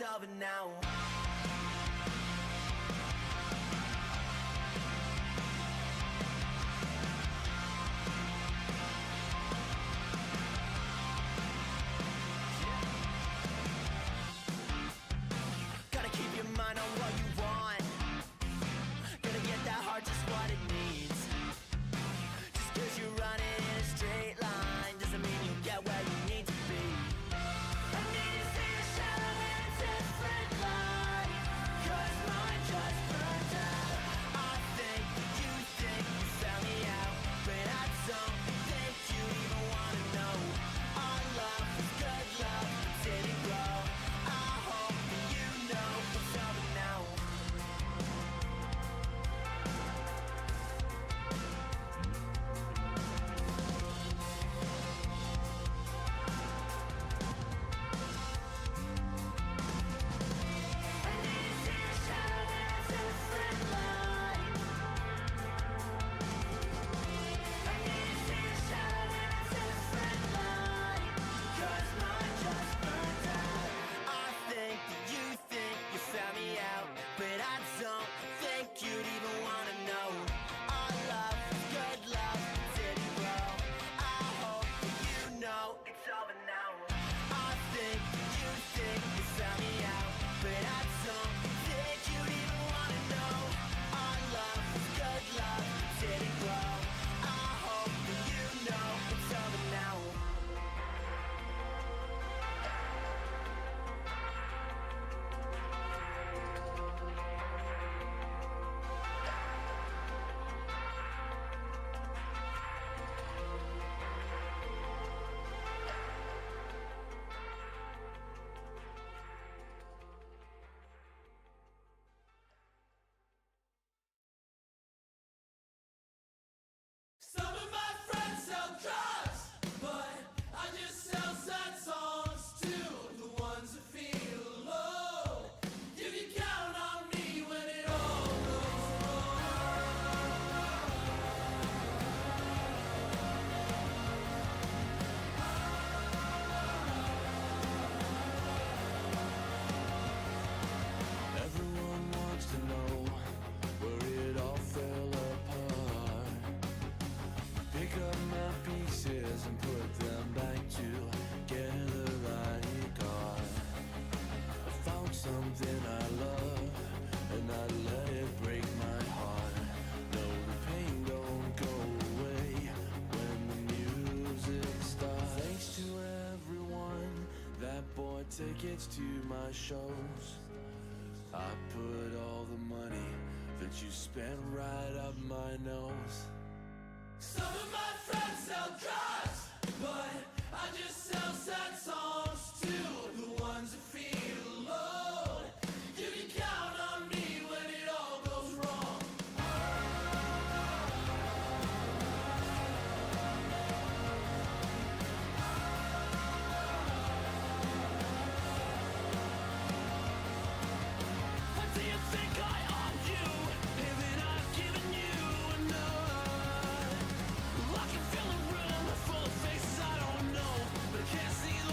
it's over now. Gotta keep your mind on what you want. Gotta get that heart just what it needs. Just 'cause you're running in a straight line doesn't mean you get where you need to be. I need to see a shadow in a different light, 'cause mine just burned out. I think you found me out, but I don't think you even wanna know. Our love was good love, it didn't grow. I hope that you know it's over now. I need to see a shadow in a different light. I need to see a shadow in a different light, 'cause mine just burned out. I think that you found me out, but I don't think you'd even wanna know. Our love was good love, it didn't grow. I hope that you know it's over now. I think that you found me out, but I don't think you'd even wanna know. Our love was good love, it didn't grow. I hope that you know it's over now. Some of my friends sell drugs, but I just sell sad songs too. The ones that feel low. You can count on me when it all goes Everyone wants to know where it all fell apart. Pick up my pieces and put them back together like art. I found something I love and I let it break my heart. No, the pain don't go away when the music starts. Thanks to everyone that bought tickets to my shows. I put all the money that you spent right up my nose. Some of my friends sell drugs, but I just sell sad songs too. The ones that feel low. You can count on me when it all goes wrong. What do you think I owe you? Haven't I given you enough? I can feel a room full of faces I don't know, but I can't see the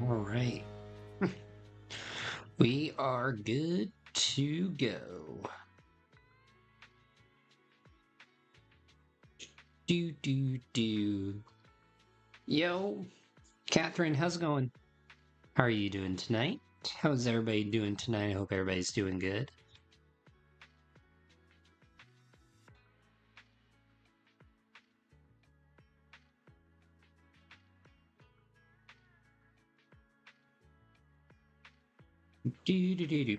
All right. We are good to go. Do. Yo, Catherine, how's it going? How are you doing tonight? How's everybody doing tonight? I hope everybody's doing good. Do.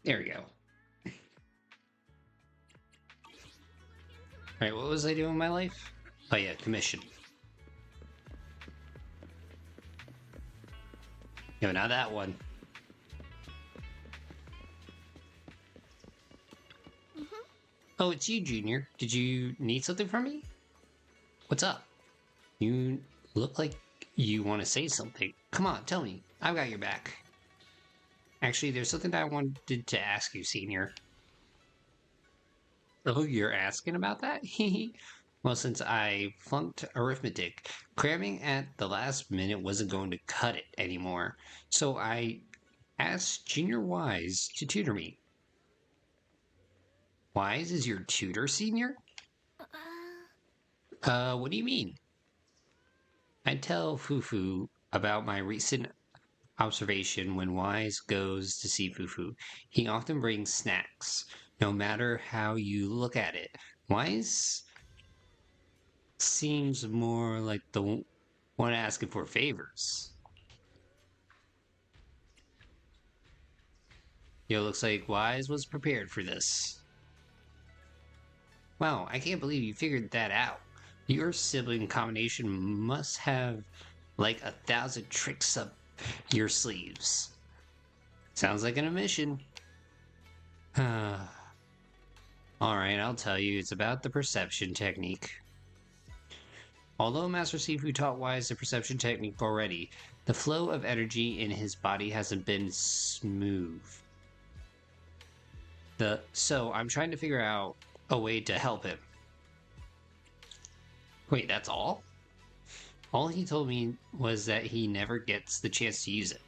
There we go. Alright, what was I doing in my life? Oh yeah, commission. No, not that one. Oh, it's you, Junior. Did you need something from me? What's up? You look like you want to say something. Come on, tell me. I've got your back. Actually, there's something that I wanted to ask you, Senior. Oh, you're asking about that? Well, since I flunked arithmetic, cramming at the last minute wasn't going to cut it anymore. So I asked Junior Wise to tutor me. Wise is your tutor, Senior? What do you mean? I tell Fufu about my recent observation when Wise goes to see Fufu. He often brings snacks, no matter how you look at it. Wise seems more like the one asking for favors. Yo, looks like Wise was prepared for this. Wow, I can't believe you figured that out. Your sibling combination must have like 1,000 tricks up your sleeves. Sounds like an omission. Alright, I'll tell you, it's about the perception technique. Although Master Sifu taught Wise the perception technique already, the flow of energy in his body hasn't been smooth. So I'm trying to figure out a way to help him. Wait, that's all? All he told me was that he never gets the chance to use it.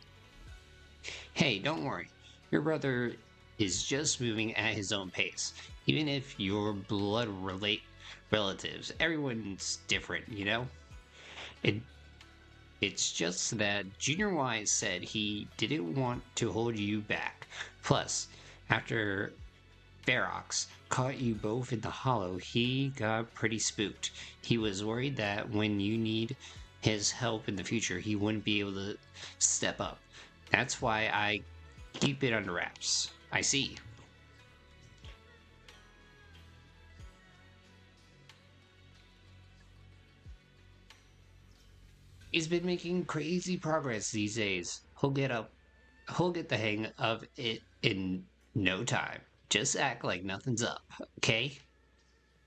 Hey, don't worry. Your brother is just moving at his own pace. Even if you're blood relatives, everyone's different, you know? It's just that Junior Wise said he didn't want to hold you back. Plus, after Ferox caught you both in the hollow, he got pretty spooked. He was worried that when you need his help in the future, he wouldn't be able to step up. That's why I keep it under wraps. I see. He's been making crazy progress these days. He'll get the hang of it in no time. Just act like nothing's up, okay?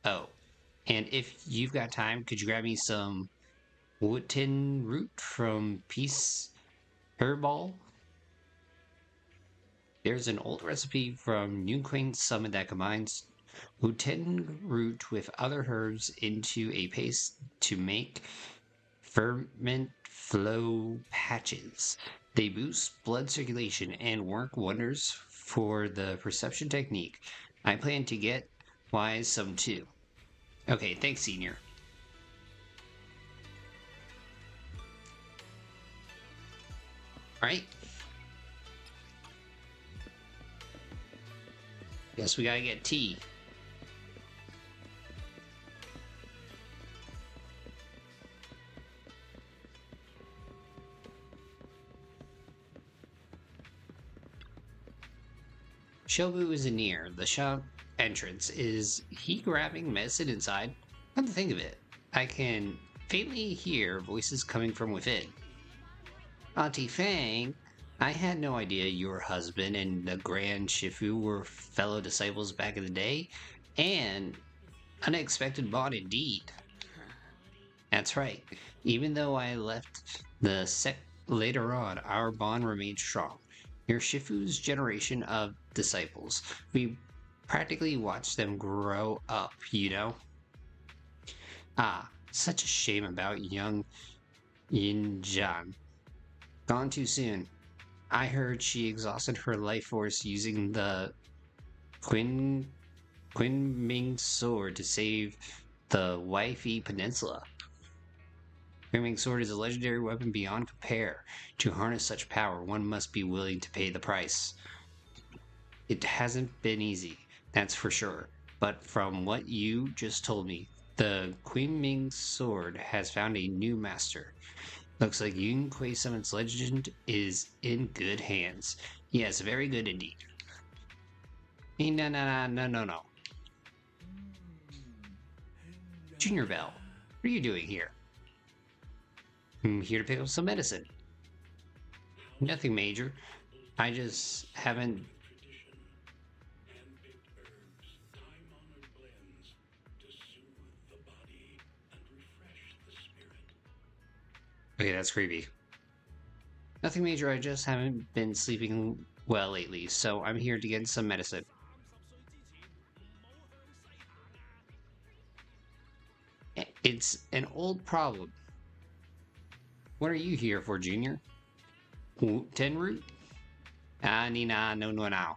Oh, and if you've got time, could you grab me some Wooten root from Peace Herbal? There's an old recipe from New Quaint Summit that combines Wooten root with other herbs into a paste to make ferment flow patches. They boost blood circulation and work wonders for the perception technique. I plan to get Wise some too. Okay, thanks, Senior. Alright. Guess we gotta get tea. Shobu is near the shop entrance. Is he grabbing medicine inside? Come to think of it, I can faintly hear voices coming from within. Auntie Fang, I had no idea your husband and the Grand Shifu were fellow disciples back in the day, and unexpected bond indeed. That's right. Even though I left the sect later on, our bond remained strong. You're Shifu's generation of disciples. We practically watched them grow up, you know? Ah, such a shame about young Yinjan. Gone too soon. I heard she exhausted her life force using the Quinming sword to save the Waifi Peninsula. Quinming sword is a legendary weapon beyond compare. To harness such power, one must be willing to pay the price. It hasn't been easy, that's for sure. But from what you just told me, the Quinming sword has found a new master. Looks like Yun Kuei Summon's legend is in good hands. Yes, very good indeed. No. Junior Bell, what are you doing here? I'm here to pick up some medicine. Nothing major. I just haven't... Okay, that's creepy. Nothing major, I just haven't been sleeping well lately, so I'm here to get some medicine. It's an old problem. What are you here for, Junior? Tenroot? Ah, ni na, no. Na.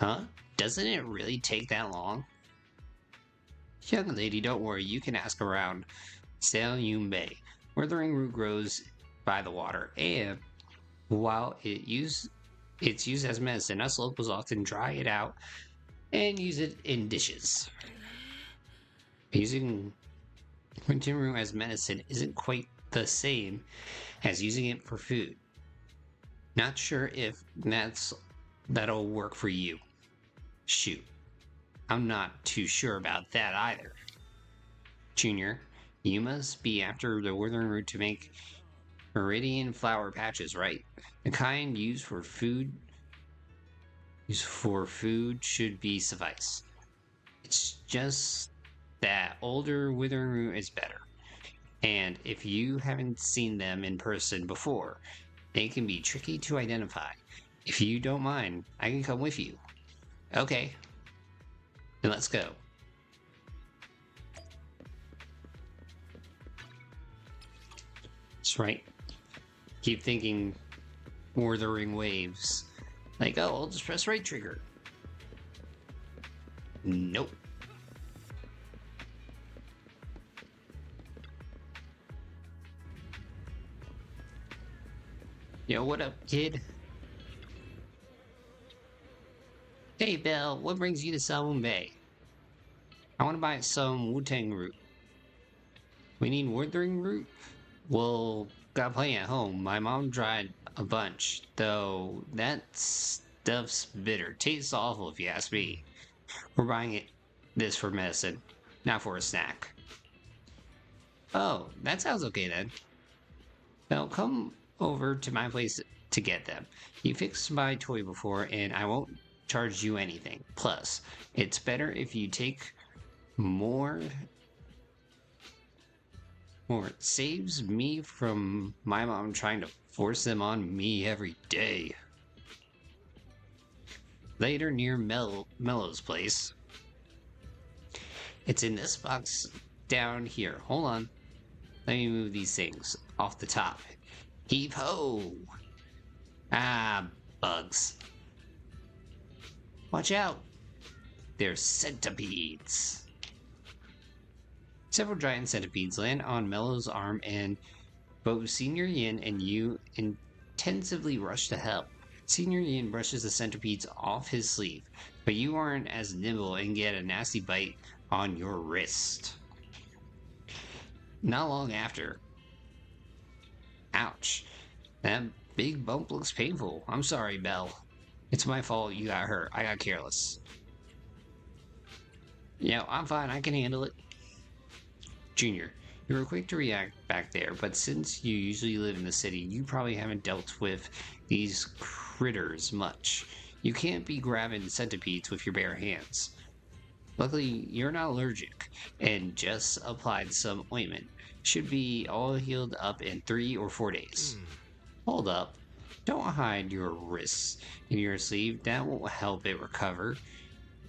Huh? Doesn't it really take that long? Young lady, don't worry, you can ask around Salyun Bay. Withering root grows by the water, and while it's used as medicine, us locals often dry it out and use it in dishes. Using Quintin as medicine isn't quite the same as using it for food. Not sure if that'll work for you. Shoot. I'm not too sure about that either. Junior, you must be after the withering root to make meridian flower patches, right? The kind used for food should be suffice. It's just that older withering root is better. And if you haven't seen them in person before, they can be tricky to identify. If you don't mind, I can come with you. Okay. Then let's go. That's right. Keep thinking withering waves. Like, oh, I'll just press right trigger. Nope. Yo, what up, kid? Hey, Belle, what brings you to Salyun Bay? I want to buy some Wu-Tang root. We need withering root? Well, got plenty at home. My mom dried a bunch, though that stuff's bitter. Tastes awful if you ask me. We're buying this for medicine, not for a snack. Oh, that sounds okay then. Now come over to my place to get them. You fixed my toy before, and I won't charge you anything. Plus, it's better if you take more. It saves me from my mom trying to force them on me every day. Later, near Mello's place. It's in this box down here. Hold on. Let me move these things off the top. Heave ho! Ah, bugs. Watch out! They're centipedes. Several giant centipedes land on Mello's arm, and both Senior Yin and you intensively rush to help. Senior Yin brushes the centipedes off his sleeve, but you aren't as nimble and get a nasty bite on your wrist. Not long after. Ouch. That big bump looks painful. I'm sorry, Belle. It's my fault you got hurt. I got careless. Yeah, I'm fine. I can handle it. Junior, you were quick to react back there, but since you usually live in the city, you probably haven't dealt with these critters much. You can't be grabbing centipedes with your bare hands. Luckily, you're not allergic, and just applied some ointment. Should be all healed up in 3 or 4 days. Hold up. Don't hide your wrists in your sleeve. That won't help it recover.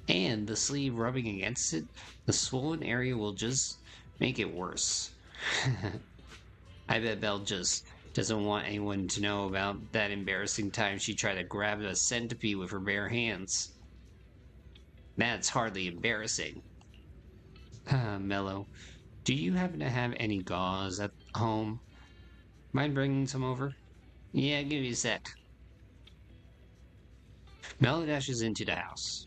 And the sleeve rubbing against it, the swollen area will just make it worse. I bet Belle just doesn't want anyone to know about that embarrassing time she tried to grab a centipede with her bare hands. That's hardly embarrassing. Mello, do you happen to have any gauze at home? Mind bringing some over? Yeah, give me a sec. Mello dashes into the house.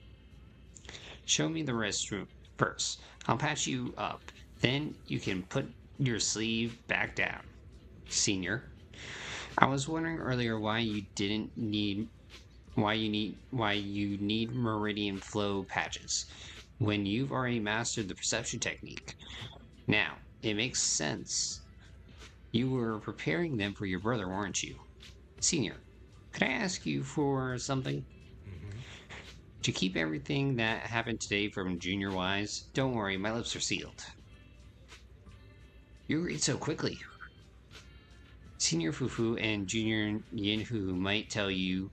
Show me the restroom first. I'll patch you up. Then you can put your sleeve back down. Senior, I was wondering earlier why you need meridian flow patches when you've already mastered the perception technique. Now, it makes sense. You were preparing them for your brother, weren't you? Senior, could I ask you for something? To keep everything that happened today from Junior Wise, don't worry, my lips are sealed. You read so quickly. Senior Fufu and Junior Yinhu might tell you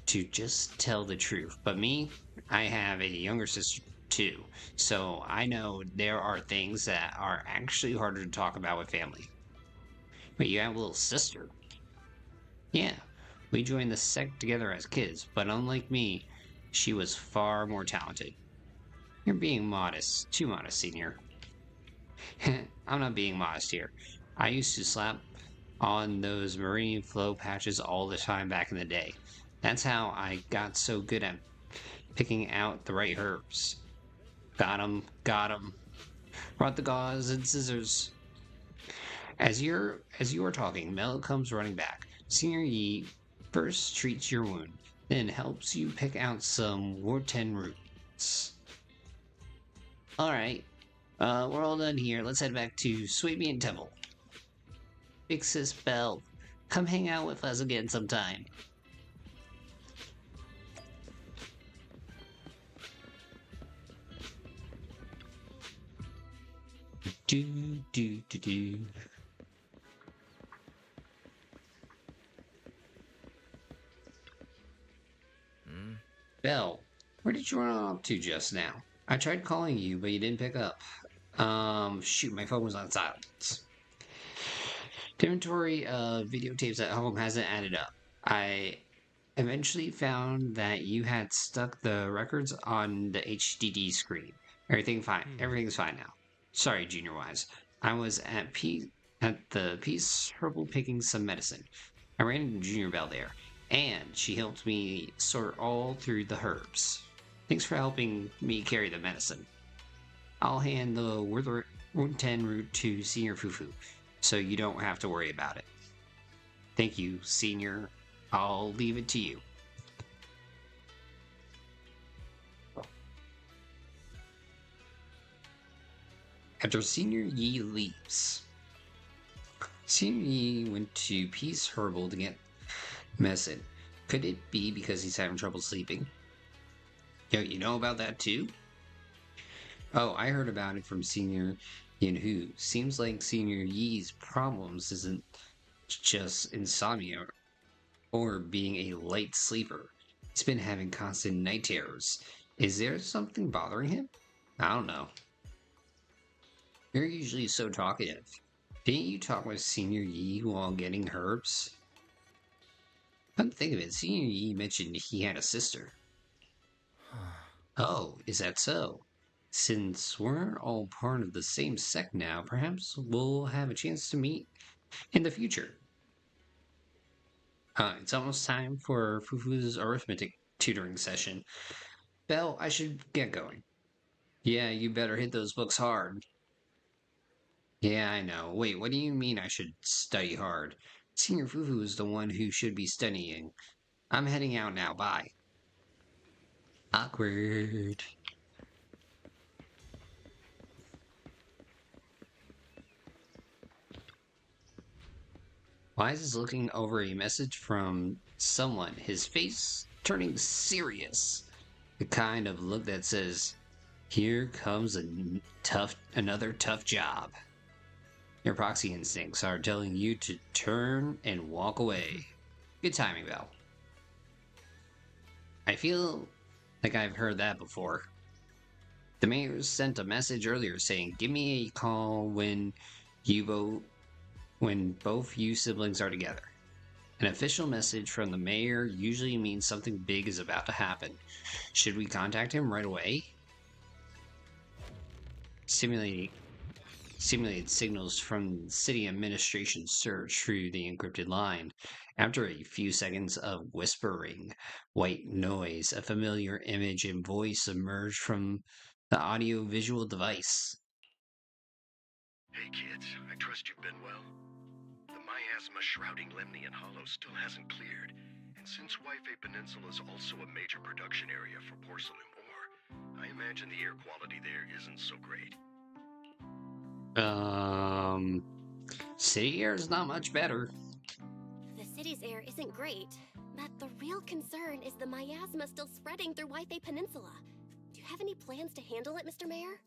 to just tell the truth, but me, I have a younger sister too, so I know there are things that are actually harder to talk about with family. Wait, you have a little sister? Yeah, we joined the sect together as kids, but unlike me, she was far more talented. You're being modest, too modest, Senior. I'm not being modest here. I used to slap on those meridian flow patches all the time back in the day. That's how I got so good at picking out the right herbs. Got 'em, got 'em. Brought the gauze and scissors. As you are talking, Mel comes running back. Senior Yi first treats your wound, then helps you pick out some Wharton roots. Alright, we're all done here. Let's head back to Swabian Temple. Big Sis Belle, come hang out with us again sometime. Do. Belle, where did you run off to just now? I tried calling you, but you didn't pick up. Shoot, my phone was on silence. The inventory of videotapes at home hasn't added up. I eventually found that you had stuck the records on the HDD screen. Everything's fine now. Sorry, Junior Wise. I was at the Peace Herbal picking some medicine. I ran into Junior Belle there, and she helped me sort all through the herbs. Thanks for helping me carry the medicine. I'll hand the Wurten root to Senior Fufu, so you don't have to worry about it. Thank you, Senior. I'll leave it to you. After Senior Yi leaves, Senior Yi went to Peace Herbal to get medicine. Could it be because he's having trouble sleeping? Yo, you know about that too? Oh, I heard about it from Senior Yinhu. Seems like Senior Yi's problems isn't just insomnia or being a light sleeper. He's been having constant night terrors. Is there something bothering him? I don't know. You're usually so talkative. Didn't you talk with Senior Yi while getting herbs? Come to think of it, Senior Yi mentioned he had a sister. Oh, is that so? Since we're all part of the same sect now, perhaps we'll have a chance to meet in the future. It's almost time for Fufu's arithmetic tutoring session. Belle, I should get going. Yeah, you better hit those books hard. Yeah, I know. Wait, what do you mean I should study hard? Senior Fufu is the one who should be studying. I'm heading out now. Bye. Awkward. Wise is looking over a message from someone, his face turning serious. The kind of look that says, "Here comes another tough job." Your proxy instincts are telling you to turn and walk away. Good timing, Belle. I feel like I've heard that before. The mayor sent a message earlier saying, "Give me a call when You vote when both you siblings are together. An official message from the mayor usually means something big is about to happen. Should we contact him right away? Simulated signals from city administration surge through the encrypted line. After a few seconds of whispering, white noise, a familiar image and voice emerge from the audio-visual device. Hey kids, I trust you've been well. The miasma shrouding Lemnian Hollow still hasn't cleared, and since Wi-Fi Peninsula is also a major production area for porcelain ore, I imagine the air quality there isn't so great. City air is not much better. The city's air isn't great, but the real concern is the miasma still spreading through Wi-Fi Peninsula. Do you have any plans to handle it, Mr. Mayor?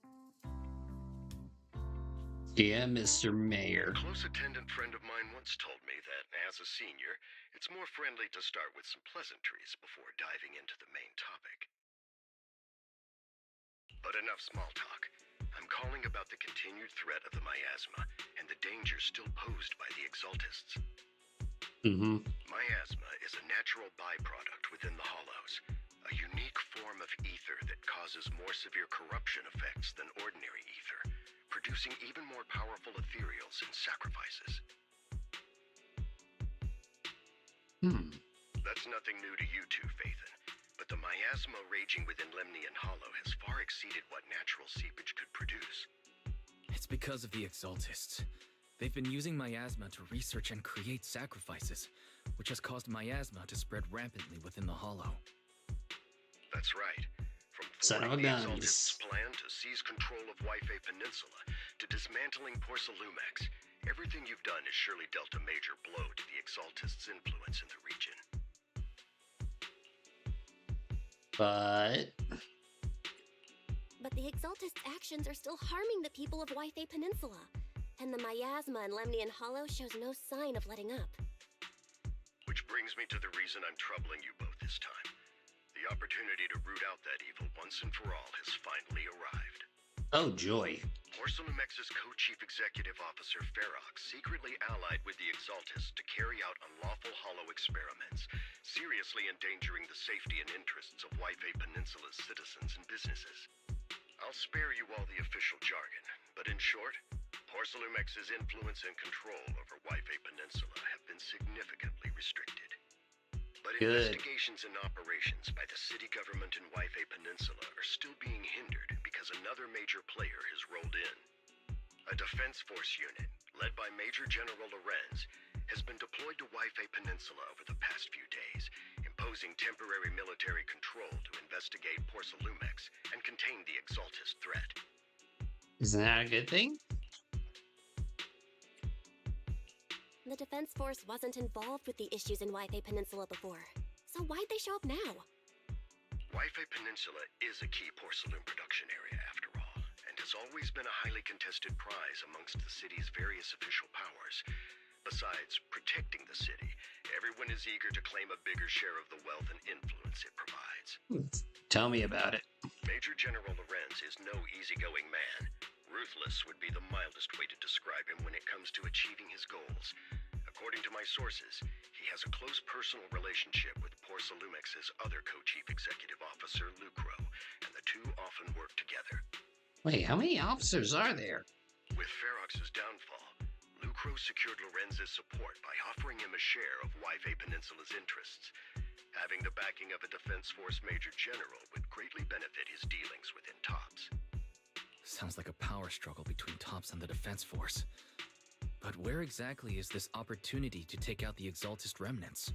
Yeah, Mr. Mayor. A close attendant friend of mine once told me that, as a senior, it's more friendly to start with some pleasantries before diving into the main topic. But enough small talk. I'm calling about the continued threat of the miasma and the danger still posed by the Exaltists. Miasma is a natural byproduct within the Hollows, a unique form of ether that causes more severe corruption effects than ordinary ether, producing even more powerful Ethereals and sacrifices. That's nothing new to you two, Phaethon, but the miasma raging within Lemnian Hollow has far exceeded what natural seepage could produce. It's because of the Exaltists. They've been using miasma to research and create sacrifices, which has caused miasma to spread rampantly within the Hollow. That's right. From Son of a thwarting the guns. Exaltists' plan to seize control of Wi-Fi Peninsula to dismantling Porcelumex, everything you've done has surely dealt a major blow to the Exaltists' influence in the region. But the Exaltists' actions are still harming the people of Wi-Fi Peninsula, and the miasma in Lemnian Hollow shows no sign of letting up. Which brings me to the reason I'm troubling you both this time. The opportunity to root out that evil once and for all has finally arrived. oh joy. Porcelumex's co-chief executive officer Ferox secretly allied with the Exaltists to carry out unlawful hollow experiments, seriously endangering the safety and interests of Wi-Fi Peninsula's citizens and businesses. I'll spare you all the official jargon, but in short, Porcelumex's influence and control over Wi-Fi Peninsula have been significantly restricted. But Good. investigations and operations by the city government in Wi-Fi Peninsula are still being hindered because another major player has rolled in. A defense force unit, led by Major General Lorenz, has been deployed to Wi-Fi Peninsula over the past few days, imposing temporary military control to investigate Porcelumex and contain the Exaltist threat. Isn't that a good thing? The Defense Force wasn't involved with the issues in Wi-Fi Peninsula before, so why'd they show up now? Wi-Fi Peninsula is a key porcelain production area after all, and has always been a highly contested prize amongst the city's various official powers. Besides protecting the city, everyone is eager to claim a bigger share of the wealth and influence it provides. Tell me about it. Major General Lorenz is no easygoing man. Ruthless would be the mildest way to describe him when it comes to achieving his goals. According to my sources, he has a close personal relationship with Porcelumex's other co-chief executive officer, Lucro, and the two often work together. Wait, how many officers are there? With Ferox's downfall, Lucro secured Lorenz's support by offering him a share of Wi-Fi Peninsula's interests. Having the backing of a Defense Force Major General would greatly benefit his dealings within TOPS. Sounds like a power struggle between TOPS and the Defense Force. But where exactly is this opportunity to take out the Exaltist remnants?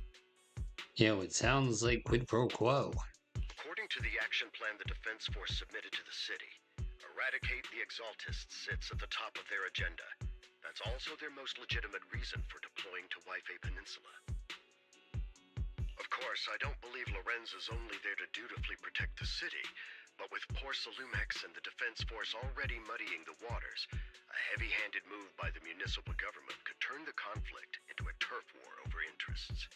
Yo, it sounds like quid pro quo. According to the action plan the Defense Force submitted to the city, eradicate the Exaltists sits at the top of their agenda. That's also their most legitimate reason for deploying to Wi-Fi Peninsula. Of course, I don't believe Lorenz is only there to dutifully protect the city, but with Porcelumex and the Defense Force already muddying the waters, a heavy-handed move by the municipal government could turn the conflict into a turf war over interests.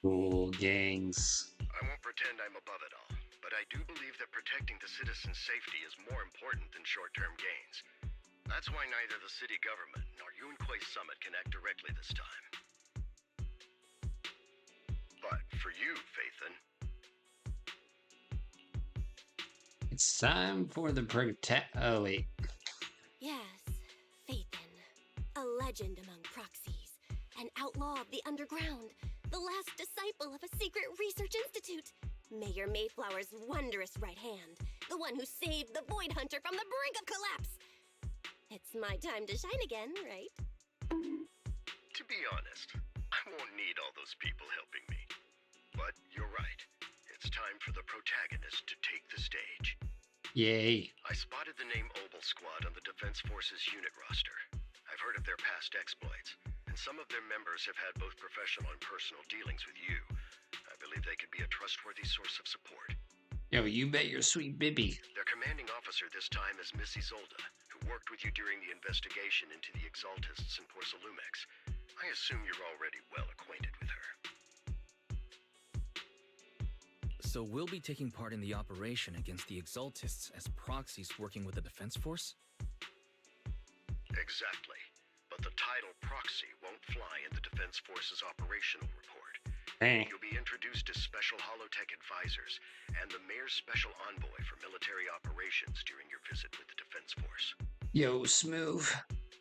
Cool gangs. I won't pretend I'm above it all, but I do believe that protecting the citizens' safety is more important than short-term gains. That's why neither the city government nor Yunquai Summit can act directly this time. But for you, Phaethon, It's time for the protect. Oh, wait. Yes, Phaethon. A legend among proxies. An outlaw of the underground. The last disciple of a secret research institute. Mayor Mayflower's wondrous right hand. The one who saved the Void Hunter from the brink of collapse. It's my time to shine again, right? to be honest, I won't need all those people helping me. But you're right. It's time for the protagonist to take the stage. Yay. I spotted the name Obel Squad on the Defense Forces unit roster. I've heard of their past exploits, and some of their members have had both professional and personal dealings with you. I believe they could be a trustworthy source of support. Yo, you bet your sweet Bibby. Their commanding officer this time is Miss Isolde, who worked with you during the investigation into the Exaltists in Porcelumex. I assume you're already well acquainted with her. So we'll be taking part in the operation against the Exaltists as proxies working with the Defense Force? Exactly. But the title proxy won't fly in the Defense Force's operational report. Hey. You'll be introduced as Special Holotech Advisors and the Mayor's Special Envoy for military operations during your visit with the Defense Force. Yo, smooth.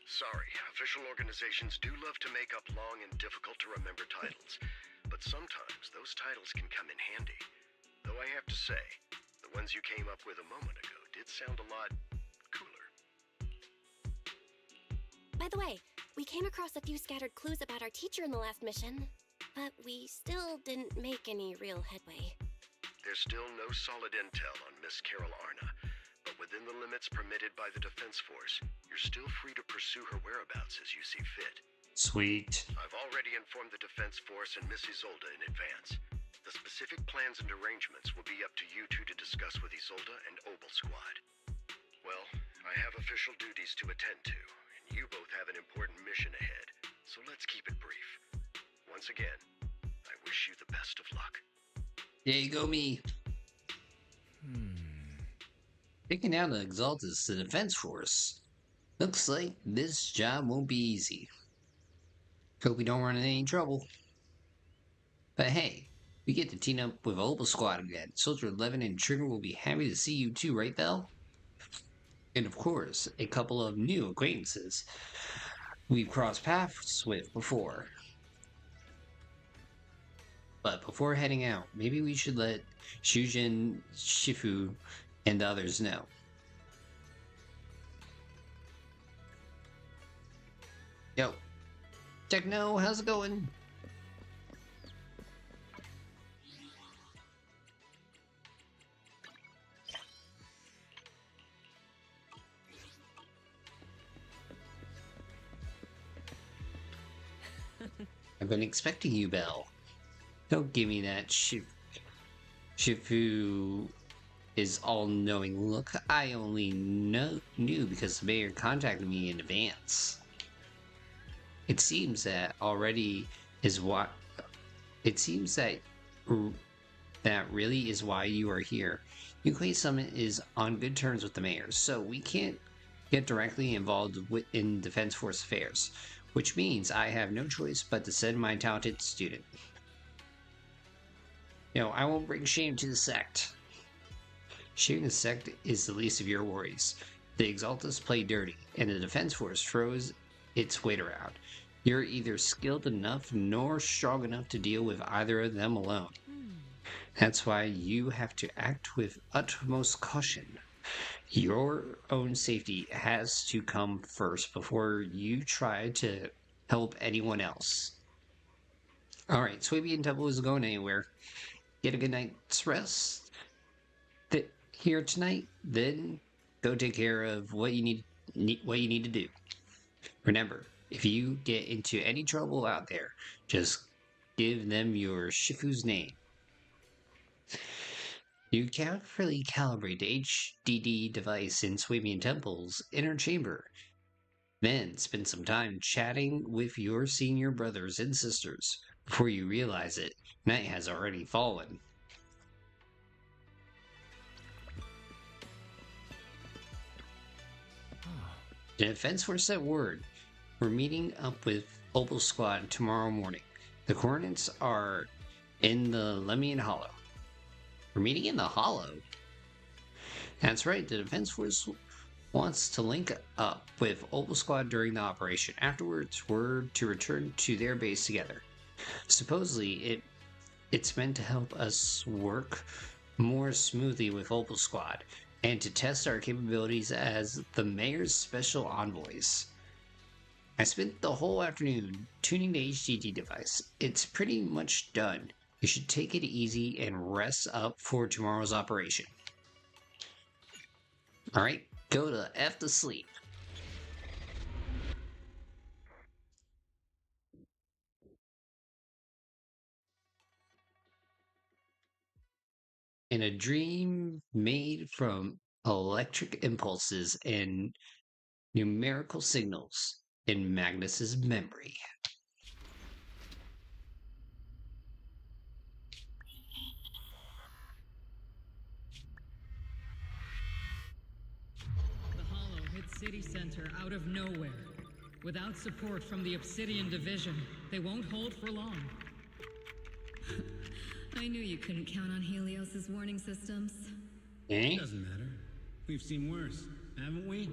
Sorry, official organizations do love to make up long and difficult-to-remember titles, but sometimes those titles can come in handy. Though I have to say, the ones you came up with a moment ago did sound a lot cooler. By the way, we came across a few scattered clues about our teacher in the last mission, but we still didn't make any real headway. There's still no solid intel on Miss Carol Arna, but within the limits permitted by the Defense Force, you're still free to pursue her whereabouts as you see fit. Sweet. I've already informed the Defense Force and Miss Isolde in advance. The specific plans and arrangements will be up to you two to discuss with Isolde and Obel Squad. Well, I have official duties to attend to, and you both have an important mission ahead, so let's keep it brief. Once again, I wish you the best of luck. Yay, go me. Taking out the Exaltus to the Defense Force. Looks like this job won't be easy. Hope we don't run into any trouble. But hey, we get to team up with Obel Squad again. Soldier 11 and Trigger will be happy to see you too, right, Belle? And of course, a couple of new acquaintances we've crossed paths with before. But before heading out, maybe we should let Shujin, Shifu, and the others know. Yo, Techno, how's it going? I've been expecting you, Belle. Don't give me that Shifu is all-knowing look. I only knew because the mayor contacted me in advance. It seems that already is what. It seems that really is why you are here. Yunquai Summit is on good terms with the mayor, so we can't get directly involved in Defense Force affairs, which means I have no choice but to send my talented student. I won't bring shame to the sect. Shaming the sect is the least of your worries. The Exaltus play dirty, and the Defense Force throws its weight around. You're either skilled enough nor strong enough to deal with either of them alone. That's why you have to act with utmost caution. Your own safety has to come first before you try to help anyone else. Alright, Swabian Temple isn't going anywhere. Get a good night's rest here tonight, then go take care of what you need to do. Remember, if you get into any trouble out there, just give them your Shifu's name. You carefully calibrate the HDD device in Swabian Temple's inner chamber. Then spend some time chatting with your senior brothers and sisters. Before you realize it, night has already fallen. The Defense Force sent word. We're meeting up with Opal Squad tomorrow morning. The coordinates are in the Lemian Hollow. We're meeting in the Hollow? That's right, the Defense Force wants to link up with Opal Squad during the operation. Afterwards, we're to return to their base together. Supposedly, it's meant to help us work more smoothly with Opal Squad and to test our capabilities as the mayor's special envoys. I spent the whole afternoon tuning the HDD device. It's pretty much done. You should take it easy and rest up for tomorrow's operation. Alright, go to F to sleep. In a dream made from electric impulses and numerical signals in Magnus's memory. The Hollow hit City Center out of nowhere. Without support from the Obsidian Division, they won't hold for long. I knew you couldn't count on Helios's warning systems. Eh? Doesn't matter. We've seen worse, haven't we?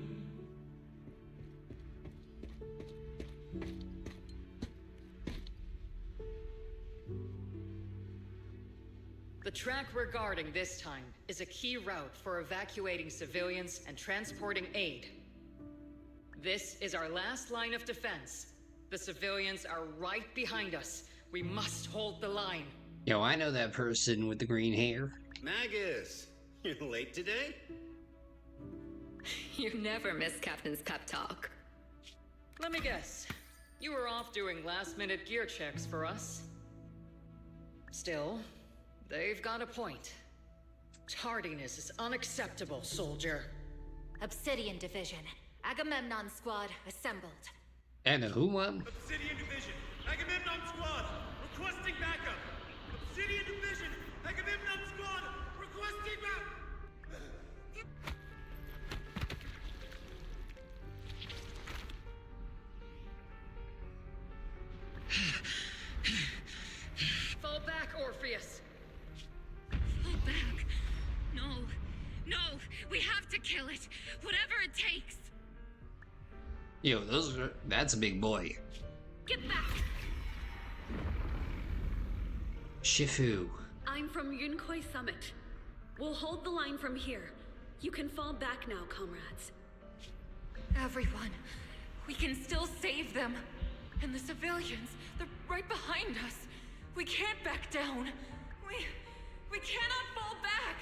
The track we're guarding this time is a key route for evacuating civilians and transporting aid. This is our last line of defense. The civilians are right behind us. We must hold the line. Yo, I know that person with the green hair. Magus, you're late today? You never miss Captain's pep talk. Let me guess. You were off doing last-minute gear checks for us. Still, they've got a point. Tardiness is unacceptable, soldier. Obsidian Division. Agamemnon Squad assembled. And a who one? Obsidian Division, Agamemnon Squad, requesting backup. Obsidian Division, Agamemnon Squad, requesting backup. Fall back, Orpheus. Fall back. No. No. We have to kill it. Whatever it takes. Yo, that's a big boy. Get back. Shifu. I'm from Yunkoi Summit. We'll hold the line from here. You can fall back now, comrades. Everyone. We can still save them. And the civilians, they're right behind us. We can't back down. We cannot fall back.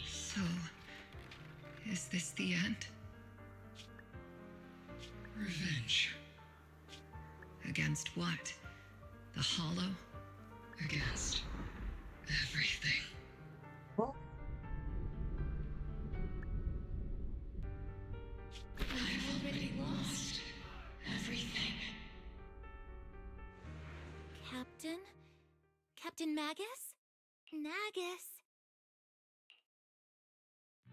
So, is this the end? Revenge. Against what? The Hollow? Against everything. I've already lost everything. Captain? Captain Magus? Nagus?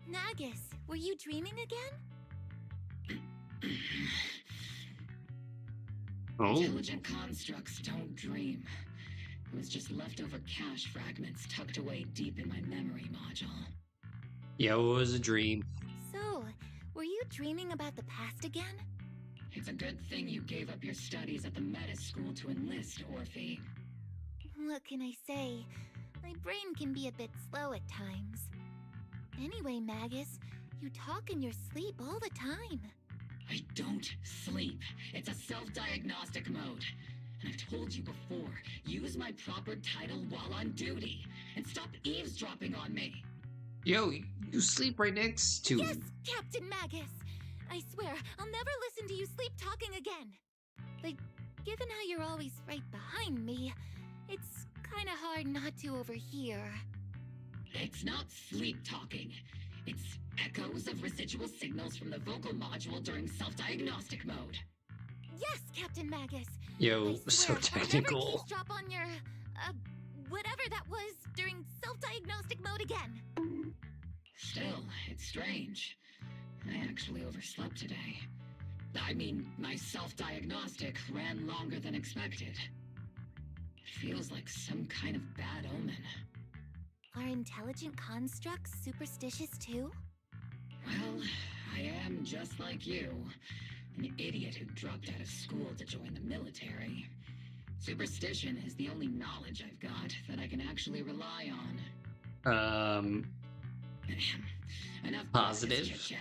Nagus, were you dreaming again? Oh. Intelligent constructs don't dream. It was just leftover cache fragments tucked away deep in my memory module. Yo, it was a dream. So, were you dreaming about the past again? It's a good thing you gave up your studies at the Meta School to enlist, Orphe. What can I say? My brain can be a bit slow at times. Anyway, Magus, you talk in your sleep all the time. I don't sleep. It's a self-diagnostic mode. And I've told you before, use my proper title while on duty, and stop eavesdropping on me. Yo, you sleep right next to Yes, him. Captain Magus! I swear, I'll never listen to you sleep talking again. But given how you're always right behind me, it's kinda hard not to overhear. It's not sleep talking. It's echoes of residual signals from the vocal module during self-diagnostic mode. Yes, Captain Magus. Yo, I so swear, I'll never technical. eavesdrop on your, whatever that was during self-diagnostic mode again. Still, it's strange. I actually overslept today. I mean, my self-diagnostic ran longer than expected. It feels like some kind of bad omen. Are intelligent constructs superstitious too? Well, I am just like you. An idiot who dropped out of school to join the military. Superstition is the only knowledge I've got that I can actually rely on. Enough Positive. chit-chat.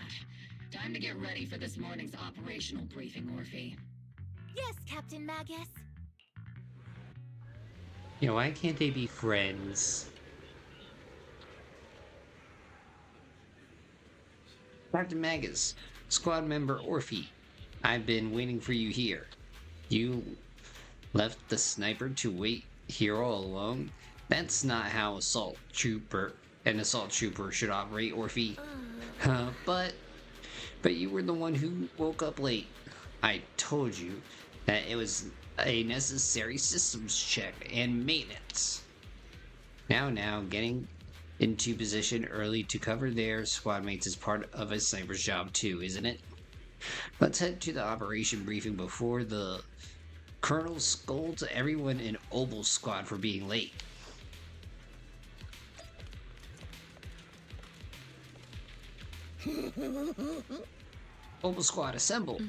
Time to get ready for this morning's operational briefing, Orphe. Yes, Captain Magus. You know, why can't they be friends? Captain Magus, squad member Orphe, I've been waiting for you here. You left the sniper to wait here all alone? That's not how an assault trooper should operate, Orphe. But you were the one who woke up late. I told you that it was a necessary systems check and maintenance. Now, getting into position early to cover their squad mates is part of a sniper's job too, isn't it? Let's head to the operation briefing before the Colonel scolds everyone in Obel's squad for being late. Obel squad, assemble!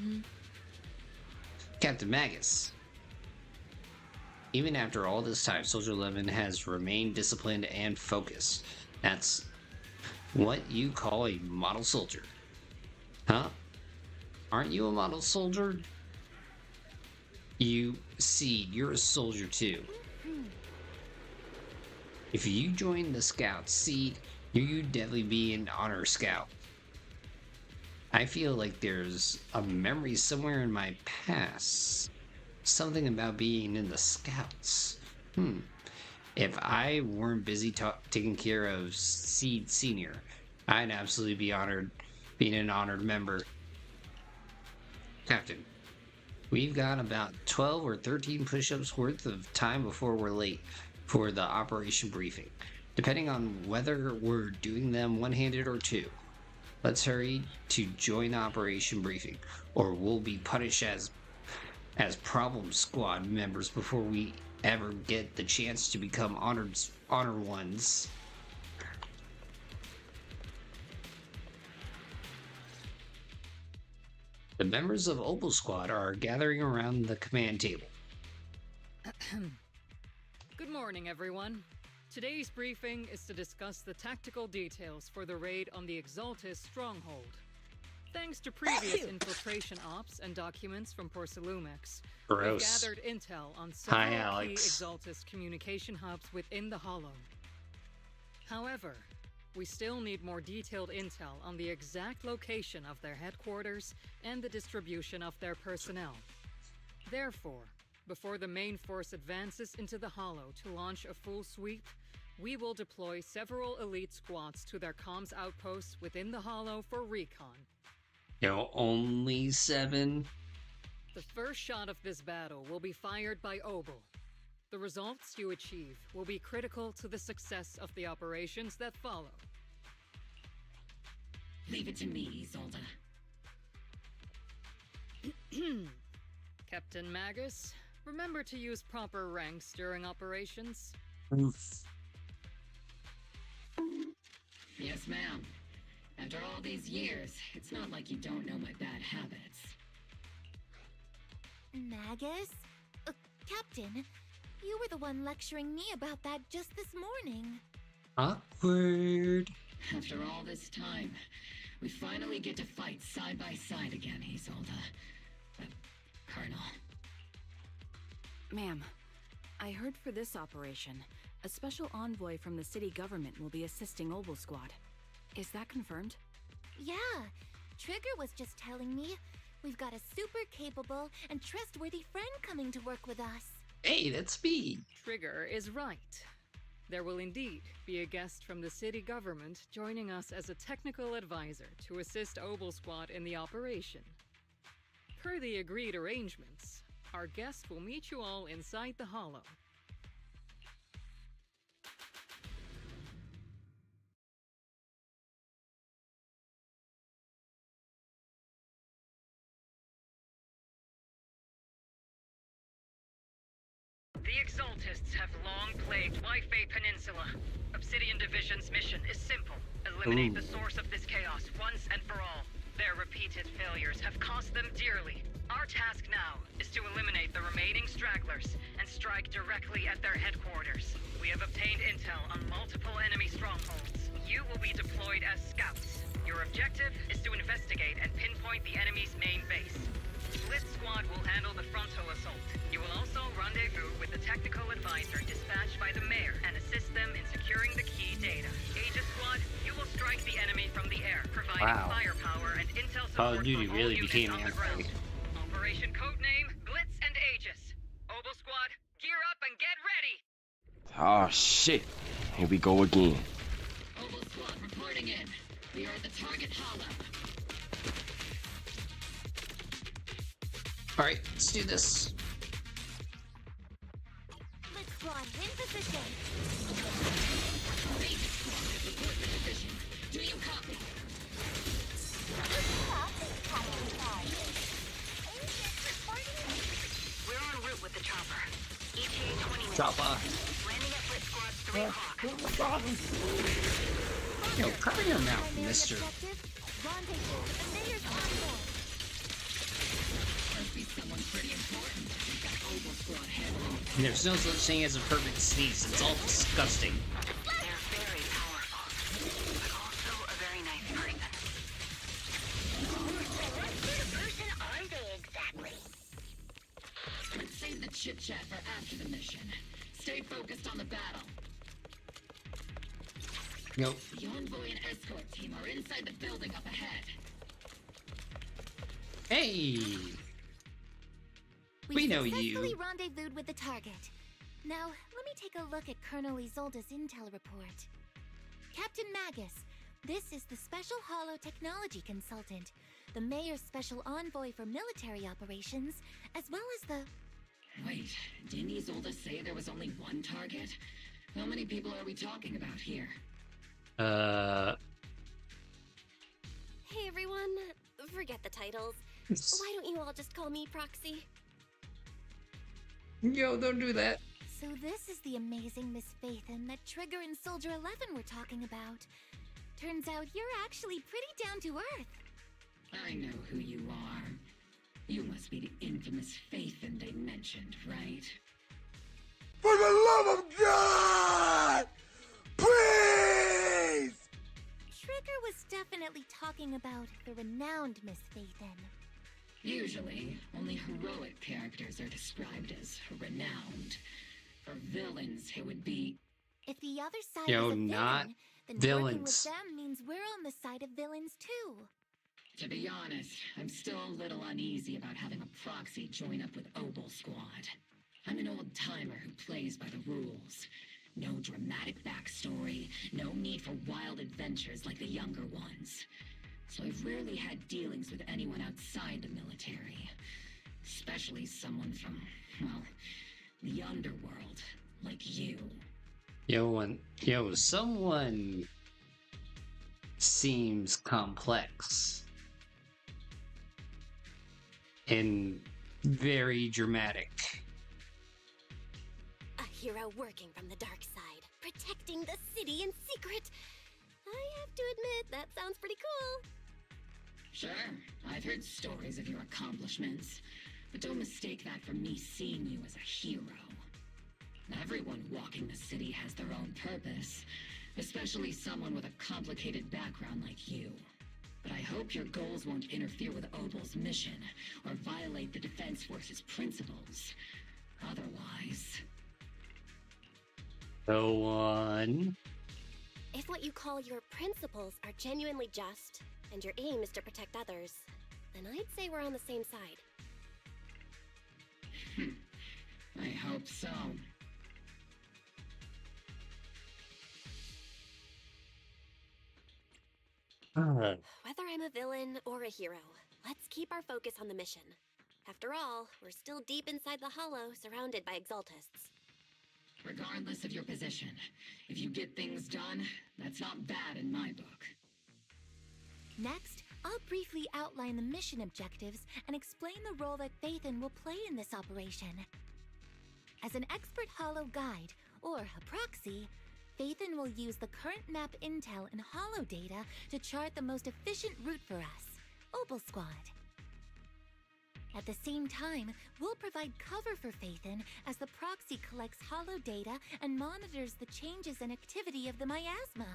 Captain Magus. Even after all this time, Soldier 11 has remained disciplined and focused. That's what you call a model soldier. Huh? Aren't you a model soldier? You see, you're a soldier too. If you join the Scouts, see, you'd definitely be an honor scout. I feel like there's a memory somewhere in my past. Something about being in the Scouts. If I weren't busy taking care of Seed Senior, I'd absolutely be honored being an honored member. Captain, we've got about 12 or 13 push-ups worth of time before we're late for the operation briefing, depending on whether we're doing them one-handed or two. Let's hurry to join the operation briefing, or we'll be punished as problem squad members before we ever get the chance to become honor ones. The members of Obel Squad are gathering around the command table. Good morning, everyone. Today's briefing is to discuss the tactical details for the raid on the Exaltis stronghold. Thanks to previous infiltration ops and documents from Porcelumex, we've gathered intel on several key Exaltis communication hubs within the Hollow. However, we still need more detailed intel on the exact location of their headquarters and the distribution of their personnel. Therefore, before the main force advances into the Hollow to launch a full sweep, we will deploy several elite squads to their comms outposts within the Hollow for recon. Only 7? The first shot of this battle will be fired by Obel. The results you achieve will be critical to the success of the operations that follow. Leave it to me, Isolde. Captain Magus, remember to use proper ranks during operations. Yes, ma'am. After all these years, it's not like you don't know my bad habits. Magus? Captain, you were the one lecturing me about that just this morning. Awkward. After all this time, we finally get to fight side by side again, Isolde. Colonel. Ma'am, I heard for this operation, a special envoy from the city government will be assisting Obel Squad. Is that confirmed? Yeah, Trigger was just telling me we've got a super capable and trustworthy friend coming to work with us. Hey, that's me. Trigger is right. There will indeed be a guest from the city government joining us as a technical advisor to assist Obel Squad in the operation. Per the agreed arrangements, our guest will meet you all inside the Hollow. The Exaltists have long plagued Wi-Fi Peninsula. Obsidian Division's mission is simple. Eliminate the source of this chaos once and for all. Their repeated failures have cost them dearly. Our task now is to eliminate the remaining stragglers and strike directly at their headquarters. We have obtained intel on multiple enemy strongholds. You will be deployed as scouts. Your objective is to investigate and pinpoint the enemy's main base. Blitz Squad will handle the frontal assault. You will also rendezvous with the technical advisor dispatched by the mayor and assist them in securing the key data. Aegis Squad, you will strike the enemy from the air, providing firepower and intel support Call of Duty for all really units became on the air ground. fight. Operation Codename Blitz and Aegis. Obel Squad, gear up and get ready! Oh shit. Here we go again. Obel Squad reporting in. We are at the target hollow. Alright, let's do this. Let's squad in position. Aegis Squad, report the position. Do you copy? We're en route with the chopper. ETA 20 minutes. Chopper. Landing at Blitz Squad's 3 o'clock. Yo, cover your mouth, mister. Rendezvous with the mayor's envoy. Must be someone pretty important. We've got Obel Squad heading. There's no such thing as a perfect sneeze. It's all disgusting. They're very powerful, but also a very nice person. What sort of person are they exactly? Let's save the chit-chat for after the mission. Stay focused on the battle. Nope. The envoy and escort team are inside the building up ahead. Hey! We know successfully you. rendezvoused with the target. Now, let me take a look at Colonel Isolde's intel report. Captain Magus, this is the Special Hollow Technology Consultant, the Mayor's Special Envoy for Military Operations, as well as the... Wait, didn't Isolde say there was only one target? How many people are we talking about here? Hey everyone, forget the titles. Why don't you all just call me Proxy? Yo, don't do that. So this is the amazing Miss Phaethon that Trigger and Soldier 11 were talking about. Turns out you're actually pretty down to earth. I know who you are. You must be the infamous Phaethon they mentioned, right? For the love of God! Please! Trigger was definitely talking about the renowned Miss Phaethon. Usually, only heroic characters are described as renowned. For villains, it would be... If the other side Yo, is a not villain, then working with villains. them means we're on the side of villains too. To be honest, I'm still a little uneasy about having a proxy join up with Obel Squad. I'm an old-timer who plays by the rules. No dramatic backstory, no need for wild adventures like the younger ones. So I've rarely had dealings with anyone outside the military. Especially someone from, well, the underworld, like you. Yo, someone seems complex and very dramatic. A hero working from the dark side, protecting the city in secret. I have to admit, that sounds pretty cool. Sure, I've heard stories of your accomplishments, but don't mistake that for me seeing you as a hero. Everyone walking the city has their own purpose, especially someone with a complicated background like you. But I hope your goals won't interfere with Obel's mission, or violate the Defense Force's principles. Otherwise... Go on. If what you call your principles are genuinely just, and your aim is to protect others, then I'd say we're on the same side. I hope so. Whether I'm a villain or a hero, let's keep our focus on the mission. After all, we're still deep inside the Hollow, surrounded by Exaltists. Regardless of your position, if you get things done, that's not bad in my book. Next, I'll briefly outline the mission objectives and explain the role that Phaethon will play in this operation. As an expert holo guide, or a proxy, Phaethon will use the current map intel and holo data to chart the most efficient route for us, Opal Squad. At the same time, we'll provide cover for Phaethon as the proxy collects holo data and monitors the changes and activity of the miasma.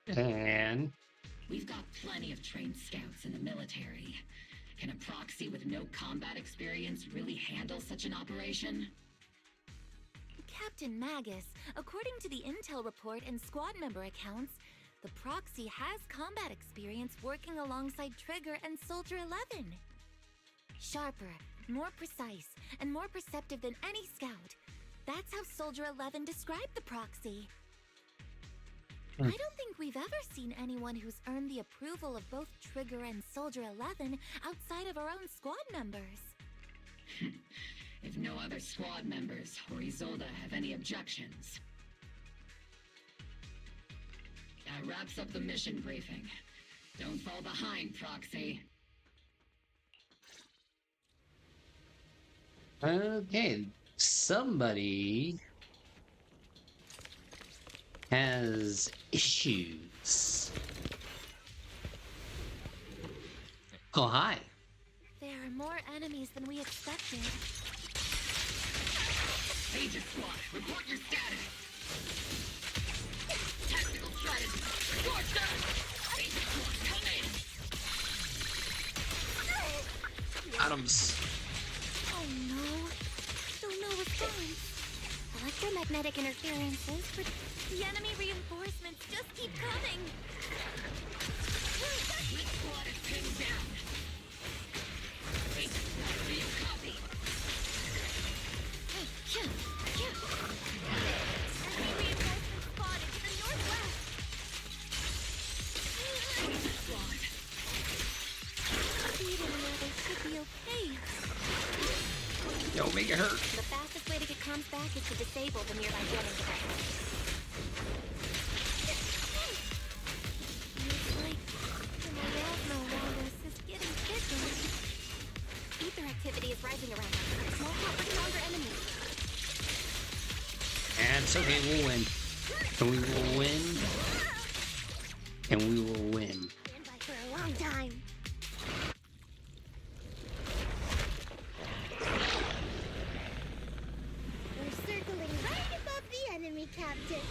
And We've got plenty of trained scouts in the military. Can a proxy with no combat experience really handle such an operation? Captain Magus, according to the intel report and squad member accounts, the proxy has combat experience working alongside Trigger and Soldier 11. Sharper, more precise, and more perceptive than any scout. That's how Soldier 11 described the proxy. I don't think we've ever seen anyone who's earned the approval of both Trigger and Soldier 11 outside of our own squad members. If no other squad members or Isolde have any objections. That wraps up the mission briefing. Don't fall behind, Proxy. okay, somebody has issues. Oh, hi. There are more enemies than we expected. Agent Squad, report your status. Tactical strategy. Scorch them! Agent Squad, come in! Atoms. Oh no. Still no response. Electromagnetic interferences, but the enemy reinforcements just keep coming. This squad is pinned down. Agent Squad, do you copy? Enemy reinforcements spotted to the northwest. Agent Squad. Feeding where they should be okay. Don't make it hurt. The fastest way to get comms back is to disable the nearby jetting device. Looks like the miasma around us is getting thicker. Ether activity is rising around us. Small pop for stronger enemies. And it's okay, we'll win. And we will win. And we will win. Stand by for a long time. We're circling right above the enemy, Captain.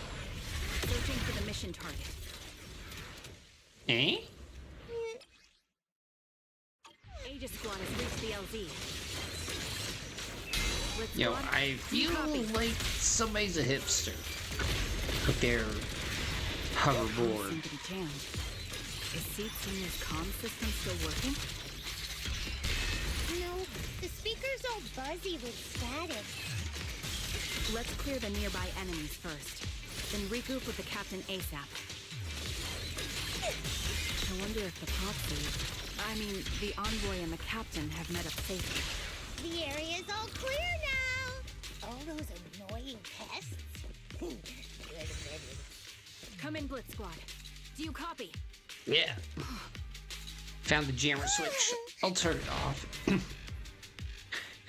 Searching for the mission target. Eh? Aegis Squad has reached the LZ. Let's Yo, squad, I feel copy. like somebody's a hipster with their hoverboard. Seem to be jammed. Is Seed Senior's comm system still working? No, the speaker's all buzzy with static. Let's clear the nearby enemies first, then regroup with the captain ASAP. I wonder if the the envoy and the captain have met up safely. The area's all clear now. All those annoying pests. Come in, Blitz Squad. Do you copy? Yeah. Found the jammer switch. I'll turn it off.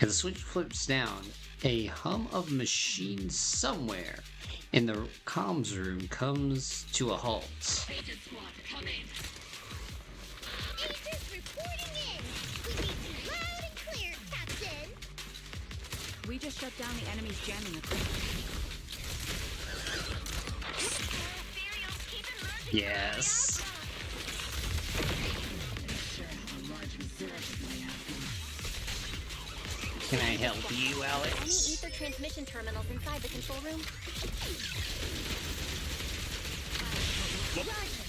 As the switch flips down, a hum of machines somewhere in the comms room comes to a halt. Agent Squad, come in. Agents reporting in. We need you loud and clear, Captain. We just shut down the enemy's jamming equipment. Yes. Can I help you, Any Alex? ether transmission terminals inside the control room? Roger.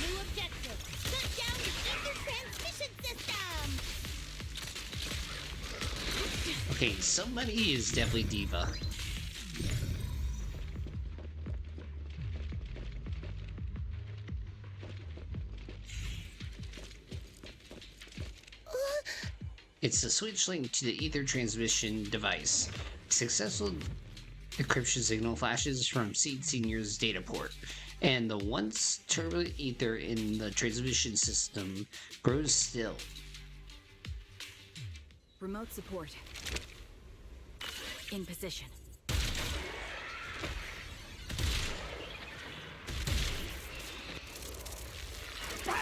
New objective. Shut down the ether transmission system. Okay, somebody is definitely Diva. It's the switch link to the ether transmission device. Successful encryption signal flashes from Seed Senior's data port, and the once turbulent ether in the transmission system grows still. Remote support. In position. The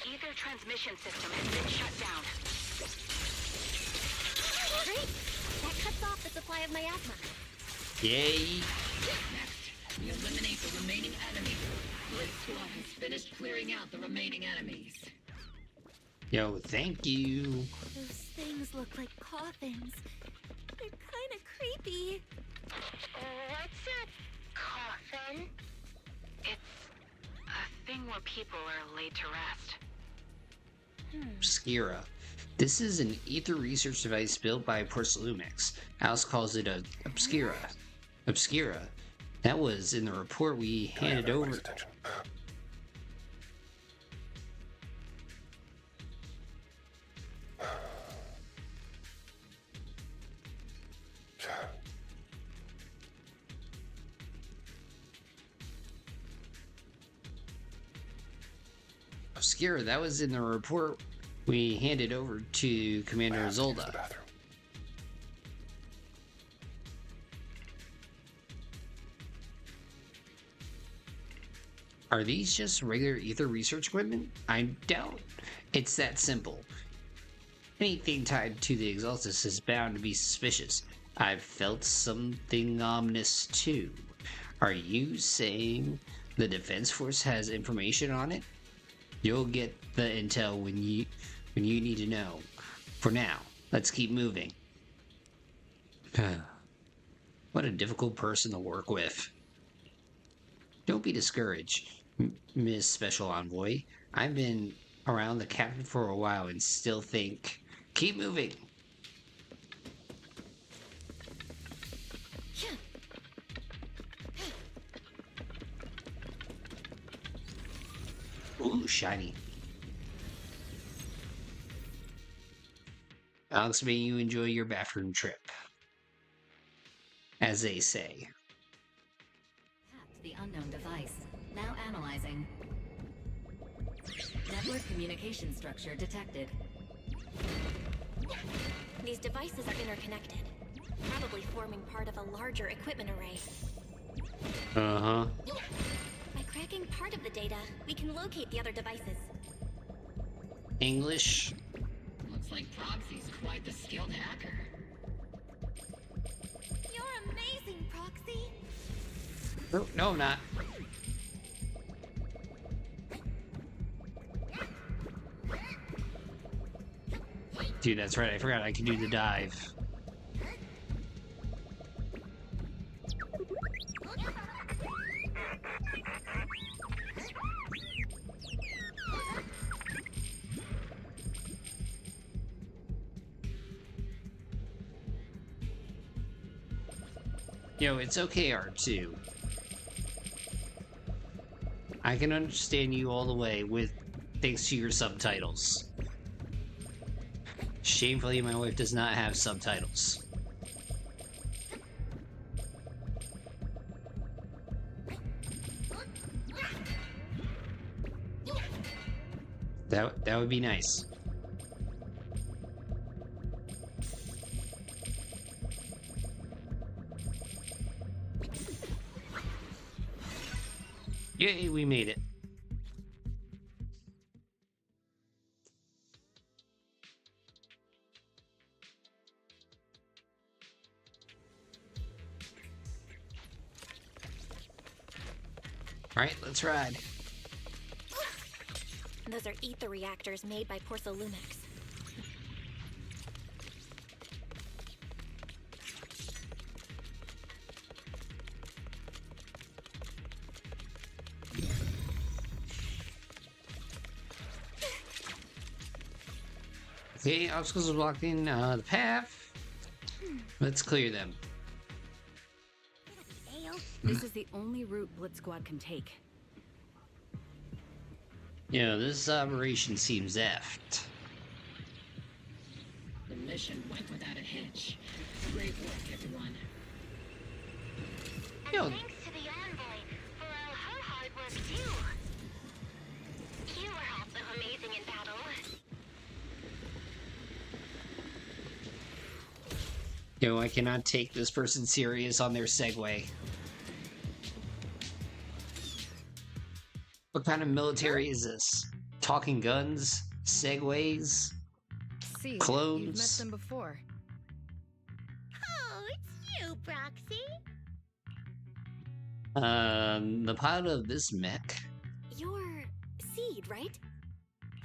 ether transmission system has been shut down. Great! That cuts off the supply of miasma. Yay! Next, we eliminate the remaining enemies. Blitz Squad has finished clearing out the remaining enemies. Yo, thank you. Those things look like coffins. They're kind of creepy. What's a coffin? It's a thing where people are laid to rest. Obscura. This is an ether research device built by Porcelumix. Alice calls it a Obscura. Obscura. That was in the report we handed over. Obscura, that was in the report we handed over to Commander Zolda. Are these just regular ether research equipment? I doubt it's that simple. Anything tied to the Exaltus is bound to be suspicious. I've felt something ominous too. Are you saying the Defense Force has information on it? You'll get the intel when you need to know. For now, let's keep moving. What a difficult person to work with. Don't be discouraged, Ms. Special Envoy. I've been around the captain for a while and still think, keep moving. Ooh, shiny. Alex, may you enjoy your bathroom trip. As they say. The unknown device. Now analyzing. Network communication structure detected. These devices are interconnected, probably forming part of a larger equipment array. Uh-huh. By cracking part of the data, we can locate the other devices. English. Looks like Proxy's quite the skilled hacker. You're amazing, Proxy. No, I'm not. Dude, that's right. I forgot I could do the dive. Yo, it's okay, R2. I can understand you all the way with thanks to your subtitles. Shamefully, my wife does not have subtitles. That would be nice. Yay, we made it. Alright, let's ride. Those are ether reactors made by Porcelumix. Okay, obstacles are blocking the path. Let's clear them. This is the only route Blitz Squad can take. You know, this operation seems effed. The mission went without a hitch. Great work, everyone. Yo. And thanks to the envoy for all her hard work too. You were also amazing in battle. Yo, I cannot take this person serious on their segue. What kind of military is this? Talking guns? Segways? See, Clones? you've met them before. Oh, it's you, Proxy. The pilot of this mech? You're Seed, right?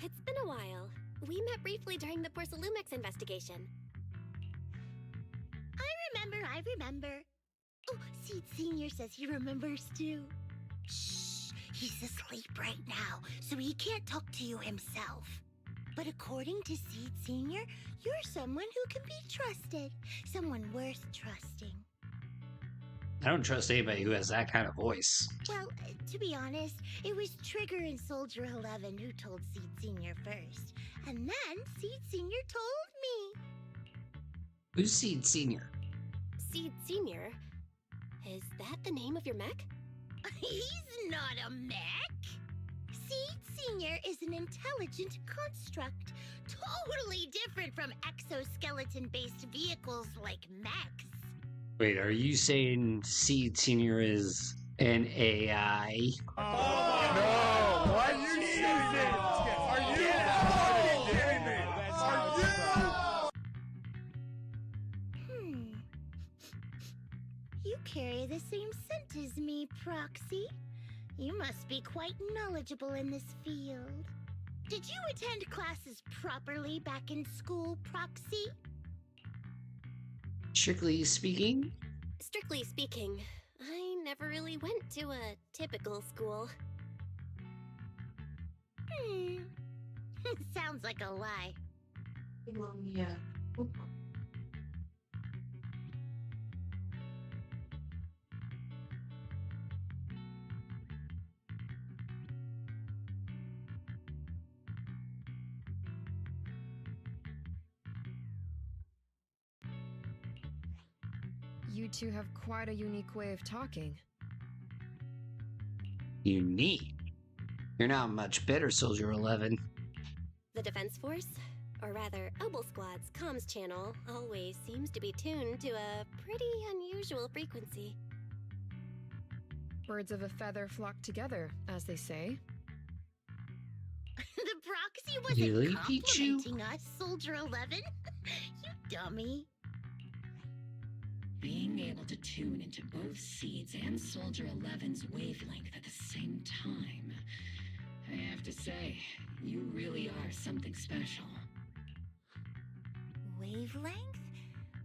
It's been a while. We met briefly during the Porcelumix investigation. I remember. Oh, Seed Senior says he remembers too. Shh, he's asleep right now, so he can't talk to you himself. But according to Seed Senior, you're someone who can be trusted. Someone worth trusting. I don't trust anybody who has that kind of voice. Well, to be honest, it was Trigger and Soldier 11 who told Seed Senior first. And then Seed Senior told me. Who's Seed Senior? Seed Senior? Is that the name of your mech? He's not a mech. Seed Senior is an intelligent construct, totally different from exoskeleton-based vehicles like mechs. Wait, are you saying Seed Senior is an AI? No! Why are you saying this? Are you fucking kidding me? Are you? You carry the same scent as me, Proxy. You must be quite knowledgeable in this field. Did you attend classes properly back in school, Proxy? Strictly speaking? Strictly speaking, I never really went to a typical school. Sounds like a lie. Yeah. You two have quite a unique way of talking. Unique? You're not much better, Soldier 11. The Defense Force, or rather, Obel Squad's comms channel, always seems to be tuned to a pretty unusual frequency. Birds of a feather flock together, as they say. The Proxy wasn't Really, Pichu? complimenting us, Soldier 11. You dummy. Being able to tune into both Seeds and Soldier 11's wavelength at the same time. I have to say, you really are something special. Wavelength?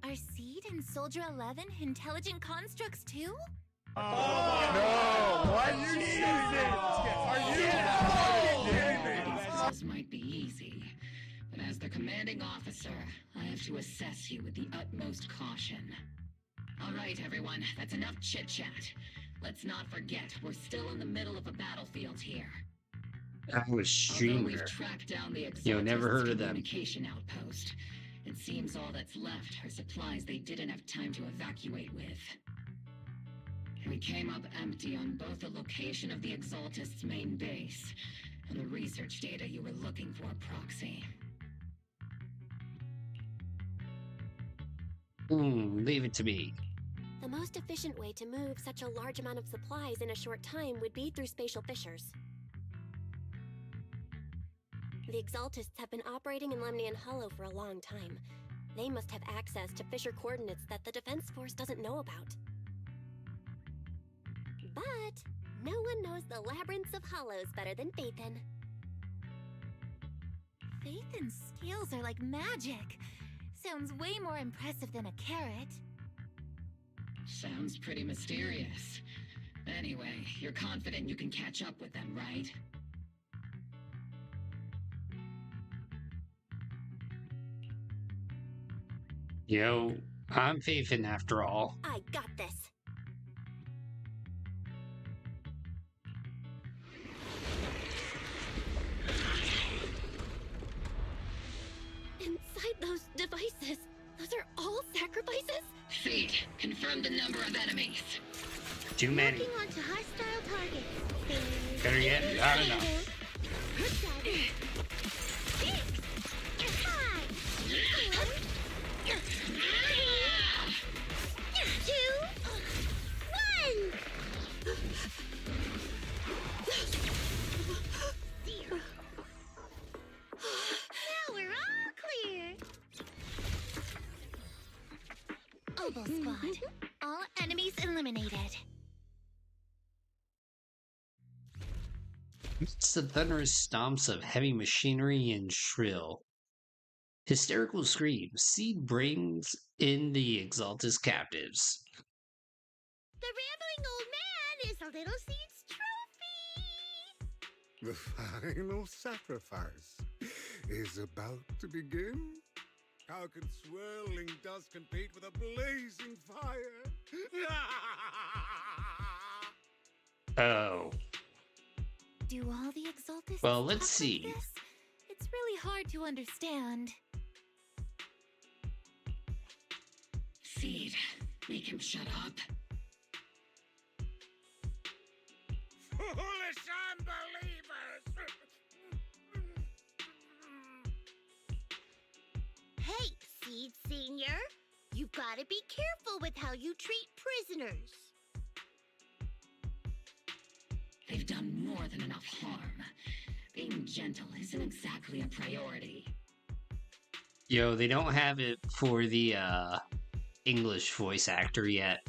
Are Seed and Soldier 11 intelligent constructs too? No! Why are you saying this? Are you fucking kidding me? This might be easy, but as the commanding officer, I have to assess you with the utmost caution. All right, everyone, that's enough chit-chat. Let's not forget, we're still in the middle of a battlefield here. I was Although streamer. we've tracked down the Yo, never heard of them. communication outpost, it seems all that's left are supplies they didn't have time to evacuate with. We came up empty on both the location of the Exaltist's main base and the research data you were looking for, Proxy. Leave it to me. The most efficient way to move such a large amount of supplies in a short time would be through spatial fissures. The Exaltists have been operating in Lemnian Hollow for a long time. They must have access to fissure coordinates that the Defense Force doesn't know about. But no one knows the labyrinths of hollows better than Phaethon. Phaethon's skills are like magic. Sounds way more impressive than a carrot. Sounds pretty mysterious. Anyway, you're confident you can catch up with them, right? Yo, I'm Phaethon after all. I got this. Inside those devices, those are all sacrifices? Fate, confirm the number of enemies. Too many. Looking onto hostile targets. Better yet, not enough. Oboe Squad. All enemies eliminated. It's the thunderous stomps of heavy machinery and shrill, hysterical screams. Seed brings in the Exaltus captives. The rambling old man is a little Seed's trophy! The final sacrifice is about to begin. How can swirling dust compete with a blazing fire? Oh. Do all the Exaltus Well, let's talk see. like this? It's really hard to understand. Seed, make him shut up. Foolish unbelievers! Hey, Seed Senior, you've got to be careful with how you treat prisoners. They've done more than enough harm. Being gentle isn't exactly a priority. Yo, they don't have it for the English voice actor yet.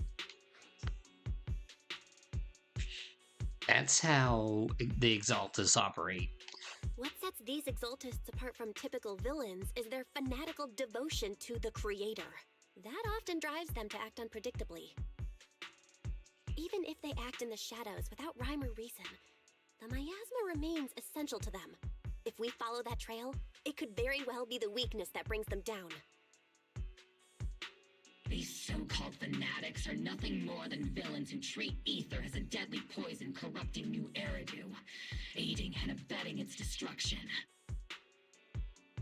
That's how the Exaltus operate. What sets these Exaltists apart from typical villains is their fanatical devotion to the Creator. That often drives them to act unpredictably. Even if they act in the shadows without rhyme or reason, the miasma remains essential to them. If we follow that trail, it could very well be the weakness that brings them down. These so-called fanatics are nothing more than villains who treat ether as a deadly poison corrupting new Eridu, aiding and abetting its destruction.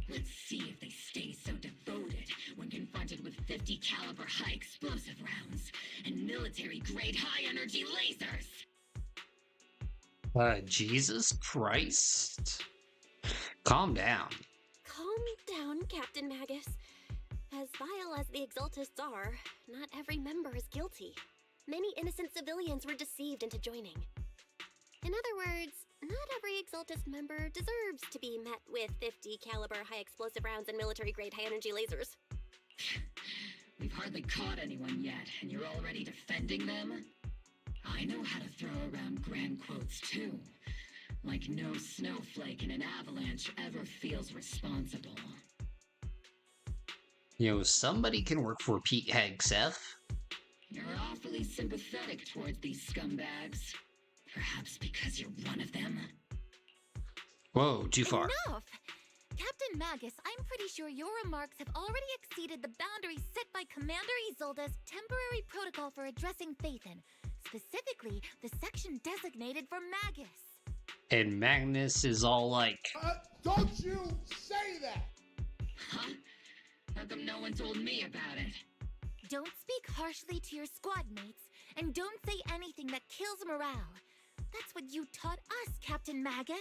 Let's see if they stay so devoted when confronted with 50 caliber high explosive rounds and military-grade high-energy lasers! Jesus Christ. Calm down. Calm down, Captain Magus. As vile as the Exaltists are, not every member is guilty. Many innocent civilians were deceived into joining. In other words, not every Exaltist member deserves to be met with 50 caliber high explosive rounds and military-grade high-energy lasers. We've hardly caught anyone yet, and you're already defending them? I know how to throw around grand quotes too. Like no snowflake in an avalanche ever feels responsible. Yo, somebody can work for Pete Hegseth. You're awfully sympathetic towards these scumbags. Perhaps because you're one of them? Whoa, too far. Enough! Captain Magus, I'm pretty sure your remarks have already exceeded the boundaries set by Commander Isolda's temporary protocol for addressing Phaethon, specifically the section designated for Magus. And Magnus is all like, Don't you say that! Huh? How come no one told me about it? Don't speak harshly to your squad mates, and don't say anything that kills morale. That's what you taught us, Captain Magus.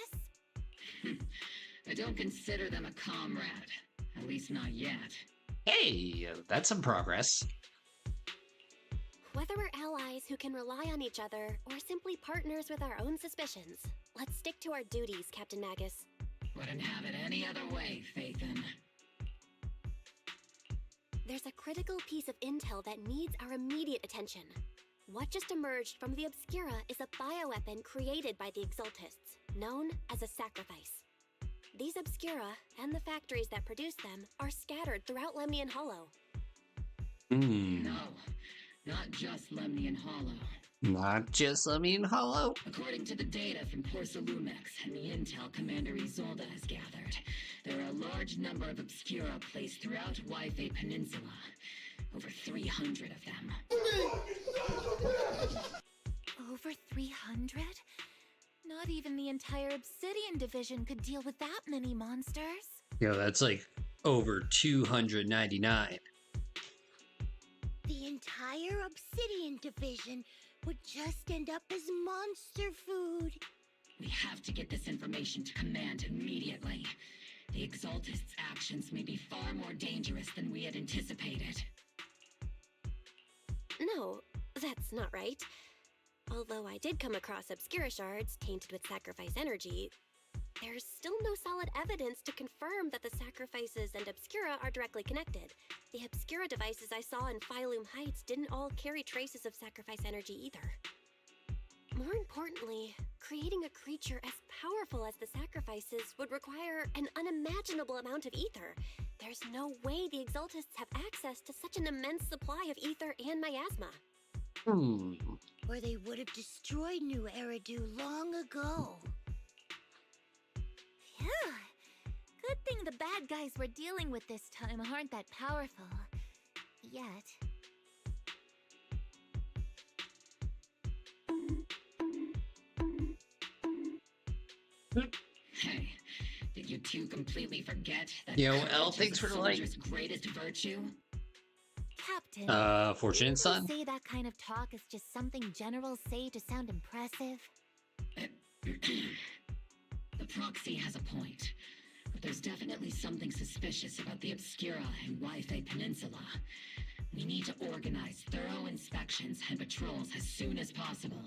I don't consider them a comrade. At least not yet. hey, that's some progress. Whether we're allies who can rely on each other, or simply partners with our own suspicions, let's stick to our duties, Captain Magus. Wouldn't have it any other way, Phaethon. There's a critical piece of intel that needs our immediate attention. What just emerged from the Obscura is a bioweapon created by the Exaltists, known as a sacrifice. These Obscura, and the factories that produce them, are scattered throughout Lemnian Hollow. No, not just Lemnian Hollow. Not just Lemnian Hollow. According to the data from Porcelumex and the intel Commander Isolda has gathered, there are a large number of Obscura placed throughout Wyfay Peninsula. Over 300 of them. Over 300? Not even the entire Obsidian division could deal with that many monsters. Yo, that's like over 299. The entire Obsidian division would just end up as monster food. We have to get this information to Command immediately. The Exaltists' actions may be far more dangerous than we had anticipated. No, that's not right. Although I did come across Obscura shards tainted with sacrifice energy, there's still no solid evidence to confirm that the sacrifices and Obscura are directly connected. The Obscura devices I saw in Phylum Heights didn't all carry traces of sacrifice energy either. More importantly, creating a creature as powerful as the sacrifices would require an unimaginable amount of ether. There's no way the Exaltists have access to such an immense supply of ether and miasma. Or they would have destroyed New Eridu long ago. Phew. Good thing the bad guys we're dealing with this time aren't that powerful. Yet. Hey, did you two completely forget that Yo, courage L, is thanks a for the like. soldier's greatest virtue? Captain. Fortunate didn't son? you say that kind of talk is just something generals say to sound impressive? The proxy has a point, but there's definitely something suspicious about the Obscura and Wi-Fi Peninsula. We need to organize thorough inspections and patrols as soon as possible.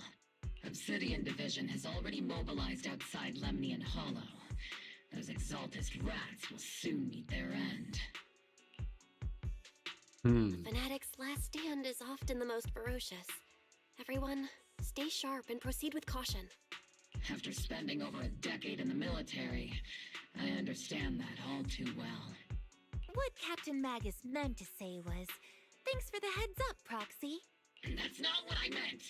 Obsidian Division has already mobilized outside Lemnian Hollow. Those Exaltist rats will soon meet their end. Fanatic's last stand is often the most ferocious. Everyone, stay sharp and proceed with caution. After spending over a decade in the military, I understand that all too well. What Captain Magus meant to say was, thanks for the heads up, Proxy. That's not what I meant!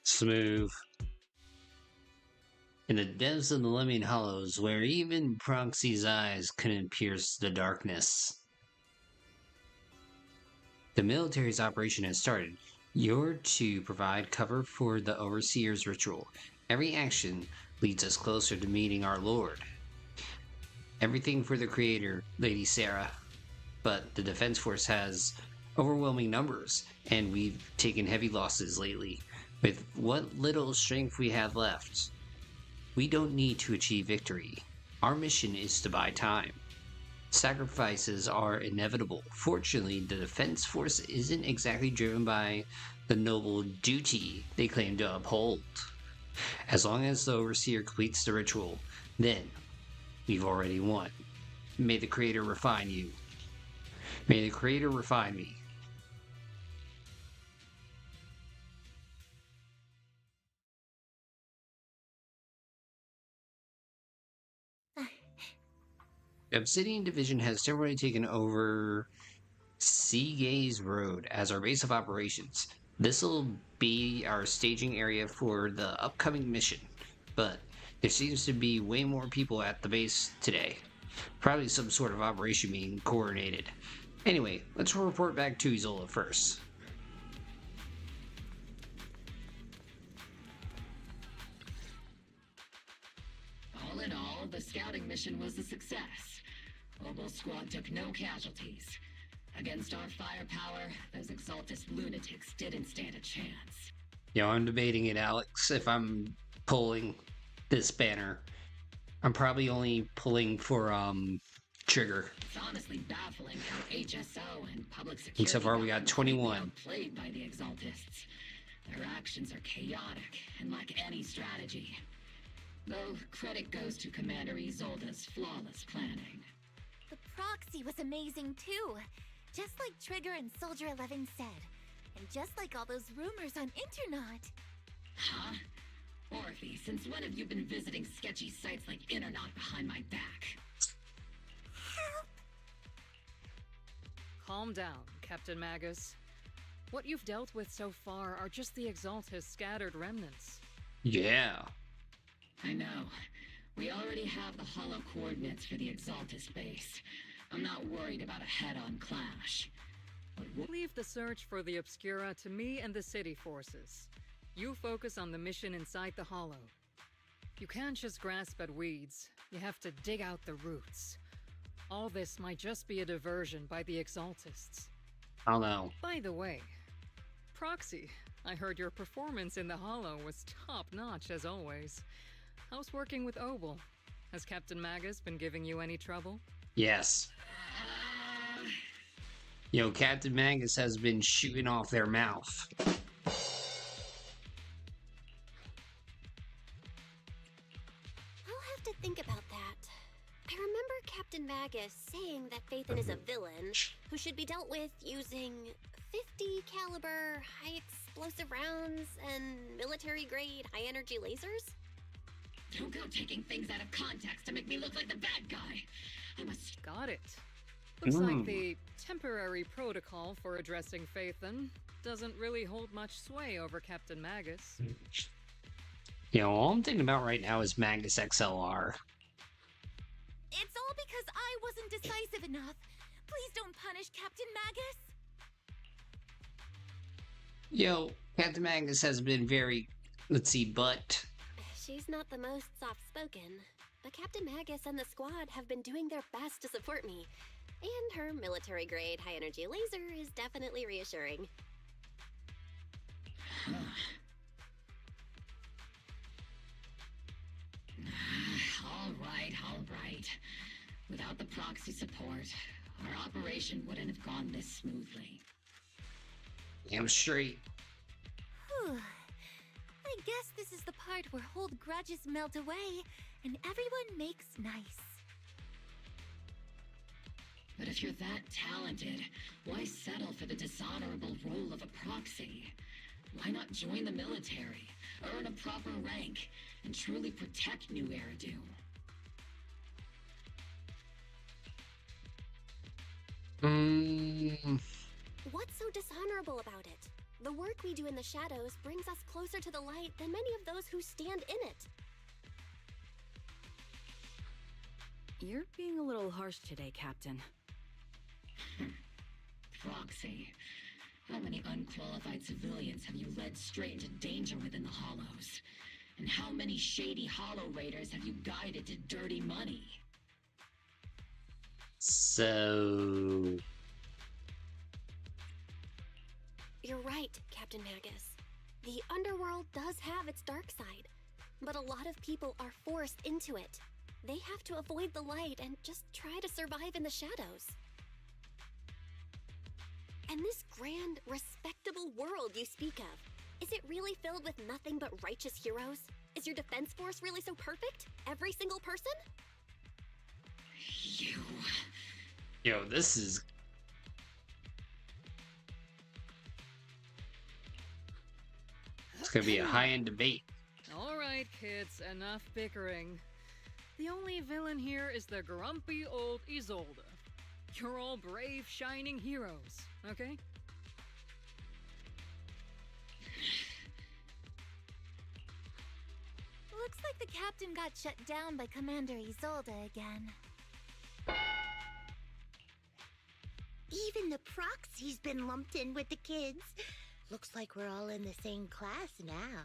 Smooth. In the depths of the Lemnian Hollows, where even Proxy's eyes couldn't pierce the darkness. The military's operation has started. You're to provide cover for the Overseer's ritual. Every action leads us closer to meeting our Lord. Everything for the Creator, Lady Sarah. But the Defense Force has overwhelming numbers, and we've taken heavy losses lately. With what little strength we have left, we don't need to achieve victory. Our mission is to buy time. Sacrifices are inevitable. Fortunately, the Defense Force isn't exactly driven by the noble duty they claim to uphold. As long as the Overseer completes the ritual, then we've already won. May the Creator refine you. May the Creator refine me. The Obsidian Division has temporarily taken over Seagaze Road as our base of operations. This will be our staging area for the upcoming mission, but there seems to be way more people at the base today. Probably some sort of operation being coordinated. Anyway, let's report back to Isola first. All in all, the scouting mission was a success. Obel Squad took no casualties. Against our firepower, those Exaltist lunatics didn't stand a chance. Yo, I'm debating it, Alex. If I'm pulling this banner, I'm probably only pulling for Trigger. It's honestly baffling how HSO and public security And so far we got 21. Played by the Exaltists. Their actions are chaotic and lack any strategy. Though credit goes to Commander Isolda's flawless planning. The proxy was amazing too. Just like Trigger and Soldier 11 said. And just like all those rumors on Internet. Huh? Orphe, since when have you been visiting sketchy sites like Internet behind my back? Calm down, Captain Magus. What you've dealt with so far are just the Exaltist scattered remnants. Yeah. I know. We already have the hollow coordinates for the Exaltist base. I'm not worried about a head-on clash. Leave the search for the Obscura to me and the city forces. You focus on the mission inside the hollow. You can't just grasp at weeds. You have to dig out the roots. All this might just be a diversion by the Exaltists. I don't know. By the way, Proxy, I heard your performance in the hollow was top-notch as always. How's working with Obel? Has Captain Magus been giving you any trouble? Yes. Yo, Captain Magus has been shooting off their mouth. I'll have to think about that. I remember Captain Magus saying that Phaethon is a villain who should be dealt with using 50 caliber high explosive rounds and military grade high energy lasers. Don't go taking things out of context to make me look like the bad guy. I must. Got it. Looks like the temporary protocol for addressing Phaethon doesn't really hold much sway over Captain Magus. You know, all I'm thinking about right now is Magnus XLR. It's all because I wasn't decisive enough. Please don't punish Captain Magus. Yo, Captain Magnus has been very, let's see, but... She's not the most soft-spoken, but Captain Magus and the squad have been doing their best to support me. And her military-grade high-energy laser is definitely reassuring. All right. Without the proxy support, our operation wouldn't have gone this smoothly. Damn straight. Whew. I guess this is the part where old grudges melt away and everyone makes nice. But if you're that talented, why settle for the dishonorable role of a proxy? Why not join the military, earn a proper rank, and truly protect New Eridu? What's so dishonorable about it? The work we do in the shadows brings us closer to the light than many of those who stand in it. You're being a little harsh today, Captain. Proxy. How many unqualified civilians have you led straight into danger within the Hollows? And how many shady Hollow Raiders have you guided to dirty money? So... You're right, Captain Magus. The underworld does have its dark side, but a lot of people are forced into it. They have to avoid the light and just try to survive in the shadows. And this grand, respectable world you speak of, is it really filled with nothing but righteous heroes? Is your defense force really so perfect? Every single person? Yo, this is... It's gonna be a high-end debate. All right, kids, enough bickering. The only villain here is the grumpy old Isolde. You're all brave, shining heroes, okay? Looks like the captain got shut down by Commander Isolde again. Even the proxy's been lumped in with the kids. Looks like we're all in the same class now.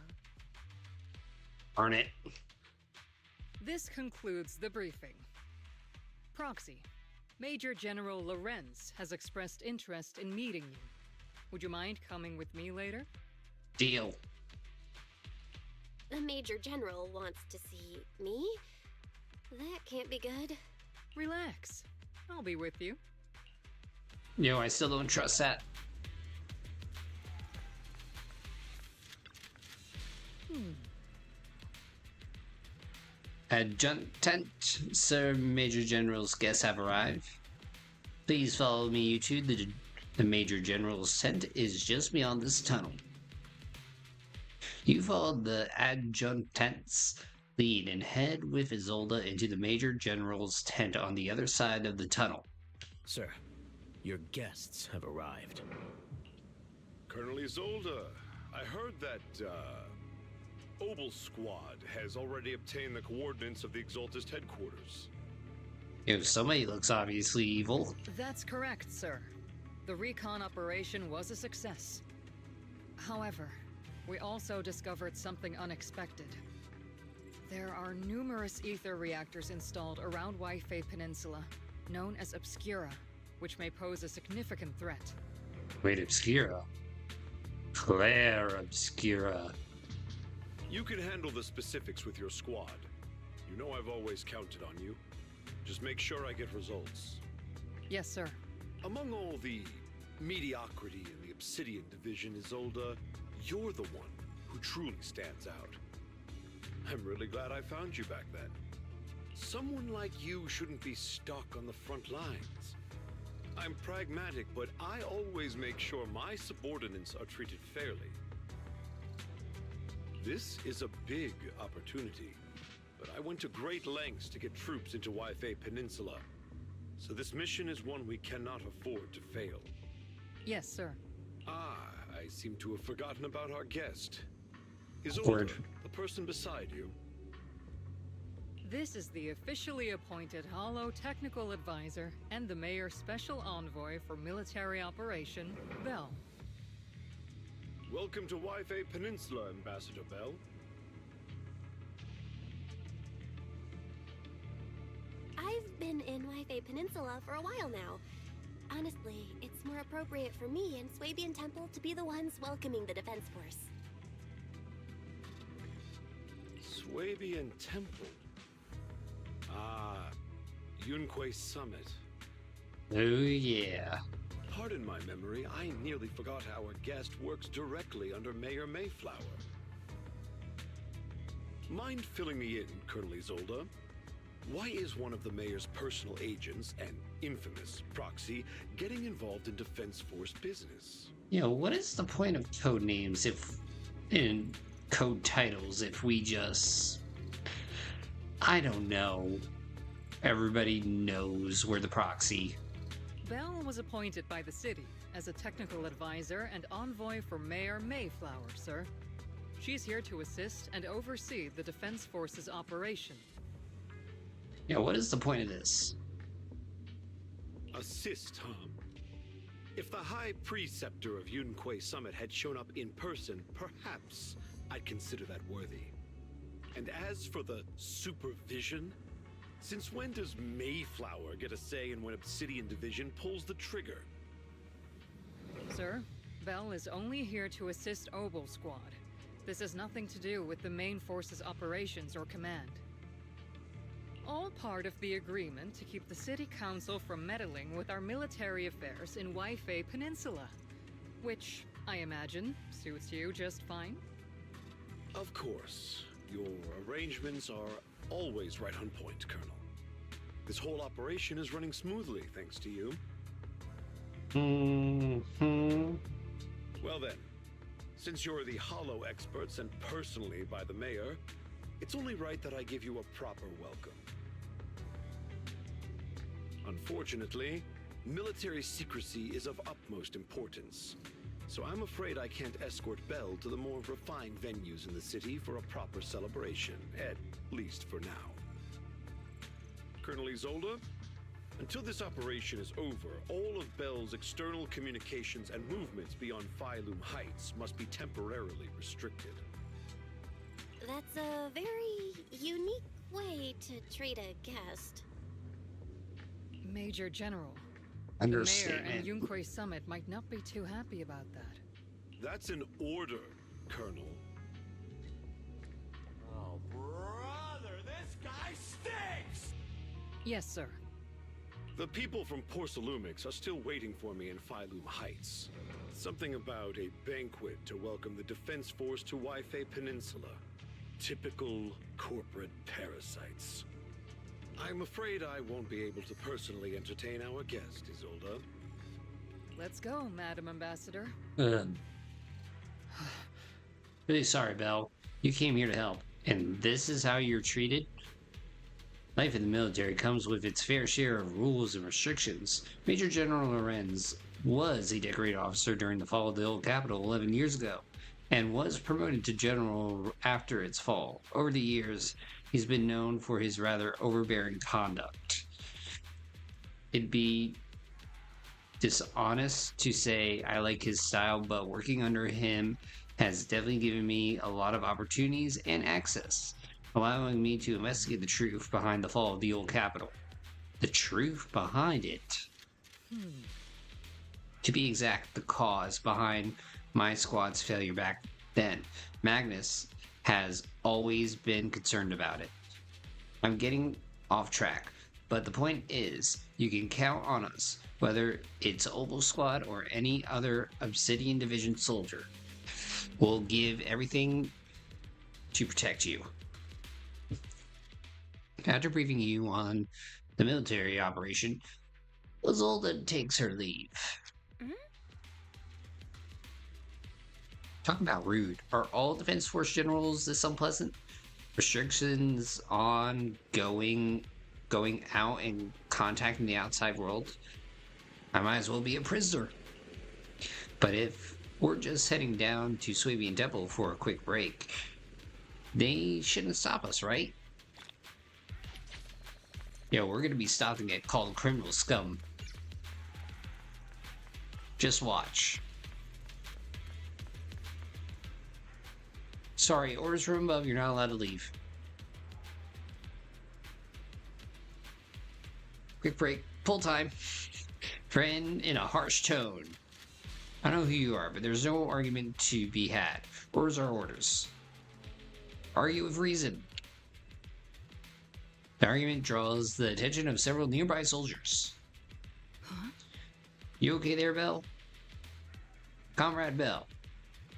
Darn it. This concludes the briefing. Proxy, Major General Lorenz has expressed interest in meeting you. Would you mind coming with me later? Deal. The Major General wants to see me? That can't be good. Relax. I'll be with you. Yo, I still don't trust that. Adjutant, Sir Major General's guests have arrived. Please follow me, you two. The Major General's tent is just beyond this tunnel. You follow the adjutant's lead and head with Isolde into the Major General's tent on the other side of the tunnel. Sir, your guests have arrived. Colonel Isolde, I heard that, Obel Squad has already obtained the coordinates of the Exaltist headquarters. If somebody looks obviously evil. That's correct, sir. The recon operation was a success. However, we also discovered something unexpected. There are numerous ether reactors installed around Wi-Fi Peninsula, known as Obscura, which may pose a significant threat. Wait, Obscura? Claire Obscura. You can handle the specifics with your squad. You know I've always counted on you. Just make sure I get results. Yes, sir. Among all the mediocrity in the Obsidian division, Isolde, you're the one who truly stands out. I'm really glad I found you back then. Someone like you shouldn't be stuck on the front lines. I'm pragmatic, but I always make sure my subordinates are treated fairly. This is a big opportunity, but I went to great lengths to get troops into Wi-Fi Peninsula. So this mission is one we cannot afford to fail. Yes, sir. Ah, I seem to have forgotten about our guest. Is Word. Olga, the person beside you? This is the officially appointed HoYo Technical Advisor and the Mayor's Special Envoy for Military Operation, Bell. Welcome to Wi-Fi Peninsula, Ambassador Bell. I've been in Wi-Fi Peninsula for a while now. Honestly, it's more appropriate for me and Swabian Temple to be the ones welcoming the Defense Force. Swabian Temple. Ah, Yunquay Summit. Oh yeah. Pardon my memory, I nearly forgot our guest works directly under Mayor Mayflower. Mind filling me in, Colonel Isolde? Why is one of the mayor's personal agents, an infamous proxy, getting involved in Defense Force business? You know, what is the point of code names in code titles if we just... I don't know. Everybody knows we're the proxy. Bell was appointed by the city as a technical advisor and envoy for Mayor Mayflower, sir. She's here to assist and oversee the Defense Force's operation. Yeah, what is the point of this? Assist, huh? If the High Preceptor of Yunquay Summit had shown up in person, perhaps I'd consider that worthy. And as for the supervision, since when does Mayflower get a say in when Obsidian Division pulls the trigger? Sir, Bell is only here to assist Obel Squad. This has nothing to do with the main force's operations or command. All part of the agreement to keep the City Council from meddling with our military affairs in Wi-Fi Peninsula, which, I imagine, suits you just fine? Of course. Your arrangements are always right on point, Colonel. This whole operation is running smoothly, thanks to you. Well then, since you're the HoYo experts and personally by the mayor, it's only right that I give you a proper welcome. Unfortunately, military secrecy is of utmost importance, so I'm afraid I can't escort Bell to the more refined venues in the city for a proper celebration, at least for now. Colonel Isolde, until this operation is over, all of Bell's external communications and movements beyond Phylum Heights must be temporarily restricted. That's a very unique way to treat a guest. Major General, Understatement. the Mayor and Yunquay Summit might not be too happy about that. That's an order, Colonel. Oh, brother, this guy stinks! Yes, sir. The people from Porcelumix are still waiting for me in Phylum Heights. Something about a banquet to welcome the Defense Force to Wi-Fi Peninsula. Typical corporate parasites. I'm afraid I won't be able to personally entertain our guest, Isolde. Let's go, Madam Ambassador. Really sorry, Belle. You came here to help, and this is how you're treated? Life in the military comes with its fair share of rules and restrictions. Major General Lorenz was a decorated officer during the fall of the old capital 11 years ago, and was promoted to general after its fall. Over the years, he's been known for his rather overbearing conduct. It'd be dishonest to say I like his style, but working under him has definitely given me a lot of opportunities and access, allowing me to investigate the truth behind the fall of the old capital. The truth behind it. To be exact, the cause behind my squad's failure back then. Magnus has always been concerned about it. I'm getting off track, but the point is, you can count on us, whether it's Obel Squad or any other Obsidian Division soldier. We'll give everything to protect you. After briefing you on the military operation, Isolde takes her leave. Talk about rude. Are all Defense Force generals this unpleasant? Restrictions on going out and contacting the outside world? I might as well be a prisoner. But if we're just heading down to Swabian Temple for a quick break, they shouldn't stop us, right? Yo, we're gonna be stopped and get called criminal scum. Just watch. Sorry, orders from above, you're not allowed to leave. Quick break, pull time. Friend in a harsh tone. I know who you are, but there's no argument to be had. Orders are orders. Argue with reason. The argument draws the attention of several nearby soldiers. Huh? You okay there, Bell? Comrade Bell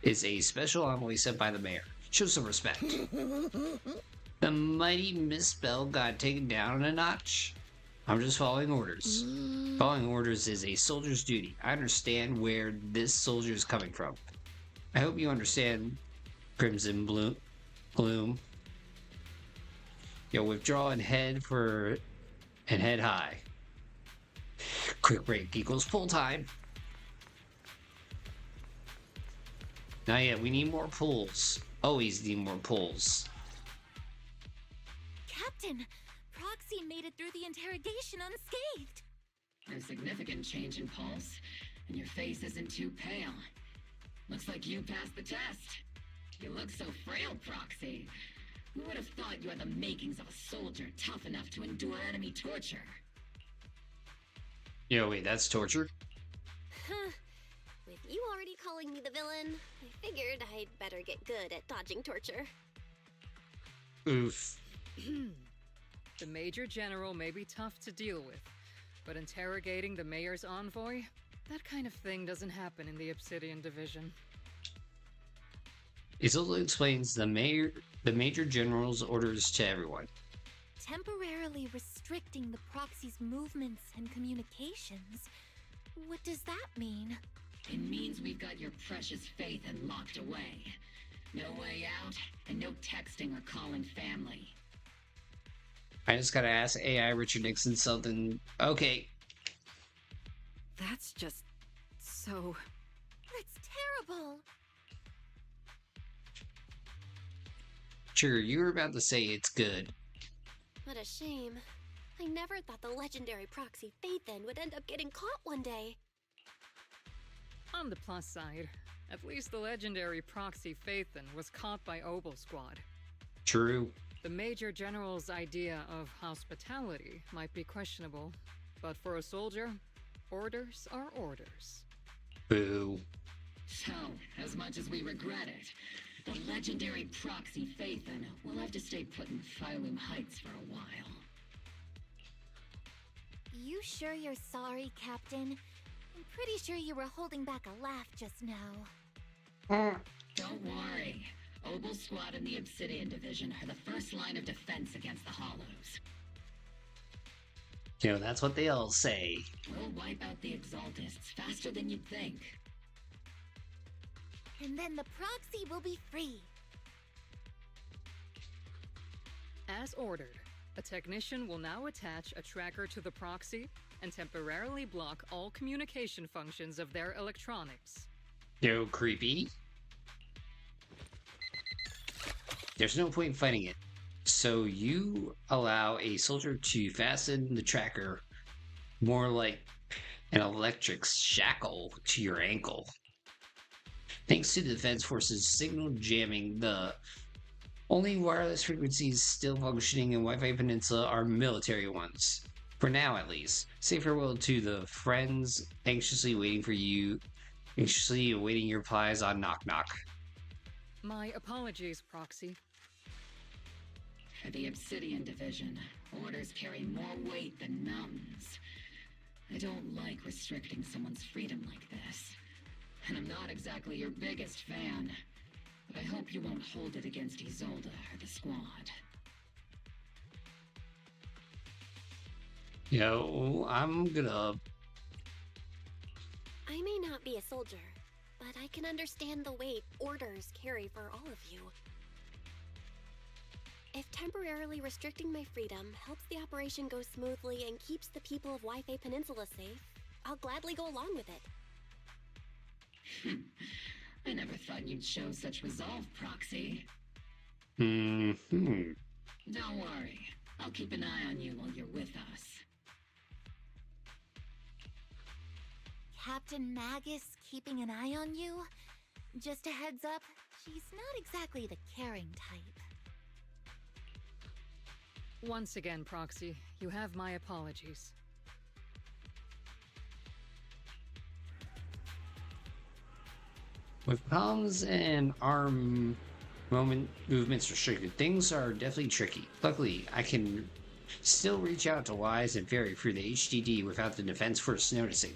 is a special envoy sent by the mayor. Show some respect. The mighty Miss Bell got taken down a notch. I'm just following orders. Following orders is a soldier's duty. I understand where this soldier is coming from. I hope you understand, Crimson Gloom. You'll withdraw and head high. Quick break equals full time. Not yet, we need more pulls. Always need more pulls. Captain, Proxy made it through the interrogation unscathed. No significant change in pulse, and your face isn't too pale. Looks like you passed the test. You look so frail, Proxy. Who would have thought you had the makings of a soldier tough enough to endure enemy torture? Yo, wait, that's torture? With you already calling me the villain, I figured I'd better get good at dodging torture. Oof. The Major General may be tough to deal with, but interrogating the Mayor's envoy? That kind of thing doesn't happen in the Obsidian Division. Isolde explains the Major General's orders to everyone. Temporarily restricting the Proxy's movements and communications. What does that mean? It means we've got your precious Phaethon locked away. No way out, and no texting or calling family. I just gotta ask AI Richard Nixon something. Okay. That's just so... It's terrible. Sure, you were about to say it's good. What a shame. I never thought the legendary Proxy Phaethon would end up getting caught one day. On the plus side, at least the legendary Proxy Phaethon was caught by Obel Squad. True. The Major General's idea of hospitality might be questionable, but for a soldier, orders are orders. Boo. So, as much as we regret it, the legendary Proxy Phaethon will have to stay put in Phylum Heights for a while. You sure you're sorry, Captain? I'm pretty sure you were holding back a laugh just now. Don't worry. Obel Squad and the Obsidian Division are the first line of defense against the Hollows. You know, that's what they all say. We'll wipe out the Exaltists faster than you'd think. And then the Proxy will be free. As ordered, a technician will now attach a tracker to the Proxy and temporarily block all communication functions of their electronics. Yo, creepy. There's no point in fighting it. So you allow a soldier to fasten the tracker more like an electric shackle to your ankle. Thanks to the Defense Forces signal jamming, the only wireless frequencies still functioning in Wi-Fi Peninsula are military ones. For now, at least. Say farewell to the friends anxiously awaiting your replies on Knock Knock. My apologies, Proxy. For the Obsidian Division, orders carry more weight than mountains. I don't like restricting someone's freedom like this. And I'm not exactly your biggest fan. But I hope you won't hold it against Isolde or the squad. Yo, I'm gonna... I may not be a soldier, but I can understand the weight orders carry for all of you. If temporarily restricting my freedom helps the operation go smoothly and keeps the people of Wi-Fi Peninsula safe, I'll gladly go along with it. I never thought you'd show such resolve, Proxy. Hmm. Don't worry. I'll keep an eye on you while you're with us. Captain Magus keeping an eye on you? Just a heads up, she's not exactly the caring type. Once again, Proxy, you have my apologies. With palms and arm movements restricted, things are definitely tricky. Luckily, I can still reach out to Wise and Fairy through the HDD without the Defense Force noticing.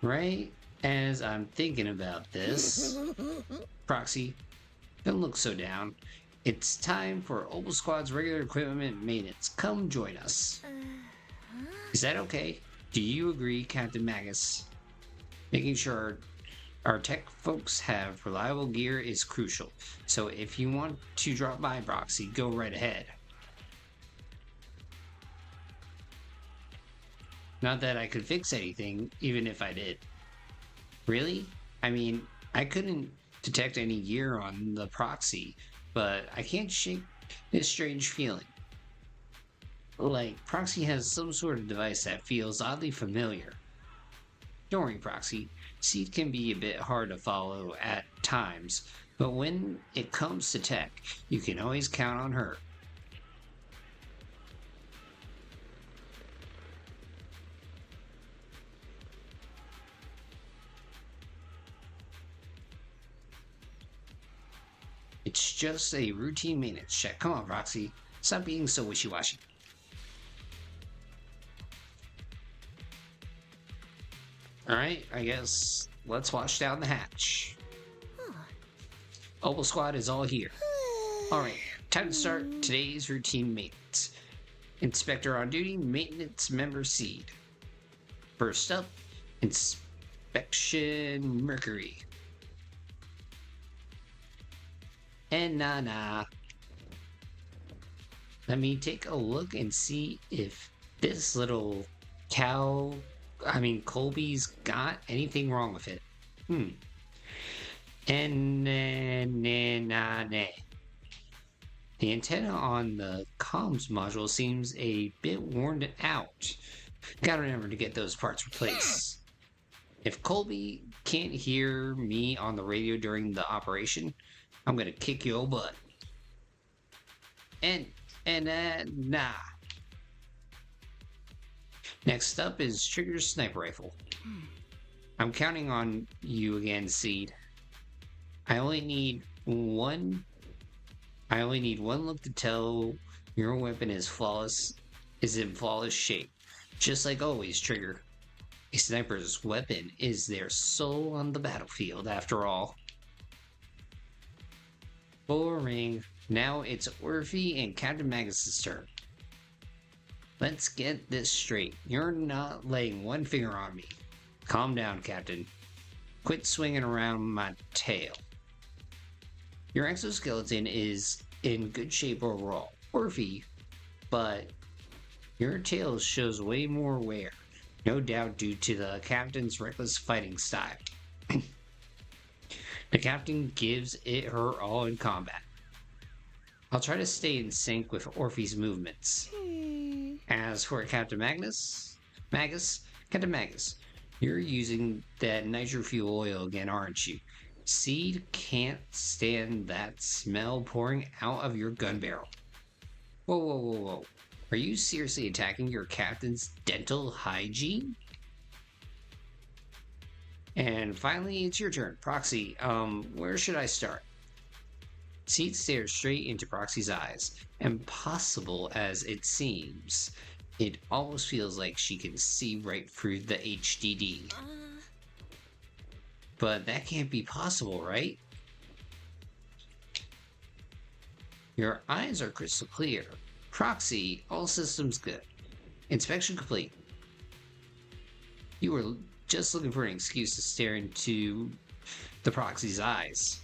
Right as I'm thinking about this, Proxy, don't look so down. It's time for Opal Squad's regular equipment maintenance. Come join us. Is that okay? Do you agree, Captain Magus? Making sure our tech folks have reliable gear is crucial. So if you want to drop by, Proxy, go right ahead. Not that I could fix anything, even if I did. Really? I mean, I couldn't detect any gear on the Proxy, but I can't shake this strange feeling. Like, Proxy has some sort of device that feels oddly familiar. Don't worry, Proxy. Seed can be a bit hard to follow at times, but when it comes to tech, you can always count on her. It's just a routine maintenance check. Come on, Roxy. Stop being so wishy-washy. Alright, I guess let's wash down the hatch. Opal Squad is all here. Alright, time to start today's routine maintenance. Inspector on duty, maintenance member Seed. First up, inspection Mercury. And Nana. Let me take a look and see if this little Colby's got anything wrong with it. And the antenna on the comms module seems a bit worn out. Gotta remember to get those parts replaced. If Colby can't hear me on the radio during the operation, I'm gonna kick your butt. Nah. Next up is Trigger's sniper rifle. I'm counting on you again, Seed. I only need one look to tell your weapon is in flawless shape. Just like always, Trigger. A sniper's weapon is their soul on the battlefield, after all. Boring. Now it's Orphe and Captain Magus' turn. Let's get this straight. You're not laying one finger on me. Calm down, Captain. Quit swinging around my tail. Your exoskeleton is in good shape overall, Orphe, but your tail shows way more wear, no doubt due to the Captain's reckless fighting style. The Captain gives it her all in combat. I'll try to stay in sync with Orphe's movements. As for Captain Magus, you're using that nitro fuel oil again, aren't you? Seed can't stand that smell pouring out of your gun barrel. Whoa. Are you seriously attacking your captain's dental hygiene? And finally, it's your turn. Proxy, where should I start? Seed stares straight into Proxy's eyes. Impossible as it seems, it almost feels like she can see right through the HDD. But that can't be possible, right? Your eyes are crystal clear. Proxy, all systems good. Inspection complete. You were just looking for an excuse to stare into the proxy's eyes.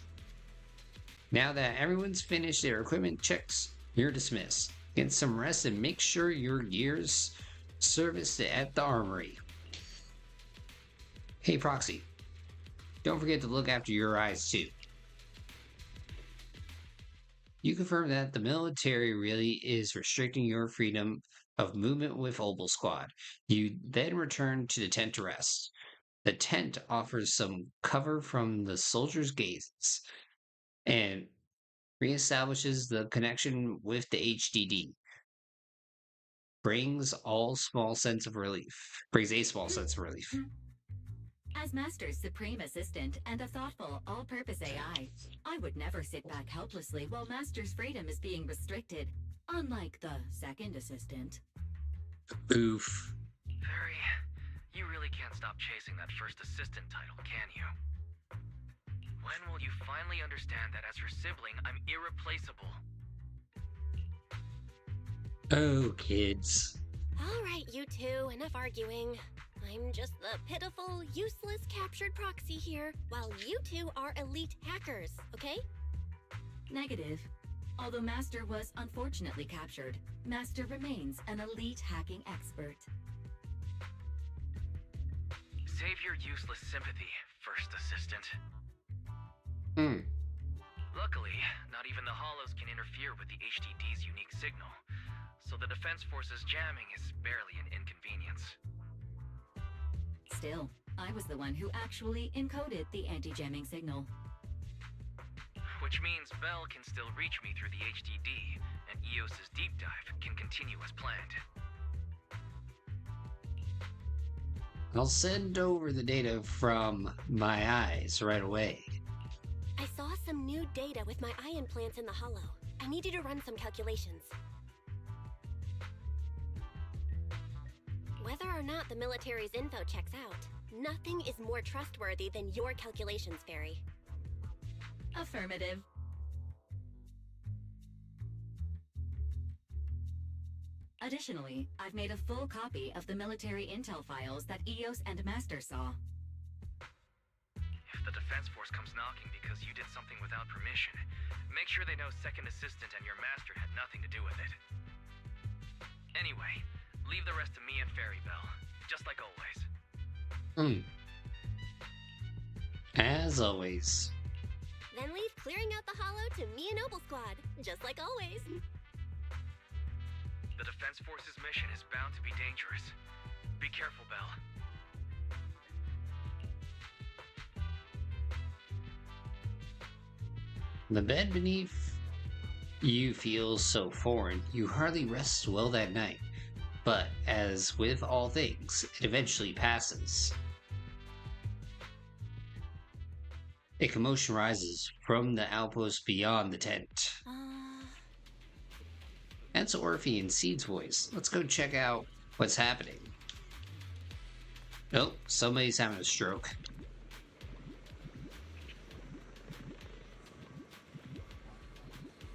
Now that everyone's finished their equipment checks, you're dismissed. Get some rest and make sure your gear's serviced at the armory. Hey Proxy, don't forget to look after your eyes too. You confirm that the military really is restricting your freedom of movement with Obel Squad. You then return to the tent to rest. The tent offers some cover from the soldiers' gazes and reestablishes the connection with the HDD. Brings a small sense of relief. As Master's supreme assistant and a thoughtful, all-purpose AI, I would never sit back helplessly while Master's freedom is being restricted, unlike the second assistant. Oof. Fairy, you really can't stop chasing that first assistant title, can you? When will you finally understand that as your sibling, I'm irreplaceable? Oh, kids. All right, you two, enough arguing. I'm just the pitiful, useless captured proxy here, while you two are elite hackers, okay? Negative. Although Master was unfortunately captured, Master remains an elite hacking expert. Save your useless sympathy, first assistant. Luckily, not even the Hollows can interfere with the HDD's unique signal, so the Defense Force's jamming is barely an inconvenience. Still, I was the one who actually encoded the anti-jamming signal. Which means Bell can still reach me through the HDD, and EOS's deep dive can continue as planned. I'll send over the data from my eyes right away. I saw some new data with my eye implants in the hollow. I need you to run some calculations. Whether or not the military's info checks out, nothing is more trustworthy than your calculations, Fairy. Affirmative. Additionally, I've made a full copy of the military intel files that EOS and Master saw. If the Defense Force comes knocking because you did something without permission, make sure they know Second Assistant and your Master had nothing to do with it. Anyway, leave the rest to me and Fairy Bell, just like always. As always. Then leave clearing out the hollow to me and Obel Squad, just like always. The Defense Force's mission is bound to be dangerous. Be careful, Bell. The bed beneath you feels so foreign, you hardly rest well that night. But, as with all things, it eventually passes. A commotion rises from the outpost beyond the tent. That's Orphe and Seed's voice. Let's go check out what's happening. Oh, somebody's having a stroke.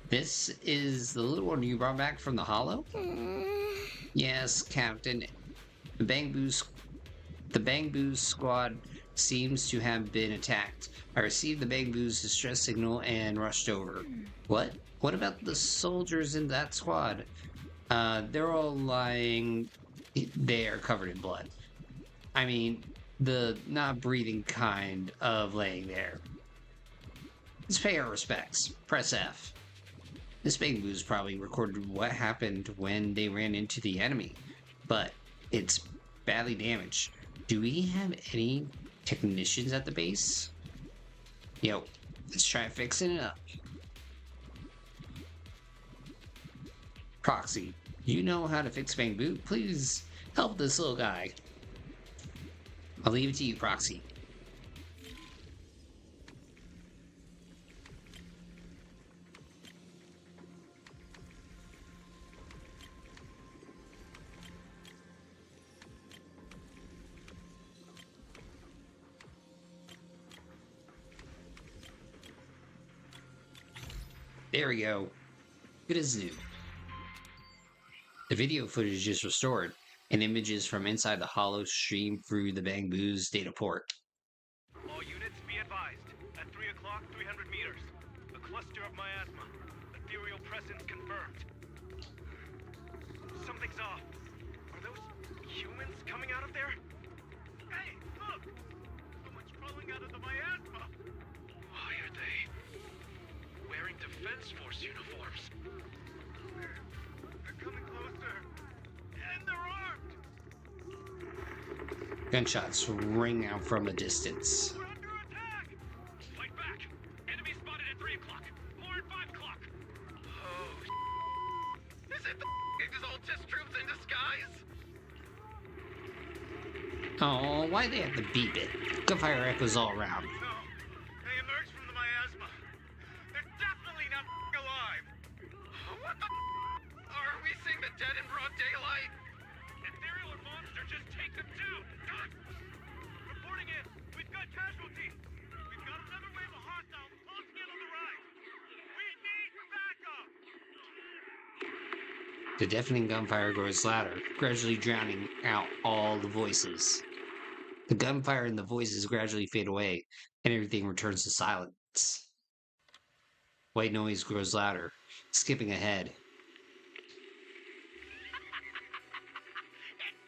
This is the little one you brought back from the hollow? Yes, Captain. The Bang Boo's squad seems to have been attacked. I received the Bang Boo's distress signal and rushed over. What? What about the soldiers in that squad? They're all lying there covered in blood. I mean, the not breathing kind of laying there. Let's pay our respects. Press F. This Bang Boo's probably recorded what happened when they ran into the enemy, but it's badly damaged. Do we have any technicians at the base? Yo, let's try fixing it up. Proxy, you know how to fix Bang Boo? Please help this little guy. I'll leave it to you, Proxy. There we go. Good as new. The video footage is restored. and images from inside the hollow stream through the Bamboo's data port. All units be advised. At 3 o'clock, 300 meters. A cluster of miasma. Ethereal presence confirmed. Something's off. Are those humans coming out of there? Hey, look! Someone's crawling out of the miasma! Why are they wearing Defense Force uniforms? They're coming closer. And they're armed! Gunshots ring out from a distance. We're under attack! Fight back! Enemy spotted at 3 o'clock. More at 5 o'clock. Oh, is it the Exaltus troops in disguise? Oh, why they have to beep it? Gunfire echoes all around. No, they emerged from the miasma. They're definitely not alive. What the are we seeing the dead in broad daylight? Ethereal or monster, just take them down. Reporting in. We've got casualties. We've got another wave of hostiles closing in on the right. We need backup. The deafening gunfire grows louder, gradually drowning out all the voices. The gunfire and the voices gradually fade away, and everything returns to silence. White noise grows louder, skipping ahead.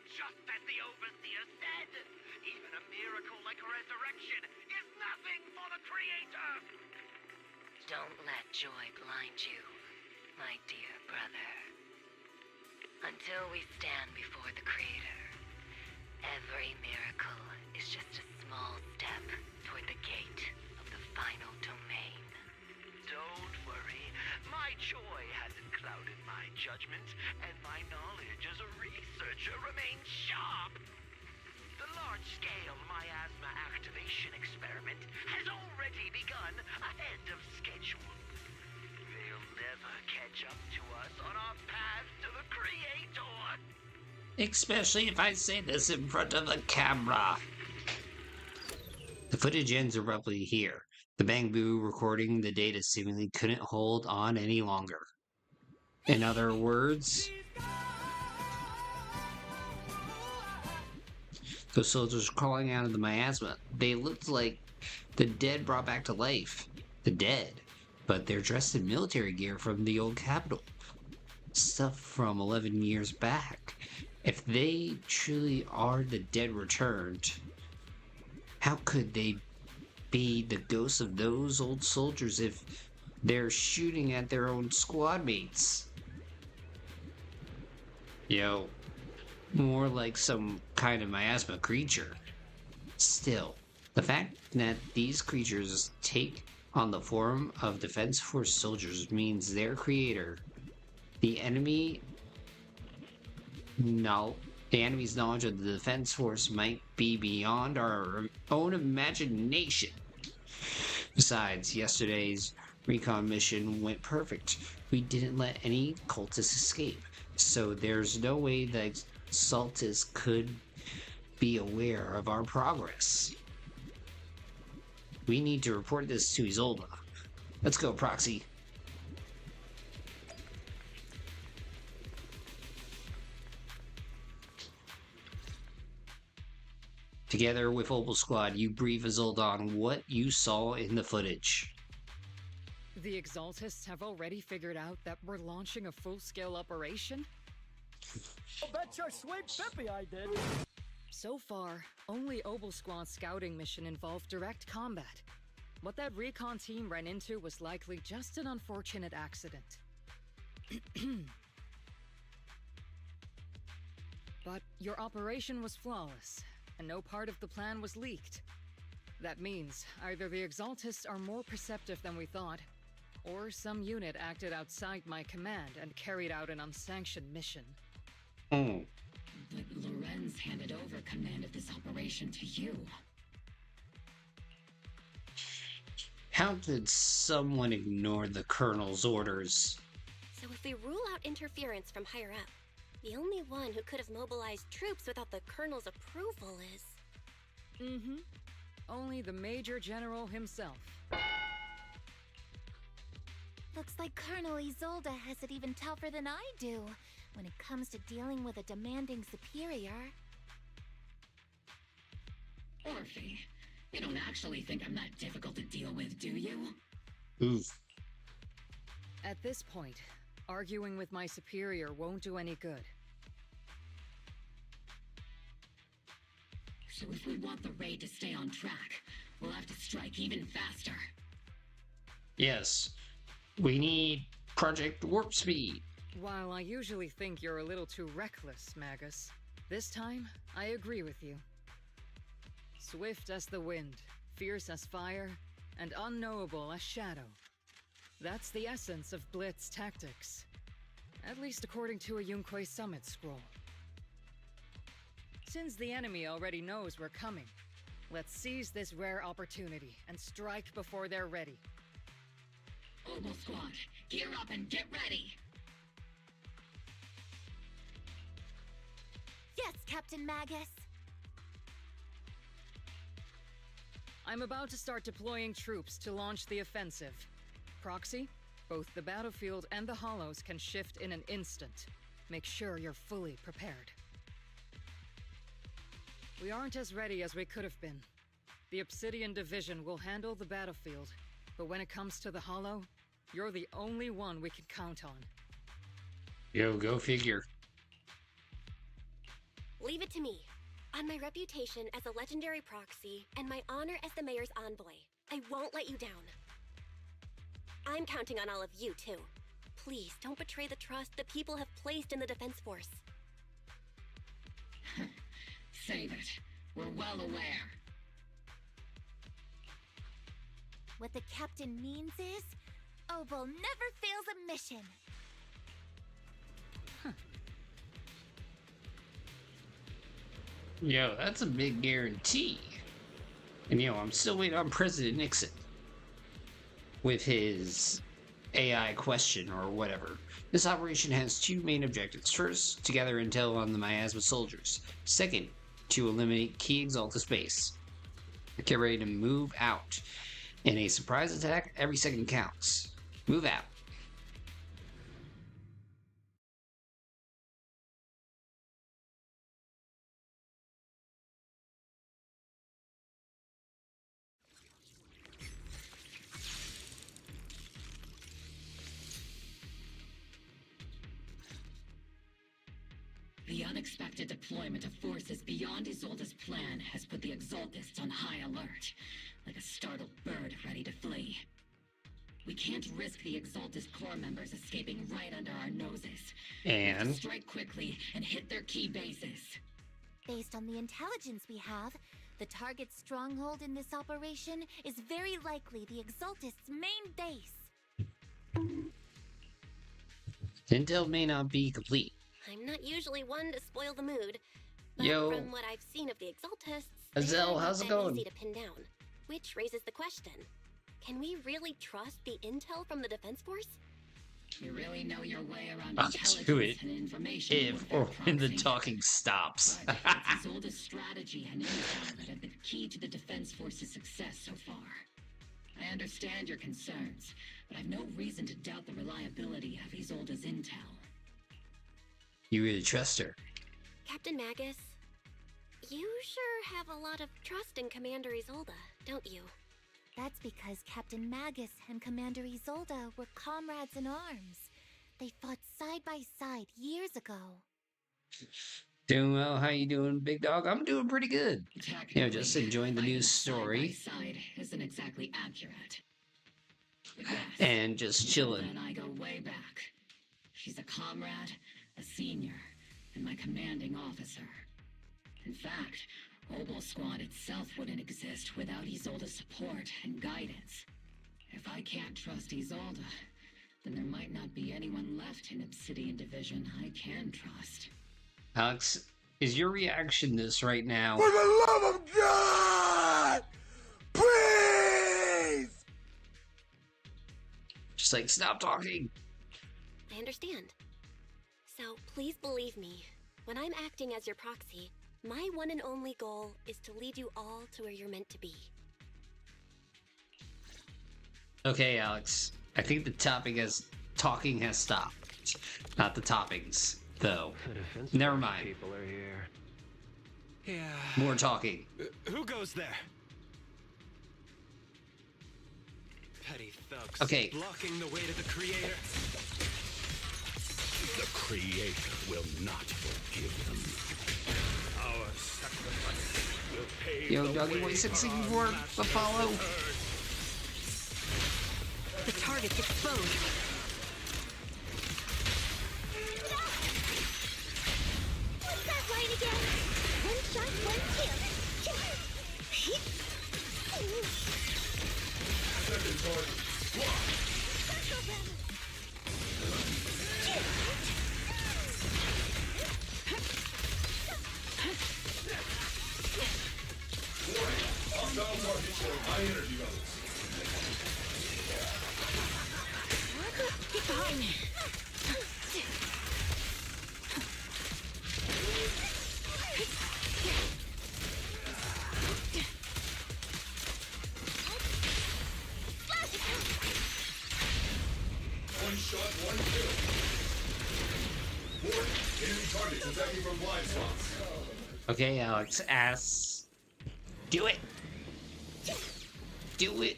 Just as the Overseer said, even a miracle like resurrection is nothing for the Creator! Don't let joy blind you, my dear brother. Until we stand before the Creator, every miracle is just a small step toward the gate of the final domain. Don't worry, my joy hasn't clouded my judgment, and my knowledge as a researcher remains sharp. The large-scale miasma activation experiment has already begun ahead of schedule. They'll never catch up to us on our path to the Creator. Especially if I say this in front of the camera. The footage ends abruptly here. The Bamboo recording the data seemingly couldn't hold on any longer. In other words, those soldiers crawling out of the miasma, they looked like the dead brought back to life. The dead. But they're dressed in military gear from the old capital. Stuff from 11 years back. If they truly are the dead returned, how could they be the ghosts of those old soldiers if they're shooting at their own squad mates? Yo, more like some kind of miasma creature. Still, the fact that these creatures take on the form of Defense Force soldiers means their creator, the enemy's knowledge of the Defense Force might be beyond our own imagination. Besides, yesterday's recon mission went perfect. We didn't let any cultists escape, so there's no way the Exaltus could be aware of our progress. We need to report this to Isolde. Let's go, Proxy. Together with Opal Squad, you brief Isolde on what you saw in the footage. The Exaltists have already figured out that we're launching a full-scale operation? I'll bet your sweet Pippi I did. So far, only Opal Squad's scouting mission involved direct combat. What that recon team ran into was likely just an unfortunate accident. But your operation was flawless, and no part of the plan was leaked. That means either the Exaltists are more perceptive than we thought, or some unit acted outside my command and carried out an unsanctioned mission. But Lorenz handed over command of this operation to you. How did someone ignore the Colonel's orders? So if we rule out interference from higher up, the only one who could have mobilized troops without the Colonel's approval is... Only the Major General himself. Looks like Colonel Isolde has it even tougher than I do. when it comes to dealing with a demanding superior. Orphe, you don't actually think I'm that difficult to deal with, do you? Oof. At this point, arguing with my superior won't do any good. So if we want the raid to stay on track, we'll have to strike even faster. Yes. We need Project Warp Speed. While I usually think you're a little too reckless, Magus, this time I agree with you. Swift as the wind, fierce as fire, and unknowable as shadow. That's the essence of Blitz tactics. At least according to a Yunkai Summit scroll. Since the enemy already knows we're coming, let's seize this rare opportunity and strike before they're ready. Oboe Squad, gear up and get ready! Yes, Captain Magus! I'm about to start deploying troops to launch the offensive. Proxy, both the battlefield and the hollows can shift in an instant. Make sure you're fully prepared. We aren't as ready as we could have been. The Obsidian Division will handle the battlefield, but when it comes to the hollow, you're the only one we can count on. Yo, go figure. Leave it to me. On my reputation as a legendary proxy and my honor as the mayor's envoy, I won't let you down. I'm counting on all of you, too. Please don't betray the trust the people have placed in the Defense Force. Save it. We're well aware. What the captain means is, Oboe never fails a mission. Yo, that's a big guarantee. And yo, I'm still waiting on President Nixon with his AI question or whatever. This operation has two main objectives. First, to gather intel on the miasma soldiers. Second, to eliminate key Exaltus base. Get ready to move out. In a surprise attack, every second counts. Move out. The unexpected deployment of forces beyond Isolde's plan has put the Exaltists on high alert, like a startled bird ready to flee. We can't risk the Exaltist core members escaping right under our noses. We have And to strike quickly and hit their key bases. Based on the intelligence we have, the target's stronghold in this operation is very likely the Exaltist's main base. intel may not be complete. I'm not usually one to spoil the mood, but Yo. from what I've seen of the Exaltists, Azel, they're how's not it that going? easy to pin down. Which raises the question, can we really trust the intel from the Defense Force? You really know your way around I'll intelligence do it and information. if with their or when the proxy. talking stops. But it's Isolde's strategy and intel that have been key to the Defense Force's success so far. I understand your concerns, but I've no reason to doubt the reliability of Isolde's intel. You really trust her? Captain Magus, you sure have a lot of trust in Commander Isolde, don't you? That's because Captain Magus and Commander Isolde were comrades in arms. They fought side by side years ago. Doing well. How you doing, big dog? I'm doing pretty good. You know, just enjoying the news story Side isn't exactly accurate. But yes, and just chilling. Isolde and I go way back. She's a comrade, a senior, and my commanding officer. In fact, Oboe Squad itself wouldn't exist without Isolde's support and guidance. If I can't trust Isolde, then there might not be anyone left in Obsidian Division I can trust. Alex, is your reaction to this right now? For the love of God! Please! Just like, stop talking. I understand. So please believe me, when I'm acting as your proxy, my one and only goal is to lead you all to where you're meant to be. Okay, Alex. I think the talking has stopped. Not the toppings. though. The defense Never force mind. People are here. Yeah. More talking. Who goes there? Petty thugs. Okay. Blocking the way to the creator. The creator will not forgive them. Our sacrifice will pave Yo, the Doggy way Boy for 664, our Apollo. The target's exposed. What's that line again? One shot, one kill. Second target. Hostile target showing high energy levels. Get behind me. One shot, one kill. Warning, enemy targets attacking from blind spots. Okay, Alex, ass. Do it. Do it.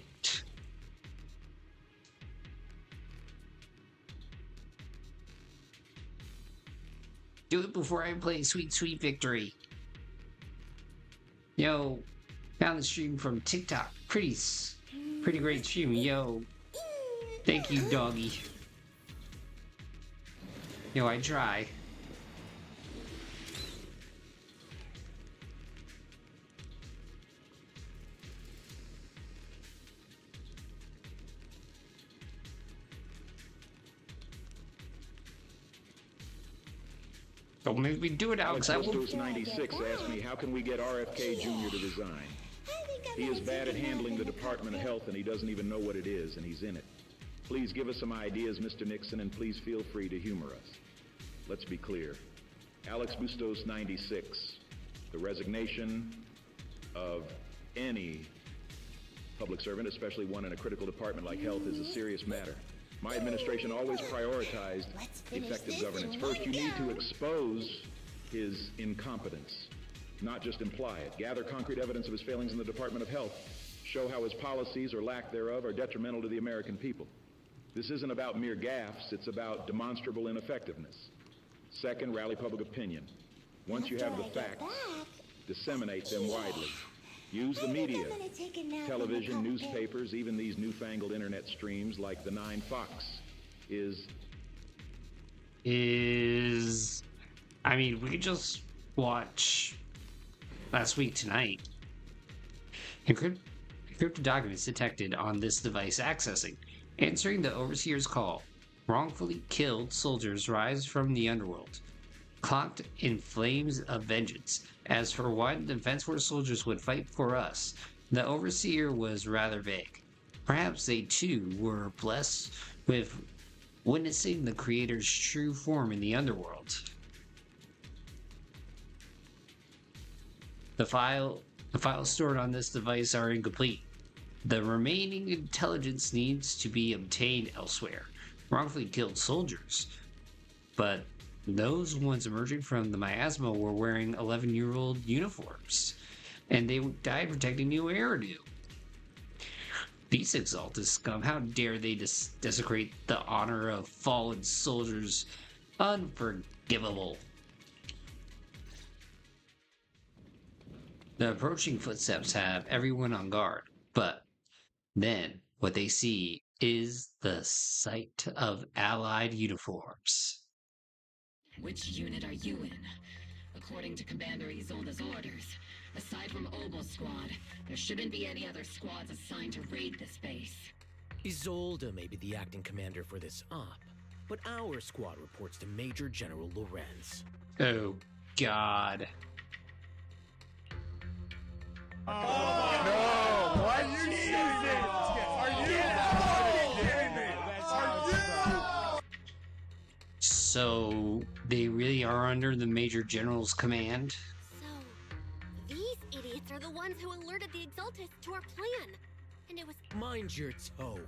Do it before I play Sweet Sweet Victory. Yo, found the stream from TikTok. Pretty great stream. Yo, thank you, doggy. Yo, I try. Don't make me do it, Alex. I will. Alex 96 asked me, how can we get RFK Jr. to resign? He is bad at handling the Department of Health, and he doesn't even know what it is, and he's in it. Please give us some ideas, Mr. Nixon, and please feel free to humor us. Let's be clear. Alex Bustos 96, the resignation of any public servant, especially one in a critical department like health, is a serious matter. My administration always prioritized effective governance. First, you need to expose his incompetence, not just imply it. Gather concrete evidence of his failings in the Department of Health. Show how his policies or lack thereof are detrimental to the American people. This isn't about mere gaffes, it's about demonstrable ineffectiveness. Second, rally public opinion. Once you have the facts, disseminate them widely. Use the media, television, newspapers, even these newfangled internet streams like the 9 Fox I mean, we could just watch Last Week Tonight. Encrypted documents detected on this device accessing. Answering the Overseer's call. Wrongfully killed soldiers rise from the underworld. Clocked in flames of vengeance. As for why the Defense Force soldiers would fight for us, the Overseer was rather vague. Perhaps they too were blessed with witnessing the Creator's true form in the underworld. The files stored on this device are incomplete. The remaining intelligence needs to be obtained elsewhere. Wrongfully killed soldiers. But those ones emerging from the miasma were wearing 11-year-old uniforms. And they died protecting New Eridu. These exalted scum, how dare they desecrate the honor of fallen soldiers? Unforgivable. The approaching footsteps have everyone on guard, but then what they see is the sight of allied uniforms. Which unit are you in? According to Commander Isolde's orders, aside from Obel Squad, there shouldn't be any other squads assigned to raid this base. Isolde may be the acting commander for this op, but our squad reports to Major General Lorenz. Oh, God. No! What? Are you kidding me? So, they really are under the Major General's command? So, these idiots are the ones who alerted the Exaltists to our plan. And it was... Mind your tone.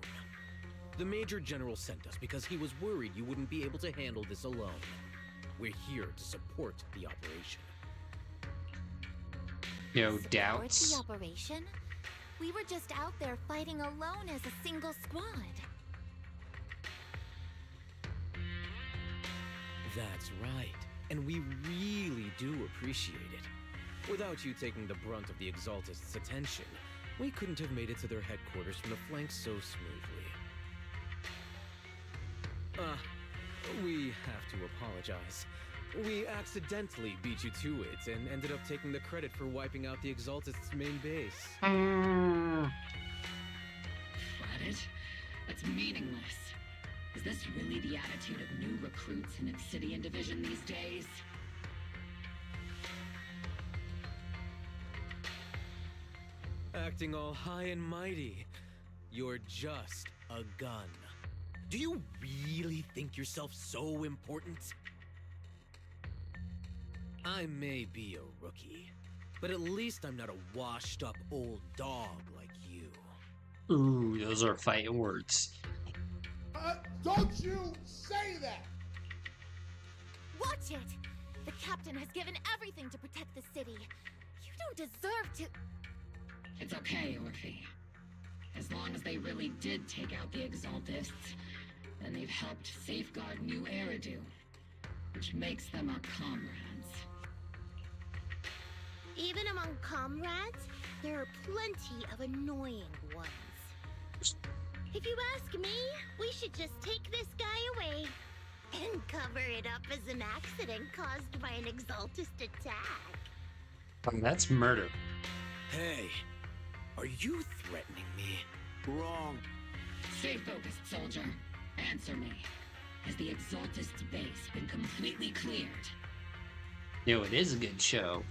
The Major General sent us because he was worried you wouldn't be able to handle this alone. We're here to support the operation. No Support doubts. the operation? We were just out there fighting alone as a single squad. That's right. And we really do appreciate it. Without you taking the brunt of the Exaltists' attention, we couldn't have made it to their headquarters from the flank so smoothly. We have to apologize. We accidentally beat you to it and ended up taking the credit for wiping out the Exaltists' main base. Credit? That's meaningless. Is this really the attitude of new recruits in Obsidian Division these days? Acting all high and mighty. You're just a gun. Do you really think yourself so important? I may be a rookie, but at least I'm not a washed-up old dog like you. Ooh, those are fighting words. Don't you say that! Watch it! The captain has given everything to protect the city. You don't deserve to... It's okay, Orphe. As long as they really did take out the Exaltists, then they've helped safeguard New Eridu, which makes them our comrades. Even among comrades, there are plenty of annoying ones. If you ask me, we should just take this guy away and cover it up as an accident caused by an Exaltist attack. That's murder. Hey, are you threatening me? Wrong. Stay focused, soldier. Answer me. Has the Exaltist base been completely cleared? Yo, it is a good show.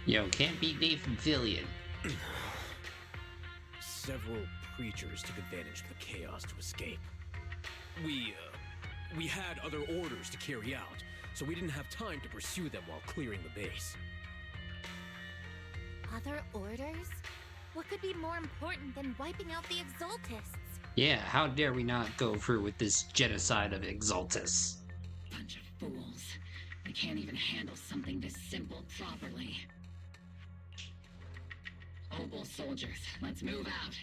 Yo, can't beat Nathan Fillion. Several creatures took advantage of the chaos to escape. We had other orders to carry out, so we didn't have time to pursue them while clearing the base. Other orders? What could be more important than wiping out the Exaltists? Yeah, how dare we not go through with this genocide of Exaltists? Bunch of fools. They can't even handle something this simple properly. Obel soldiers, let's move out.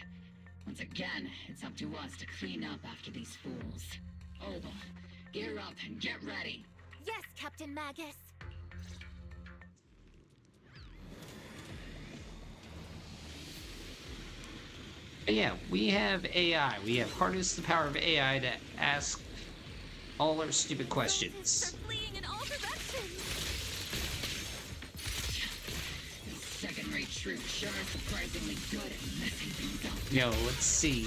Once again, it's up to us to clean up after these fools. Obel, gear up and get ready. Yes, Captain Magus. But yeah, we have AI. We have harnessed the power of AI to ask all our stupid questions. Fleeing in all directions. Second-rate troops sure are surprisingly good at messing things up. Yo, let's see.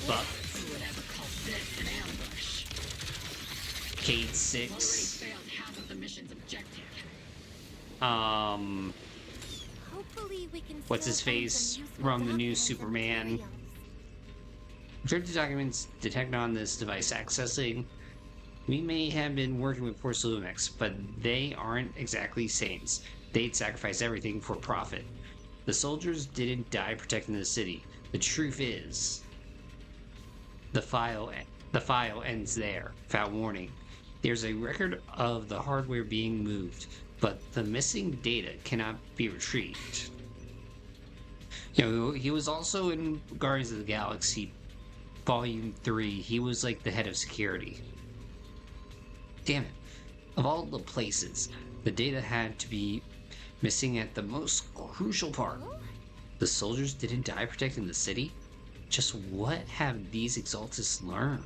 Buck. Who would ever call this an ambush? Cade 6. Already failed half of the mission's objective. Hopefully we can What's his face from the new Superman? Encrypted documents detected on this device accessing. We may have been working with Force Lumix, but they aren't exactly saints. They'd sacrifice everything for profit. The soldiers didn't die protecting the city. The truth is, the file ends there, without warning. There's a record of the hardware being moved, but the missing data cannot be retrieved. You know, he was also in Guardians of the Galaxy Volume 3. He was like the head of security. Damn it. Of all the places, the data had to be missing at the most crucial part. The soldiers didn't die protecting the city? Just what have these Exaltists learned?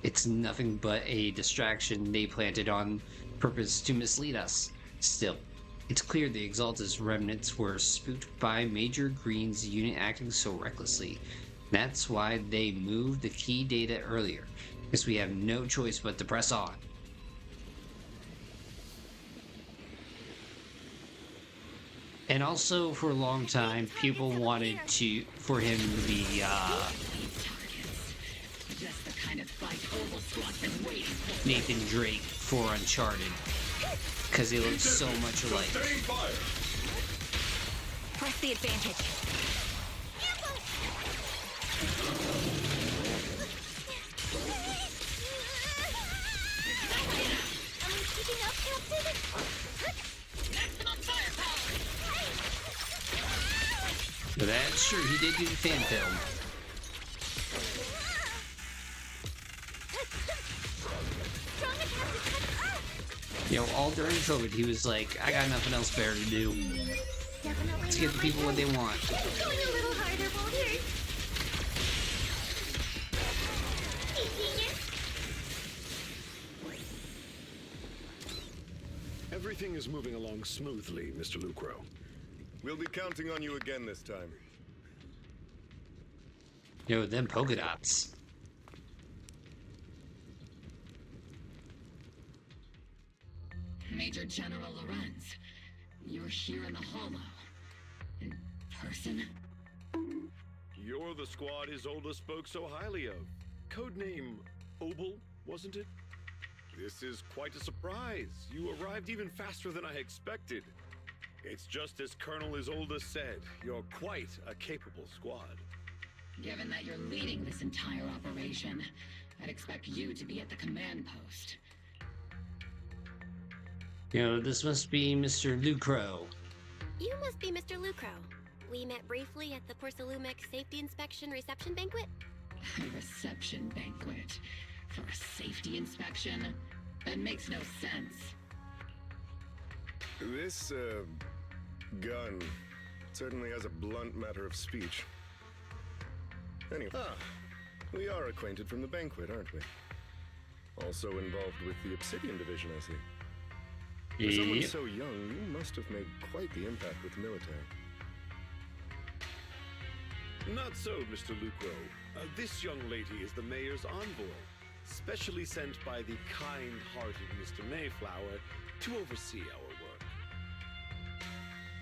It's nothing but a distraction they planted on purpose to mislead us. Still, it's clear the Exaltist remnants were spooked by Major Green's unit acting so recklessly. That's why they moved the key data earlier, because we have no choice but to press on. And also, for a long time, people wanted for him to be, Nathan Drake for Uncharted, because they look so much alike. Press the advantage. But that's true, he did do the fan film. You know, all during COVID, he was like, I got nothing else better to do. Let's give the people what they want. Going a little harder, Boulder. Everything is moving along smoothly, Mr. Lucro. We'll be counting on you again this time. Yo, them polka dots. Major General Lorenz, you're here in the Hollow. In person? You're the squad Isolde spoke so highly of. Codename Obel, wasn't it? This is quite a surprise. You arrived even faster than I expected. It's just as Colonel Isolde said, you're quite a capable squad. Given that you're leading this entire operation, I'd expect you to be at the command post. You know, this must be Mr. Lucro. You must be Mr. Lucro. We met briefly at the Porcelumic Safety Inspection Reception Banquet. A reception banquet? For a safety inspection? That makes no sense. This, gun certainly has a blunt matter of speech. Anyway, we are acquainted from the banquet, aren't we? Also involved with the Obsidian Division, I see. For someone so young, you must have made quite the impact with the military. Not so, Mr. Lucro. This young lady is the mayor's envoy, specially sent by the kind-hearted Mr. Mayflower to oversee our work.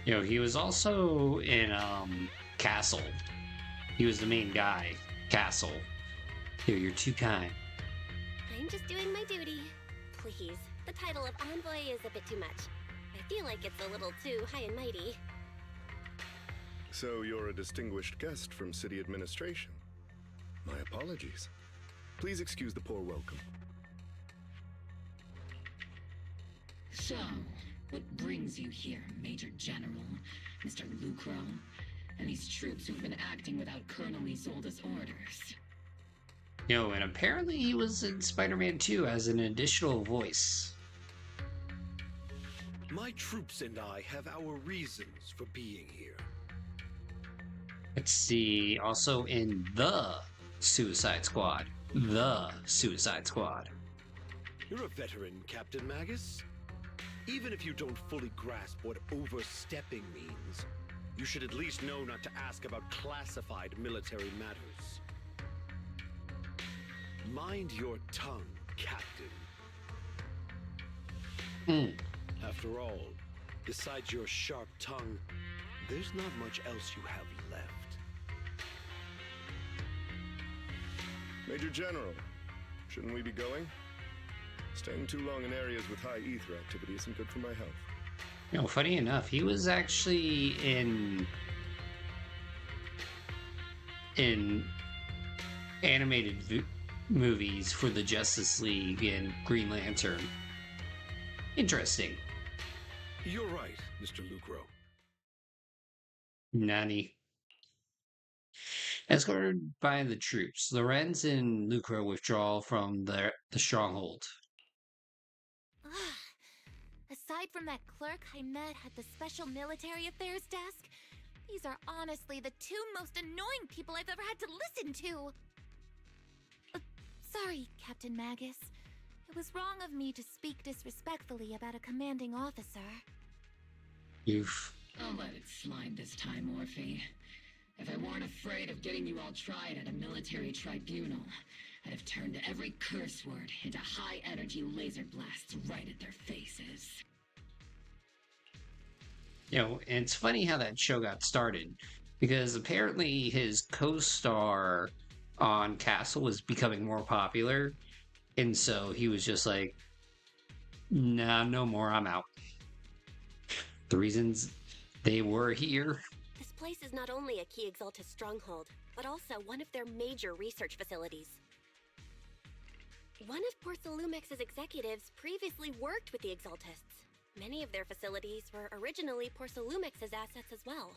You know, he was also in, Castle. He was the main guy. Castle. Here, you're too kind. I'm just doing my duty. Please, the title of envoy is a bit too much. I feel like it's a little too high and mighty. So you're a distinguished guest from city administration. My apologies. Please excuse the poor welcome. So, what brings you here, Major General, Mr. Lucro, and these troops who've been acting without Colonel Isolde's orders? You know, and apparently he was in Spider-Man 2 as an additional voice. My troops and I have our reasons for being here. Let's see, also in the Suicide Squad. The Suicide Squad. You're a veteran, Captain Magus. Even if you don't fully grasp what overstepping means, you should at least know not to ask about classified military matters. Mind your tongue, Captain. After all, besides your sharp tongue, there's not much else you have left. Major General, shouldn't we be going? Staying too long in areas with high ether activity isn't good for my health. You know, funny enough, he was actually in animated movies for the Justice League and Green Lantern. Interesting. You're right, Mr. Lucro. Nani. Escorted by the troops, Lorenz and Lucro withdraw from the stronghold. Aside from that clerk I met at the Special Military Affairs desk, these are honestly the two most annoying people I've ever had to listen to. Sorry, Captain Magus. It was wrong of me to speak disrespectfully about a commanding officer. I'll let it slide this time, Morphe. If I weren't afraid of getting you all tried at a military tribunal, I'd have turned every curse word into high-energy laser blasts right at their faces. You know, and it's funny how that show got started, because apparently his co-star on Castle was becoming more popular, and so he was just like, nah, no more, I'm out. The reasons they were here. This place is not only a key Exaltus stronghold, but also one of their major research facilities. One of Porcelumex's executives previously worked with the Exaltists. Many of their facilities were originally Porcelumex's assets as well.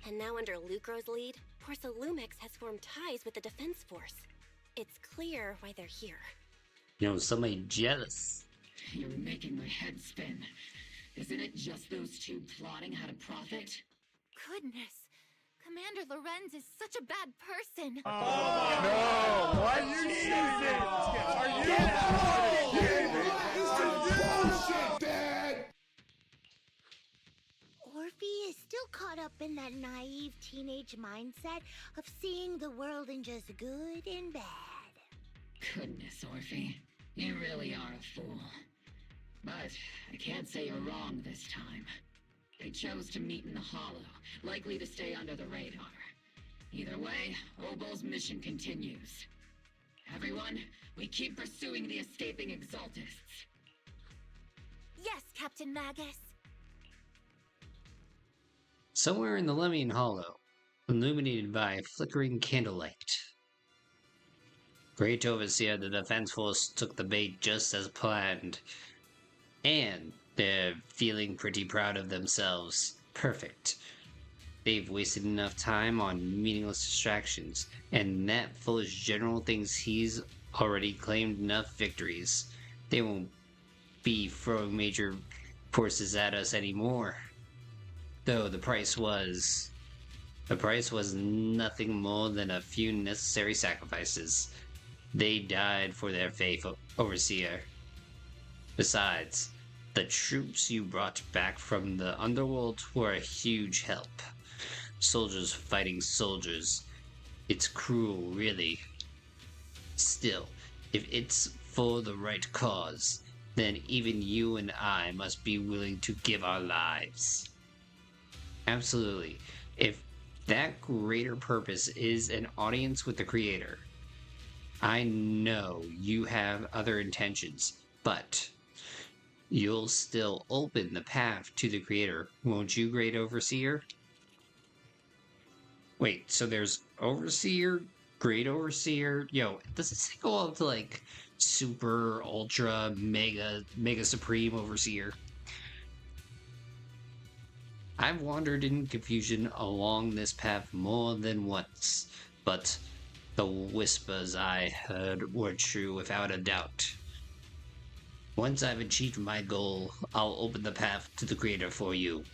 And now under Lucro's lead, Porcelumex has formed ties with the Defense Force. It's clear why they're here. You know, somebody jealous. You're making my head spin. Isn't it just those two plotting how to profit? Goodness. Commander Lorenz is such a bad person. No! Why you Orphe is still caught up in that naive teenage mindset of seeing the world in just good and bad. Goodness, Orphe. You really are a fool. But I can't say you're wrong this time. They chose to meet in the Hollow, likely to stay under the radar. Either way, Obol's mission continues. Everyone, we keep pursuing the escaping Exaltists. Yes, Captain Magus. Somewhere in the Lemming Hollow, illuminated by a flickering candlelight. Great Overseer of the Defense Force took the bait just as planned. And they're feeling pretty proud of themselves. Perfect. They've wasted enough time on meaningless distractions, and that foolish general thinks he's already claimed enough victories. They won't be throwing major forces at us anymore. Though the price was nothing more than a few necessary sacrifices. They died for their faith, Overseer. Besides, the troops you brought back from the underworld were a huge help. Soldiers fighting soldiers. It's cruel, really. Still, if it's for the right cause, then even you and I must be willing to give our lives. Absolutely. If that greater purpose is an audience with the Creator, I know you have other intentions, but you'll still open the path to the Creator, won't you, Great Overseer? Wait, so there's Overseer, Great Overseer, yo, does this thing go up to like Super, Ultra, Mega Supreme Overseer? I've wandered in confusion along this path more than once, but the whispers I heard were true without a doubt. Once I've achieved my goal, I'll open the path to the Creator for you.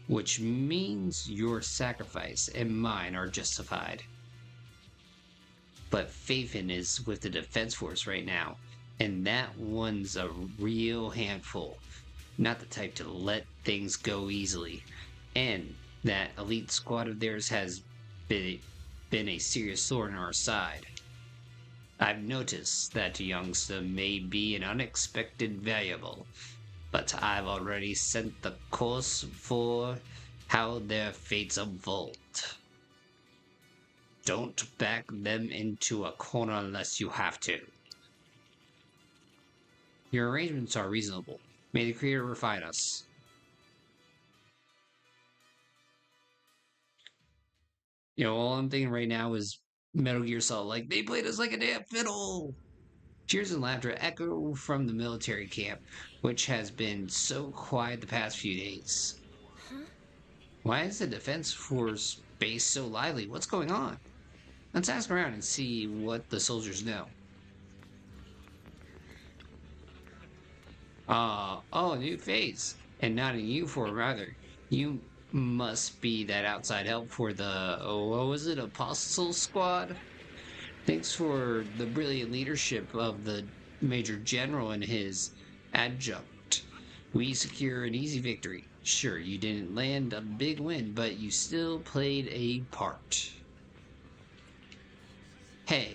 Which means your sacrifice and mine are justified. But Faithin is with the Defense Force right now, and that one's a real handful. Not the type to let things go easily. And that elite squad of theirs has been a serious thorn in our side. I've noticed that youngster may be an unexpected variable, but I've already sent the course for how their fates unfold. Don't back them into a corner unless you have to. Your arrangements are reasonable. May the Creator refine us. You know, all I'm thinking right now is Metal Gear Solid. Like, they played us like a damn fiddle! Cheers and laughter echo from the military camp, which has been so quiet the past few days. Huh? Why is the Defense Force base so lively? What's going on? Let's ask around and see what the soldiers know. New phase. And not in you for rather. You must be that outside help for the, what was it, Apostle Squad? Thanks for the brilliant leadership of the Major General and his adjunct. We secure an easy victory. Sure, you didn't land a big win, but you still played a part. Hey,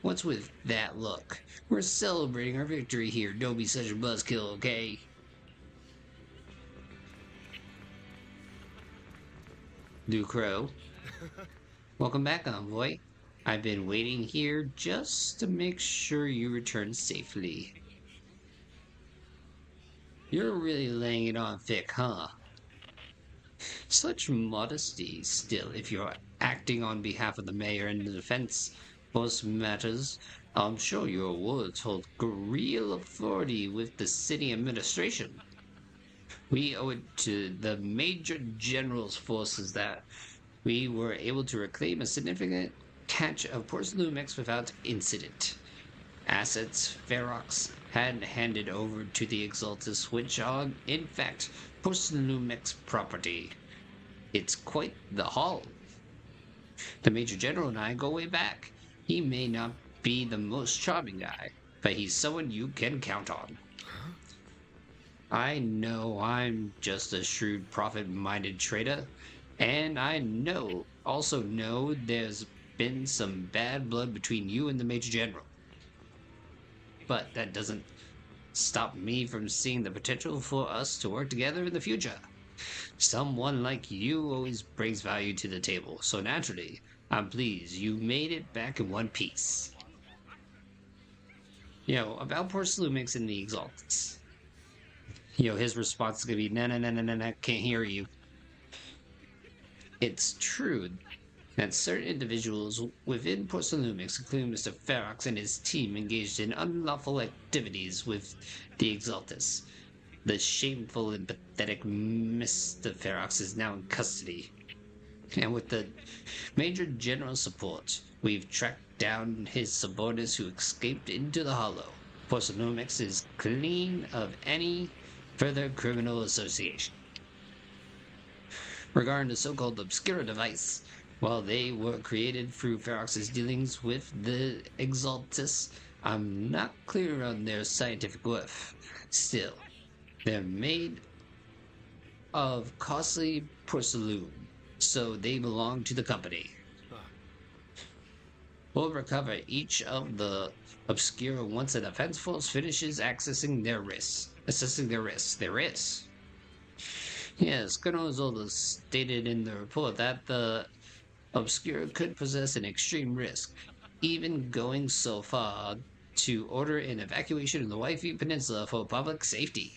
what's with that look? We're celebrating our victory here. Don't be such a buzzkill, okay? Ducro. Welcome back, Envoy. I've been waiting here just to make sure you return safely. You're really laying it on thick, huh? Such modesty still if you're acting on behalf of the mayor and the defense. Most matters, I'm sure your words hold real authority with the city administration. We owe it to the Major General's forces that we were able to reclaim a significant catch of porcelain X without incident. Assets Ferox had handed over to the Exaltus, which are, in fact, porcelain X property. It's quite the haul. The Major General and I go way back. He may not be the most charming guy, but he's someone you can count on. I know I'm just a shrewd, profit-minded trader, and I also know there's been some bad blood between you and the Major General. But that doesn't stop me from seeing the potential for us to work together in the future. Someone like you always brings value to the table, so naturally, I'm pleased you made it back in one piece. About Porcelain Mix and the Exaltus. His response is gonna be, no, can't hear you. It's true that certain individuals within Porcelain Mix, including Mr. Ferox and his team, engaged in unlawful activities with the Exaltus. The shameful and pathetic Mr. Ferox is now in custody. And with the Major General's support, we've tracked down his subordinates who escaped into the Hollow. Porcelain Mix is clean of any further criminal association. Regarding the so-called Obscura device, while they were created through Ferox's dealings with the Exaltus, I'm not clear on their scientific worth. Still, they're made of costly porcelain, so they belong to the company. We'll recover each of the Obscura once the defense force finishes assessing their risks. Yes, Colonel Zola stated in the report that the Obscura could possess an extreme risk, even going so far to order an evacuation of the Waifi Peninsula for public safety.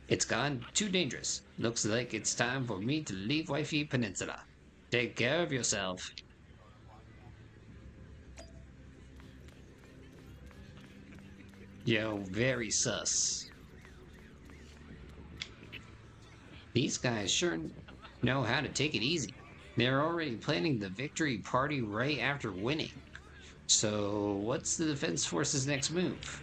It's gone too dangerous. Looks like it's time for me to leave Waifi Peninsula. Take care of yourself. Very sus. These guys sure know how to take it easy. They're already planning the victory party right after winning. So, what's the Defense Force's next move?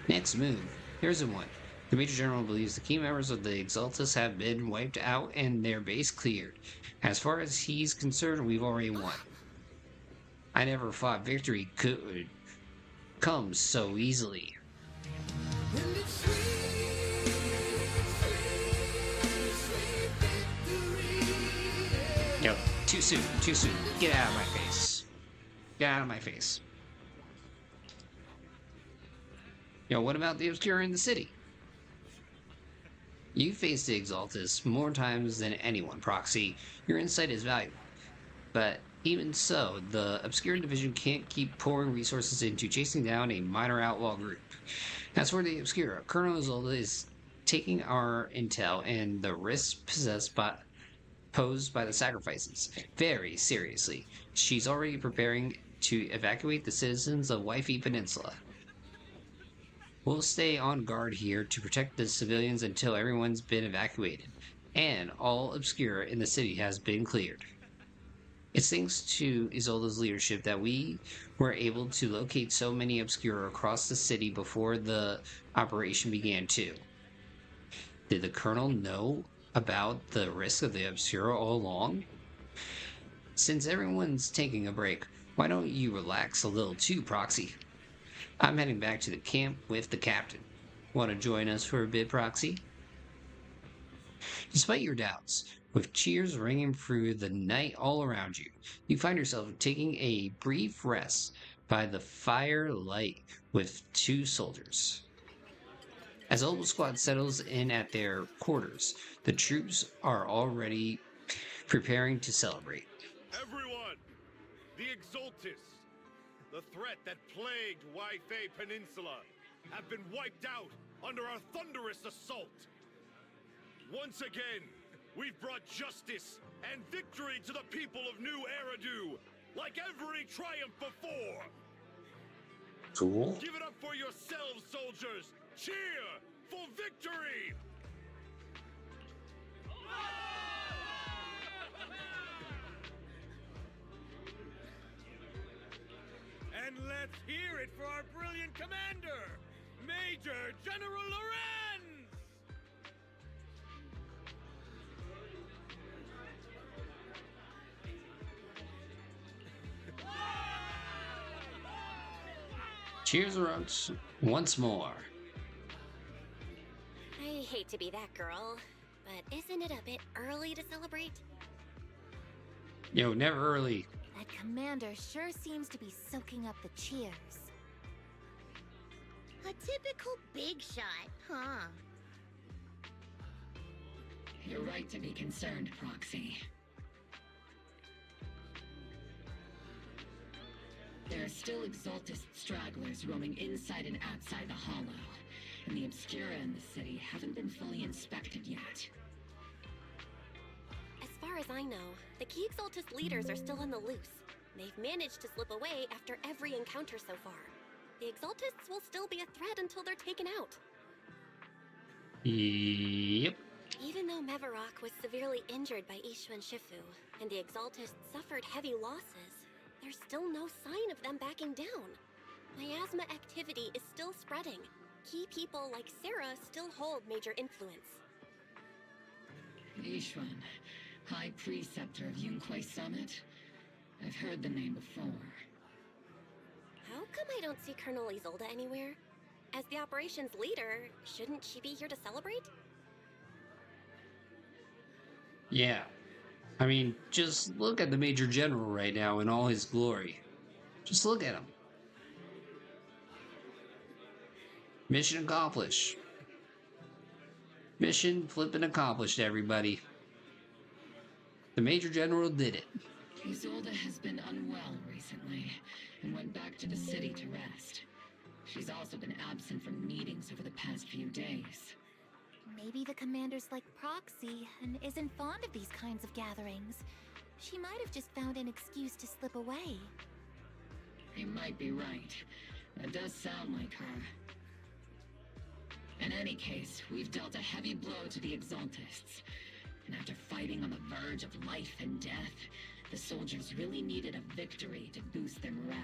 Here's the one. The Major General believes the key members of the Exaltus have been wiped out and their base cleared. As far as he's concerned, we've already won. I never thought victory could come so easily. Too soon. Get out of my face. What about the Obscura in the city? You faced the Exaltus more times than anyone, Proxy. Your insight is valuable. But even so, the Obscura division can't keep pouring resources into chasing down a minor outlaw group. As for the Obscura, Colonel Zola is taking our intel and the risks posed by the sacrifices very seriously. She's already preparing to evacuate the citizens of Waifi Peninsula. We'll stay on guard here to protect the civilians until everyone's been evacuated, and all Obscura in the city has been cleared. It's thanks to Izola's leadership that we were able to locate so many Obscura across the city before the operation began too. Did the Colonel know about the risk of the Obscura all along? Since everyone's taking a break, why don't you relax a little too, Proxy? I'm heading back to the camp with the captain. Want to join us for a bit, Proxy? Despite your doubts, with cheers ringing through the night all around you, you find yourself taking a brief rest by the firelight with two soldiers. As Oval Squad settles in at their quarters, the troops are already preparing to celebrate. Everyone! The Exaltus, the threat that plagued Waifi Peninsula, have been wiped out under our thunderous assault. Once again, we've brought justice and victory to the people of New Eridu, like every triumph before! Cool. Give it up for yourselves, soldiers! Cheer for victory! And let's hear it for our brilliant commander, Major General Lorenz! Cheers once more. I hate to be that girl, but isn't it a bit early to celebrate? Yo, never early. That commander sure seems to be soaking up the cheers. A typical big shot, huh? You're right to be concerned, Proxy. There are still Exaltist stragglers roaming inside and outside the Hollow, and the Obscura in the city haven't been fully inspected yet. As far as I know, the key Exaltist leaders are still on the loose. They've managed to slip away after every encounter so far. The Exaltists will still be a threat until they're taken out. Yep. Even though Mevarok was severely injured by Ishu and Shifu, and the Exaltists suffered heavy losses, there's still no sign of them backing down. Miasma activity is still spreading. Key people like Sarah still hold major influence. Ishwan, High Preceptor of Yunquai Summit? I've heard the name before. How come I don't see Colonel Isolde anywhere? As the operations leader, shouldn't she be here to celebrate? Yeah. I mean, just look at the Major General right now in all his glory. Just look at him. Mission accomplished. Mission flipping accomplished, everybody. The Major General did it. Isolde has been unwell recently and went back to the city to rest. She's also been absent from meetings over the past few days. Maybe the commander's like Proxy and isn't fond of these kinds of gatherings. She might have just found an excuse to slip away. You might be right. That does sound like her. In any case, we've dealt a heavy blow to the Exaltists. And after fighting on the verge of life and death, the soldiers really needed a victory to boost their morale.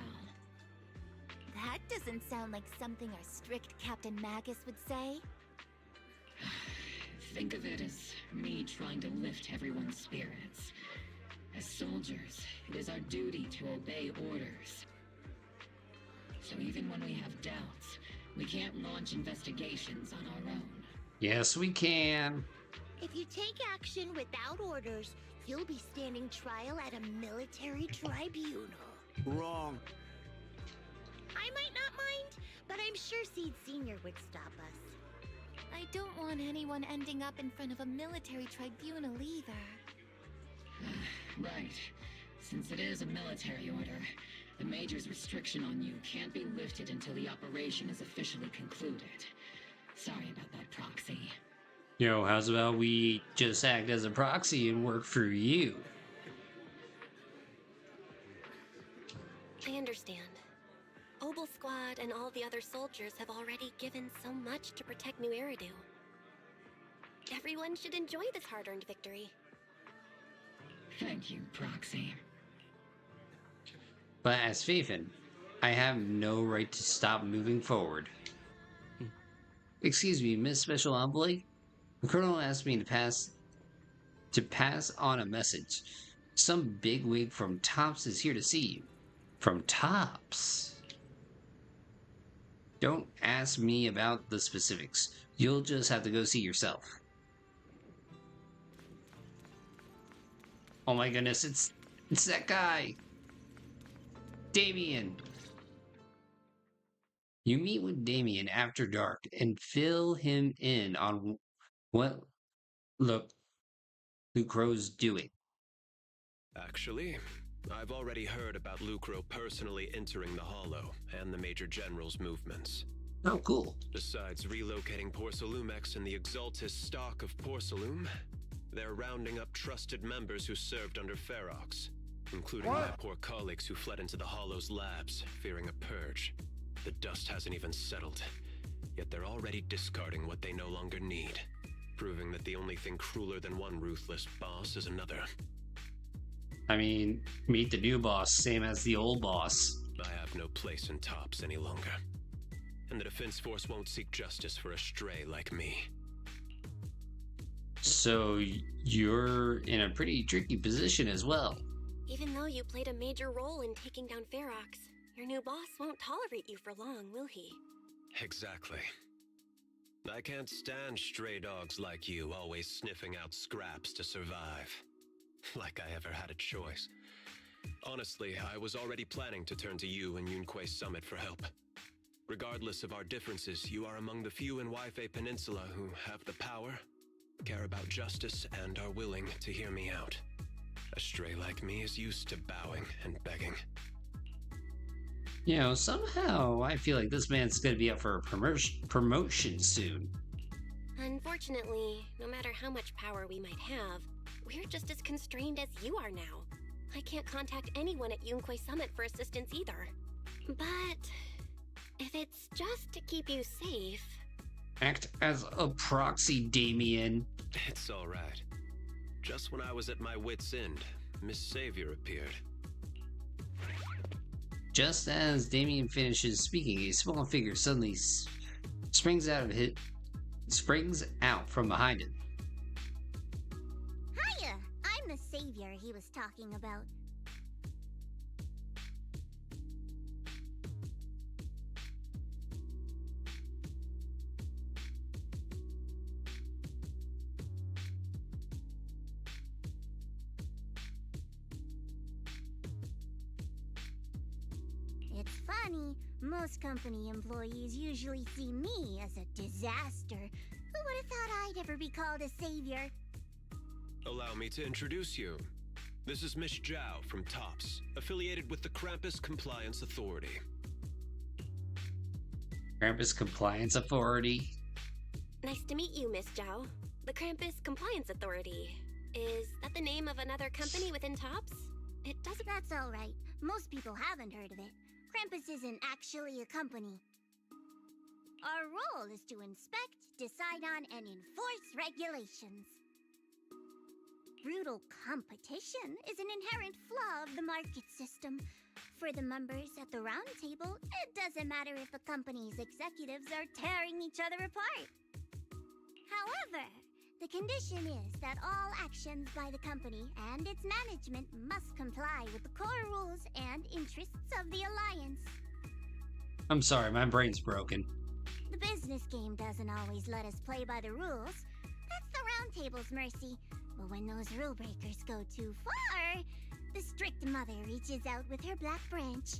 That doesn't sound like something our strict Captain Magus would say. Think of it as me trying to lift everyone's spirits. As soldiers, it is our duty to obey orders. So even when we have doubts, we can't launch investigations on our own. Yes, we can. If you take action without orders, you'll be standing trial at a military tribunal. Wrong. I might not mind, but I'm sure Seed Senior would stop us. I don't want anyone ending up in front of a military tribunal either. Right. Since it is a military order, the Major's restriction on you can't be lifted until the operation is officially concluded. Sorry about that, Proxy. Yo, how's about we just act as a proxy and work for you? I understand. Obel Squad and all the other soldiers have already given so much to protect New Eridu. Everyone should enjoy this hard-earned victory. Thank you, Proxy. But as Faithin, I have no right to stop moving forward. Excuse me, Miss Special Envoy? The Colonel asked me to pass on a message. Some bigwig from TOPS is here to see you. From TOPS? Don't ask me about the specifics. You'll just have to go see yourself. Oh my goodness, it's that guy! Damien! You meet with Damien after dark and fill him in on what Lucro's doing. Actually, I've already heard about Lucro personally entering the Hollow and the Major General's movements. Oh, cool. Besides relocating Porcelumex and the Exaltist stock of Porcelume, they're rounding up trusted members who served under Ferox. including my poor colleagues who fled into the Hollow's labs, fearing a purge. The dust hasn't even settled, yet they're already discarding what they no longer need, proving that the only thing crueler than one ruthless boss is another. I mean, meet the new boss, same as the old boss. I have no place in Tops any longer, and the Defense Force won't seek justice for a stray like me. So you're in a pretty tricky position as well. Even though you played a major role in taking down Ferox, your new boss won't tolerate you for long, will he? Exactly. I can't stand stray dogs like you always sniffing out scraps to survive. Like I ever had a choice. Honestly, I was already planning to turn to you and Yunquay Summit for help. Regardless of our differences, you are among the few in Waifei Peninsula who have the power, care about justice, and are willing to hear me out. A stray like me is used to bowing and begging. You know, somehow I feel like this man's gonna be up for a promotion soon. Unfortunately, no matter how much power we might have, we're just as constrained as you are now. I can't contact anyone at Yunquay Summit for assistance either. But if it's just to keep you safe... Act as a proxy, Damien. It's alright. Just when I was at my wit's end, Miss Savior appeared. Just as Damien finishes speaking, a small figure suddenly springs out from behind him. Hiya! I'm the savior he was talking about. It's funny, most company employees usually see me as a disaster. Who would have thought I'd ever be called a savior? Allow me to introduce you. This is Miss Zhao from Tops, affiliated with the Krampus Compliance Authority. Krampus Compliance Authority? Nice to meet you, Miss Zhao. The Krampus Compliance Authority. Is that the name of another company within Tops? It doesn't... That's alright. Most people haven't heard of it. Krampus isn't actually a company. Our role is to inspect, decide on, and enforce regulations. Brutal competition is an inherent flaw of the market system. For the members at the round table, it doesn't matter if a company's executives are tearing each other apart. However, the condition is that all actions by the company and its management must comply with the core rules and interests of the Alliance. I'm sorry, my brain's broken. The business game doesn't always let us play by the rules. That's the round table's mercy. But when those rule breakers go too far, the strict mother reaches out with her black branch.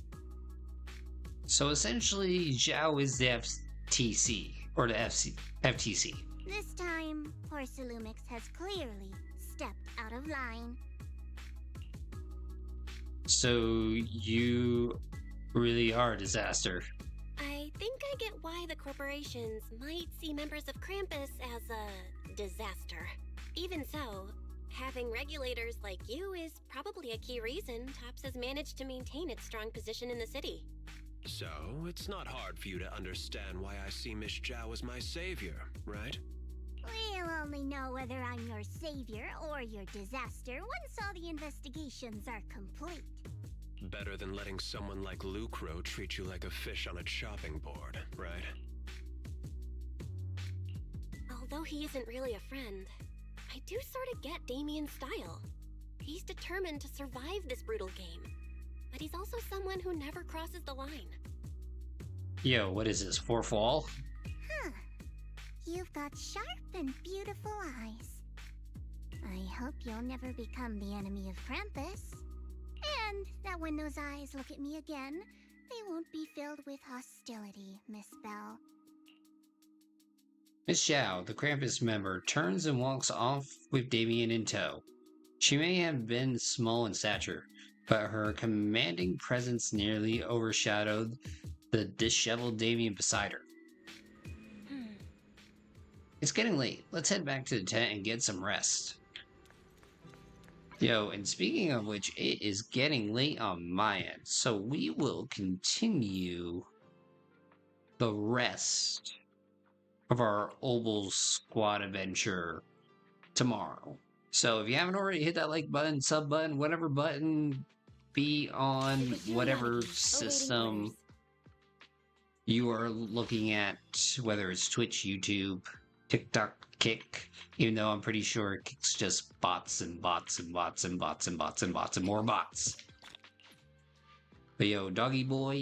So essentially, Zhao is the FTC, or the FTC. This time, Porcelumix has clearly stepped out of line. So you really are a disaster. I think I get why the corporations might see members of Krampus as a disaster. Even so, having regulators like you is probably a key reason Tops has managed to maintain its strong position in the city. So, it's not hard for you to understand why I see Miss Zhao as my savior, right? We'll only know whether I'm your savior or your disaster once all the investigations are complete. Better than letting someone like Lucro treat you like a fish on a chopping board, right? Although he isn't really a friend, I do sort of get Damien's style. He's determined to survive this brutal game, but he's also someone who never crosses the line. Yo, what is this, fourth wall? Huh. You've got sharp and beautiful eyes. I hope you'll never become the enemy of Krampus. And that when those eyes look at me again, they won't be filled with hostility, Miss Bell. Miss Zhao, the Krampus member, turns and walks off with Damien in tow. She may have been small in stature, but her commanding presence nearly overshadowed the disheveled Damien beside her. It's getting late. Let's head back to the tent and get some rest. Yo, and speaking of which, it is getting late on my end, so we will continue the rest of our Obel Squad adventure tomorrow. So if you haven't already, hit that like button, sub button, whatever button, be on whatever system you are looking at, whether it's Twitch, YouTube, TikTok, Kick, even though I'm pretty sure Kick's just bots and bots and bots and bots and bots and bots and more bots. But yo, doggy boy.